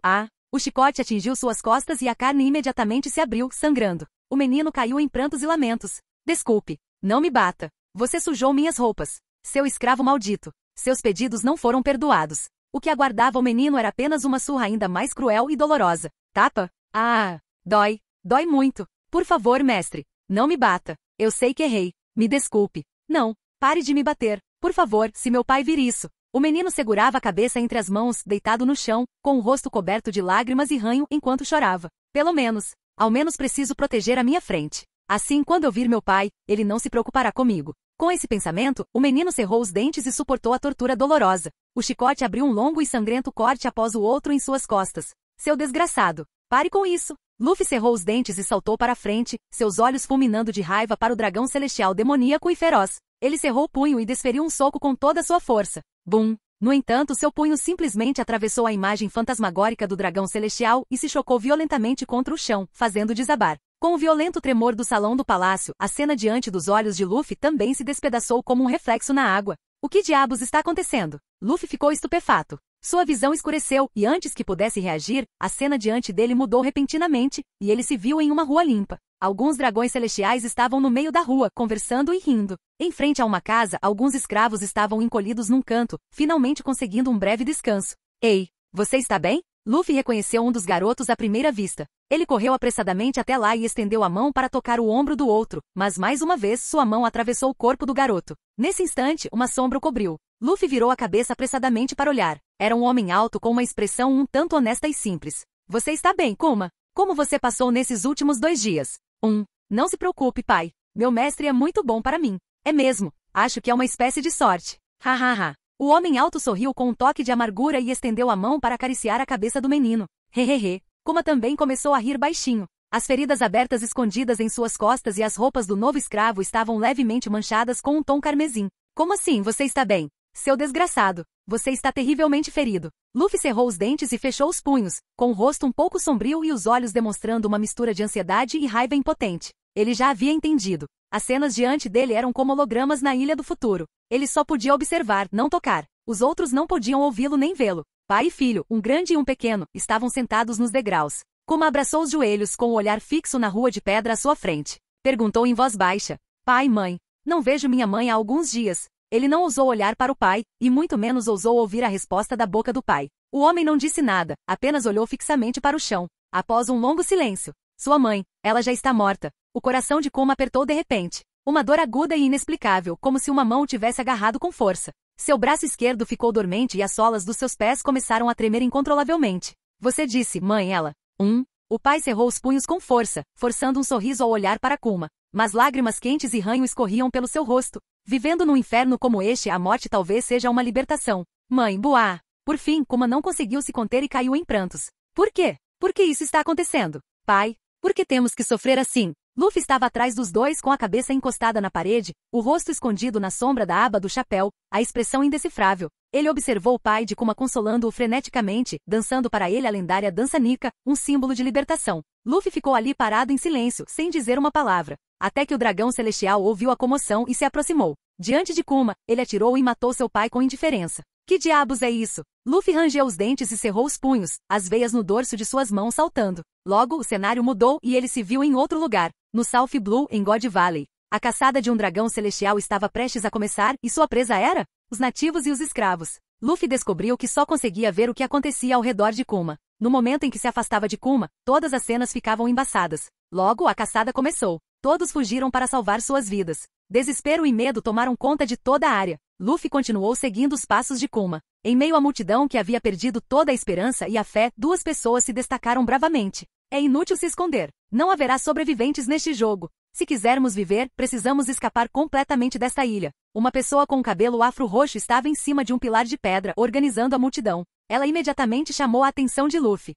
Speaker 1: O chicote atingiu suas costas e a carne imediatamente se abriu, sangrando. O menino caiu em prantos e lamentos. Desculpe. Não me bata. Você sujou minhas roupas. Seu escravo maldito. Seus pedidos não foram perdoados. O que aguardava o menino era apenas uma surra ainda mais cruel e dolorosa. Tapa? Ah, dói. Dói muito. Por favor, mestre. Não me bata. Eu sei que errei. Me desculpe. Não. Pare de me bater. Por favor, se meu pai vir isso. O menino segurava a cabeça entre as mãos, deitado no chão, com o rosto coberto de lágrimas e ranho enquanto chorava. Pelo menos. Ao menos preciso proteger a minha frente. Assim, quando eu vir meu pai, ele não se preocupará comigo. Com esse pensamento, o menino cerrou os dentes e suportou a tortura dolorosa. O chicote abriu um longo e sangrento corte após o outro em suas costas. Seu desgraçado. Pare com isso. Luffy cerrou os dentes e saltou para a frente, seus olhos fulminando de raiva para o dragão celestial demoníaco e feroz. Ele cerrou o punho e desferiu um soco com toda a sua força. Bum! No entanto, seu punho simplesmente atravessou a imagem fantasmagórica do dragão celestial e se chocou violentamente contra o chão, fazendo desabar. Com o violento tremor do salão do palácio, a cena diante dos olhos de Luffy também se despedaçou como um reflexo na água. O que diabos está acontecendo? Luffy ficou estupefato. Sua visão escureceu, e antes que pudesse reagir, a cena diante dele mudou repentinamente, e ele se viu em uma rua limpa. Alguns dragões celestiais estavam no meio da rua, conversando e rindo. Em frente a uma casa, alguns escravos estavam encolhidos num canto, finalmente conseguindo um breve descanso. Ei, você está bem? Luffy reconheceu um dos garotos à primeira vista. Ele correu apressadamente até lá e estendeu a mão para tocar o ombro do outro, mas mais uma vez sua mão atravessou o corpo do garoto. Nesse instante, uma sombra o cobriu. Luffy virou a cabeça apressadamente para olhar. Era um homem alto com uma expressão um tanto honesta e simples. Você está bem, Kuma? Como você passou nesses últimos 2 dias? Não se preocupe, pai. Meu mestre é muito bom para mim. É mesmo. Acho que é uma espécie de sorte. Hahaha. O homem alto sorriu com um toque de amargura e estendeu a mão para acariciar a cabeça do menino. Hehehe. Kuma também começou a rir baixinho. As feridas abertas escondidas em suas costas e as roupas do novo escravo estavam levemente manchadas com um tom carmesim. Como assim, você está bem? Seu desgraçado. Você está terrivelmente ferido. Luffy cerrou os dentes e fechou os punhos, com o rosto um pouco sombrio e os olhos demonstrando uma mistura de ansiedade e raiva impotente. Ele já havia entendido. As cenas diante dele eram como hologramas na Ilha do Futuro. Ele só podia observar, não tocar. Os outros não podiam ouvi-lo nem vê-lo. Pai e filho, um grande e um pequeno, estavam sentados nos degraus. Kuma abraçou os joelhos com o olhar fixo na rua de pedra à sua frente. Perguntou em voz baixa. Pai, mãe. Não vejo minha mãe há alguns dias. Ele não ousou olhar para o pai, e muito menos ousou ouvir a resposta da boca do pai. O homem não disse nada, apenas olhou fixamente para o chão. Após um longo silêncio. Sua mãe, ela já está morta. O coração de Kuma apertou de repente. Uma dor aguda e inexplicável, como se uma mão o tivesse agarrado com força. Seu braço esquerdo ficou dormente e as solas dos seus pés começaram a tremer incontrolavelmente. Você disse, mãe, ela. O pai cerrou os punhos com força, forçando um sorriso ao olhar para Kuma. Mas lágrimas quentes e ranho escorriam pelo seu rosto. Vivendo num inferno como este, a morte talvez seja uma libertação. Mãe, buá! Por fim, Kuma não conseguiu se conter e caiu em prantos. Por quê? Por que isso está acontecendo? Pai, por que temos que sofrer assim? Luffy estava atrás dos dois com a cabeça encostada na parede, o rosto escondido na sombra da aba do chapéu, a expressão indecifrável. Ele observou o pai de Kuma consolando-o freneticamente, dançando para ele a lendária dança Nika, um símbolo de libertação. Luffy ficou ali parado em silêncio, sem dizer uma palavra, até que o dragão celestial ouviu a comoção e se aproximou. Diante de Kuma, ele atirou e matou seu pai com indiferença. Que diabos é isso? Luffy rangeu os dentes e cerrou os punhos, as veias no dorso de suas mãos saltando. Logo, o cenário mudou e ele se viu em outro lugar, no South Blue, em God Valley. A caçada de um dragão celestial estava prestes a começar e sua presa era os nativos e os escravos. Luffy descobriu que só conseguia ver o que acontecia ao redor de Kuma. No momento em que se afastava de Kuma, todas as cenas ficavam embaçadas. Logo, a caçada começou. Todos fugiram para salvar suas vidas. Desespero e medo tomaram conta de toda a área. Luffy continuou seguindo os passos de Kuma. Em meio à multidão que havia perdido toda a esperança e a fé, 2 pessoas se destacaram bravamente. É inútil se esconder. Não haverá sobreviventes neste jogo. Se quisermos viver, precisamos escapar completamente desta ilha. Uma pessoa com cabelo afro-roxo estava em cima de um pilar de pedra, organizando a multidão. Ela imediatamente chamou a atenção de Luffy.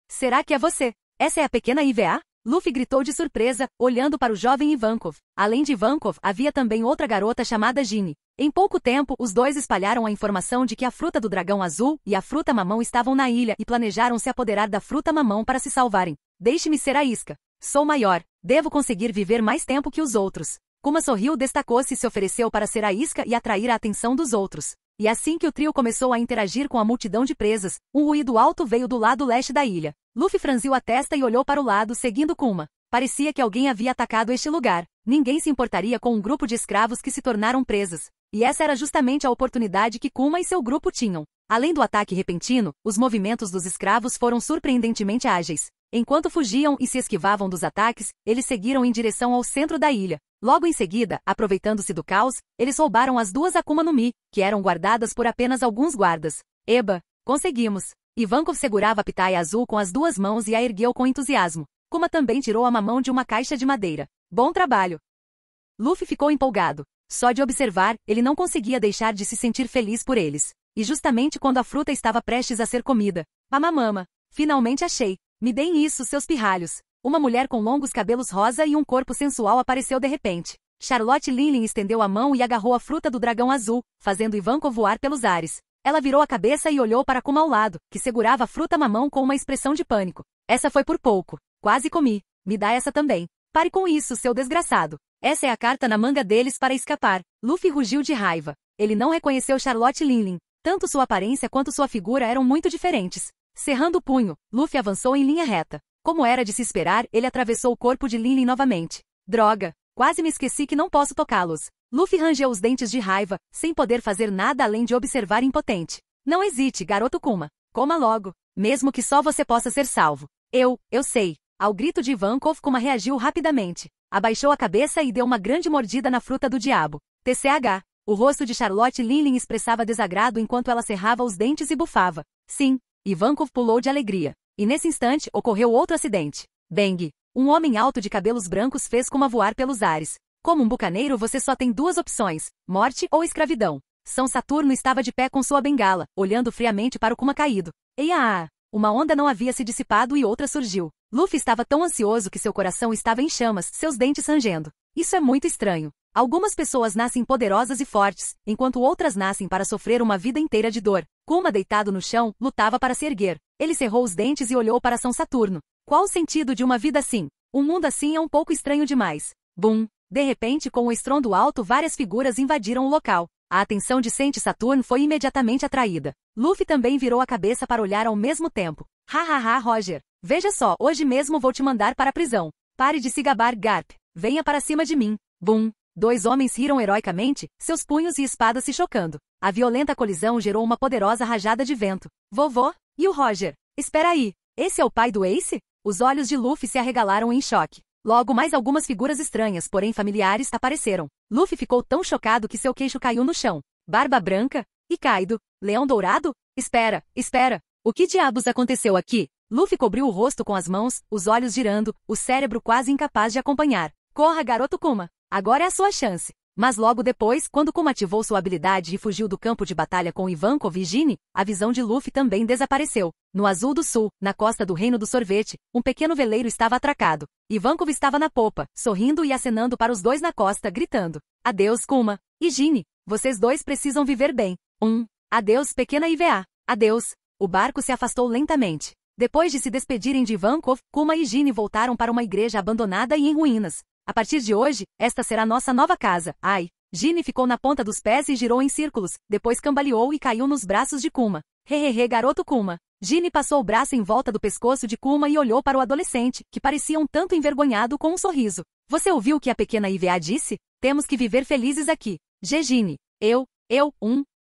Speaker 1: Será que é você? Essa é a pequena IVA? Luffy gritou de surpresa, olhando para o jovem Ivankov. Além de Ivankov, havia também outra garota chamada Ginny. Em pouco tempo, os dois espalharam a informação de que a fruta do dragão azul e a fruta mamão estavam na ilha e planejaram se apoderar da fruta mamão para se salvarem. Deixe-me ser a isca. Sou maior. Devo conseguir viver mais tempo que os outros. Kuma sorriu, destacou-se e se ofereceu para ser a isca e atrair a atenção dos outros. E assim que o trio começou a interagir com a multidão de presas, um ruído alto veio do lado leste da ilha. Luffy franziu a testa e olhou para o lado, seguindo Kuma. Parecia que alguém havia atacado este lugar. Ninguém se importaria com um grupo de escravos que se tornaram presos. E essa era justamente a oportunidade que Kuma e seu grupo tinham. Além do ataque repentino, os movimentos dos escravos foram surpreendentemente ágeis. Enquanto fugiam e se esquivavam dos ataques, eles seguiram em direção ao centro da ilha. Logo em seguida, aproveitando-se do caos, eles roubaram as duas Akuma no Mi, que eram guardadas por apenas alguns guardas. Eba, conseguimos! Ivankov segurava a pitaia azul com as duas mãos e a ergueu com entusiasmo. Kuma também tirou a mamão de uma caixa de madeira. Bom trabalho! Luffy ficou empolgado. Só de observar, ele não conseguia deixar de se sentir feliz por eles. E justamente quando a fruta estava prestes a ser comida. A mamama. Finalmente achei. Me deem isso, seus pirralhos. Uma mulher com longos cabelos rosa e um corpo sensual apareceu de repente. Charlotte Linlin estendeu a mão e agarrou a fruta do dragão azul, fazendo Ivankov voar pelos ares. Ela virou a cabeça e olhou para Kuma ao lado, que segurava a fruta mamão com uma expressão de pânico. Essa foi por pouco. Quase comi. Me dá essa também. Pare com isso, seu desgraçado. Essa é a carta na manga deles para escapar. Luffy rugiu de raiva. Ele não reconheceu Charlotte Linlin. Tanto sua aparência quanto sua figura eram muito diferentes. Cerrando o punho, Luffy avançou em linha reta. Como era de se esperar, ele atravessou o corpo de Linlin novamente. Droga! Quase me esqueci que não posso tocá-los. Luffy rangeu os dentes de raiva, sem poder fazer nada além de observar impotente. Não hesite, garoto Kuma. Coma logo. Mesmo que só você possa ser salvo. Eu sei. Ao grito de Ivankov, Kuma reagiu rapidamente. Abaixou a cabeça e deu uma grande mordida na fruta do diabo. TCH. O rosto de Charlotte Linlin expressava desagrado enquanto ela cerrava os dentes e bufava. Sim. Ivankov pulou de alegria. E nesse instante, ocorreu outro acidente. Bang! Um homem alto de cabelos brancos fez Kuma voar pelos ares. Como um bucaneiro, você só tem duas opções, morte ou escravidão. São Saturno estava de pé com sua bengala, olhando friamente para o Kuma caído. Eia! Uma onda não havia se dissipado e outra surgiu. Luffy estava tão ansioso que seu coração estava em chamas, seus dentes rangendo. Isso é muito estranho. Algumas pessoas nascem poderosas e fortes, enquanto outras nascem para sofrer uma vida inteira de dor. Kuma, deitado no chão, lutava para se erguer. Ele cerrou os dentes e olhou para São Saturno. Qual o sentido de uma vida assim? Um mundo assim é um pouco estranho demais. Bum! De repente, com um estrondo alto, várias figuras invadiram o local. A atenção de Saint Saturn foi imediatamente atraída. Luffy também virou a cabeça para olhar ao mesmo tempo. Hahaha, Roger. Veja só, hoje mesmo vou te mandar para a prisão. Pare de se gabar, Garp. Venha para cima de mim. Bum! Dois homens riram heroicamente, seus punhos e espadas se chocando. A violenta colisão gerou uma poderosa rajada de vento. Vovô? E o Roger? Espera aí. Esse é o pai do Ace? Os olhos de Luffy se arregalaram em choque. Logo mais algumas figuras estranhas, porém familiares, apareceram. Luffy ficou tão chocado que seu queixo caiu no chão. Barba Branca? E Kaido? Leão Dourado? Espera! O que diabos aconteceu aqui? Luffy cobriu o rosto com as mãos, os olhos girando, o cérebro quase incapaz de acompanhar. Corra, garoto Kuma! Agora é a sua chance. Mas logo depois, quando Kuma ativou sua habilidade e fugiu do campo de batalha com Ivankov e Ginny, a visão de Luffy também desapareceu. No Azul do Sul, na costa do Reino do Sorvete, um pequeno veleiro estava atracado. Ivankov estava na popa, sorrindo e acenando para os dois na costa, gritando. Adeus, Kuma. E Ginny, vocês dois precisam viver bem. Adeus, pequena IVA. Adeus. O barco se afastou lentamente. Depois de se despedirem de Ivankov, Kuma e Ginny voltaram para uma igreja abandonada e em ruínas. A partir de hoje, esta será nossa nova casa. Ai! Ginny ficou na ponta dos pés e girou em círculos, depois cambaleou e caiu nos braços de Kuma. Hehehe, garoto Kuma. Ginny passou o braço em volta do pescoço de Kuma e olhou para o adolescente, que parecia um tanto envergonhado com um sorriso. Você ouviu o que a pequena IVA disse? Temos que viver felizes aqui. Ginny.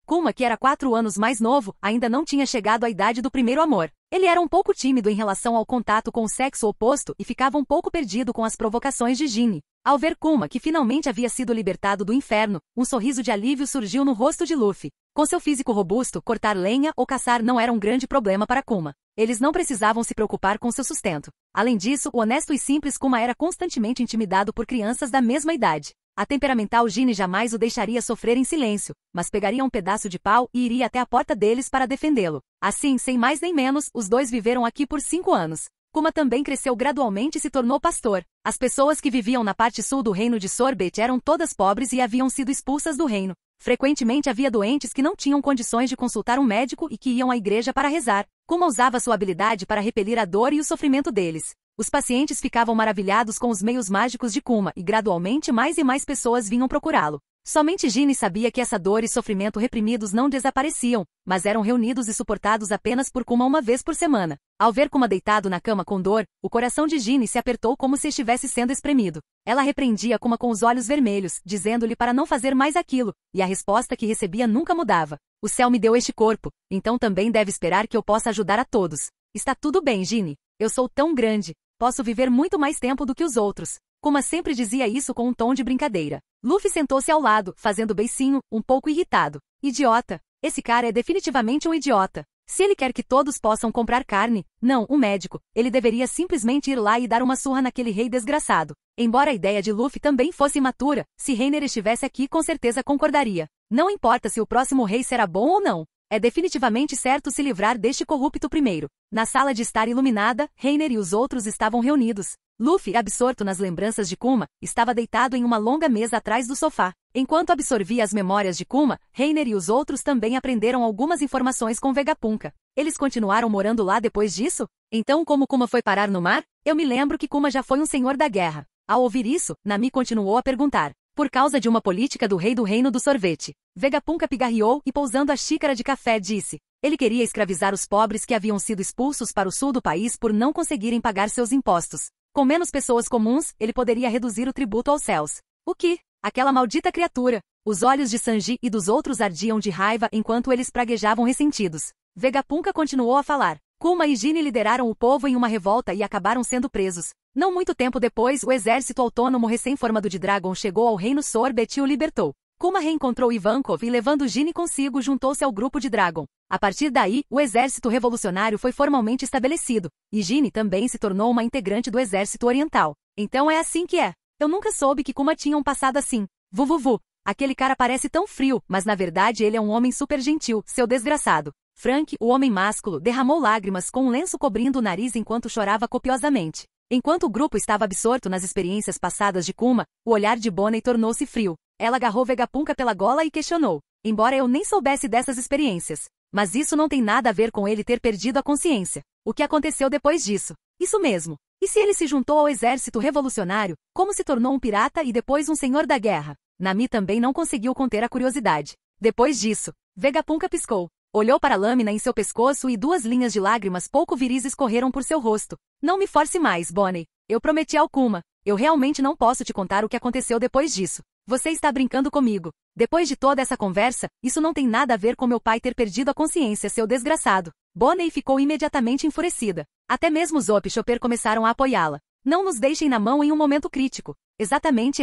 Speaker 1: Kuma, que era 4 anos mais novo, ainda não tinha chegado à idade do primeiro amor. Ele era um pouco tímido em relação ao contato com o sexo oposto e ficava um pouco perdido com as provocações de Ginny. Ao ver Kuma, que finalmente havia sido libertado do inferno, um sorriso de alívio surgiu no rosto de Luffy. Com seu físico robusto, cortar lenha ou caçar não era um grande problema para Kuma. Eles não precisavam se preocupar com seu sustento. Além disso, o honesto e simples Kuma era constantemente intimidado por crianças da mesma idade. A temperamental Ginny jamais o deixaria sofrer em silêncio, mas pegaria um pedaço de pau e iria até a porta deles para defendê-lo. Assim, sem mais nem menos, os dois viveram aqui por 5 anos. Kuma também cresceu gradualmente e se tornou pastor. As pessoas que viviam na parte sul do reino de Sorbet eram todas pobres e haviam sido expulsas do reino. Frequentemente havia doentes que não tinham condições de consultar um médico e que iam à igreja para rezar. Kuma usava sua habilidade para repelir a dor e o sofrimento deles. Os pacientes ficavam maravilhados com os meios mágicos de Kuma e gradualmente mais e mais pessoas vinham procurá-lo. Somente Ginny sabia que essa dor e sofrimento reprimidos não desapareciam, mas eram reunidos e suportados apenas por Kuma uma vez por semana. Ao ver Kuma deitado na cama com dor, o coração de Ginny se apertou como se estivesse sendo espremido. Ela repreendia Kuma com os olhos vermelhos, dizendo-lhe para não fazer mais aquilo, e a resposta que recebia nunca mudava. O céu me deu este corpo, então também deve esperar que eu possa ajudar a todos. Está tudo bem, Ginny. Eu sou tão grande. Posso viver muito mais tempo do que os outros. Kuma sempre dizia isso com um tom de brincadeira. Luffy sentou-se ao lado, fazendo beicinho, um pouco irritado. Idiota. Esse cara é definitivamente um idiota. Se ele quer que todos possam comprar carne, não, um médico, ele deveria simplesmente ir lá e dar uma surra naquele rei desgraçado. Embora a ideia de Luffy também fosse imatura, se Reiner estivesse aqui com certeza concordaria. Não importa se o próximo rei será bom ou não. É definitivamente certo se livrar deste corrupto primeiro. Na sala de estar iluminada, Reiner e os outros estavam reunidos. Luffy, absorto nas lembranças de Kuma, estava deitado em uma longa mesa atrás do sofá. Enquanto absorvia as memórias de Kuma, Reiner e os outros também aprenderam algumas informações com Vegapunk. Eles continuaram morando lá depois disso? Então como Kuma foi parar no mar? Eu me lembro que Kuma já foi um senhor da guerra. Ao ouvir isso, Nami continuou a perguntar. Por causa de uma política do rei do reino do sorvete. Vegapunk pigarreou e pousando a xícara de café disse. Ele queria escravizar os pobres que haviam sido expulsos para o sul do país por não conseguirem pagar seus impostos. Com menos pessoas comuns, ele poderia reduzir o tributo aos céus. O que? Aquela maldita criatura! Os olhos de Sanji e dos outros ardiam de raiva enquanto eles praguejavam ressentidos. Vegapunk continuou a falar. Kuma e Ginny lideraram o povo em uma revolta e acabaram sendo presos. Não muito tempo depois, o exército autônomo recém-formado de Dragon chegou ao reino Sorbet e o libertou. Kuma reencontrou Ivankov e levando Ginny consigo juntou-se ao grupo de Dragon. A partir daí, o exército revolucionário foi formalmente estabelecido, e Ginny também se tornou uma integrante do exército oriental. Então é assim que é. Eu nunca soube que Kuma tinha um passado assim. Vuvuvu. Aquele cara parece tão frio, mas na verdade ele é um homem super gentil, seu desgraçado. Frank, o homem másculo, derramou lágrimas com um lenço cobrindo o nariz enquanto chorava copiosamente. Enquanto o grupo estava absorto nas experiências passadas de Kuma, o olhar de Bonnie tornou-se frio. Ela agarrou Vegapunk pela gola e questionou. Embora eu nem soubesse dessas experiências. Mas isso não tem nada a ver com ele ter perdido a consciência. O que aconteceu depois disso? Isso mesmo. E se ele se juntou ao exército revolucionário, como se tornou um pirata e depois um senhor da guerra? Nami também não conseguiu conter a curiosidade. Depois disso, Vegapunk piscou. Olhou para a lâmina em seu pescoço e 2 linhas de lágrimas pouco viris escorreram por seu rosto. Não me force mais, Bonnie. Eu prometi ao Kuma. Eu realmente não posso te contar o que aconteceu depois disso. Você está brincando comigo. Depois de toda essa conversa, isso não tem nada a ver com meu pai ter perdido a consciência, seu desgraçado. Bonnie ficou imediatamente enfurecida. Até mesmo Zop e Chopper começaram a apoiá-la. Não nos deixem na mão em um momento crítico. Exatamente.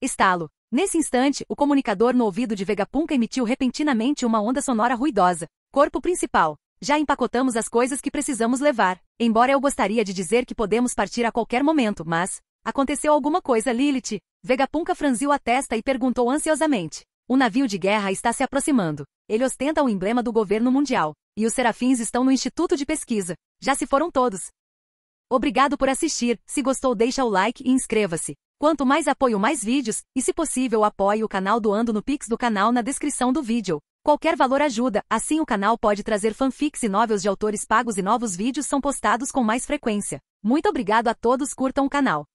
Speaker 1: Estalo. Nesse instante, o comunicador no ouvido de Vegapunk emitiu repentinamente uma onda sonora ruidosa. Corpo principal. Já empacotamos as coisas que precisamos levar. Embora eu gostaria de dizer que podemos partir a qualquer momento, mas... Aconteceu alguma coisa, Lilith? Vegapunk franziu a testa e perguntou ansiosamente. O navio de guerra está se aproximando. Ele ostenta o emblema do governo mundial. E os serafins estão no Instituto de Pesquisa. Já se foram todos. Obrigado por assistir. Se gostou, deixa o like e inscreva-se. Quanto mais apoio, mais vídeos, e se possível apoie o canal doando no Pix do canal na descrição do vídeo. Qualquer valor ajuda, assim o canal pode trazer fanfics e novels de autores pagos e novos vídeos são postados com mais frequência. Muito obrigado a todos, curtam o canal.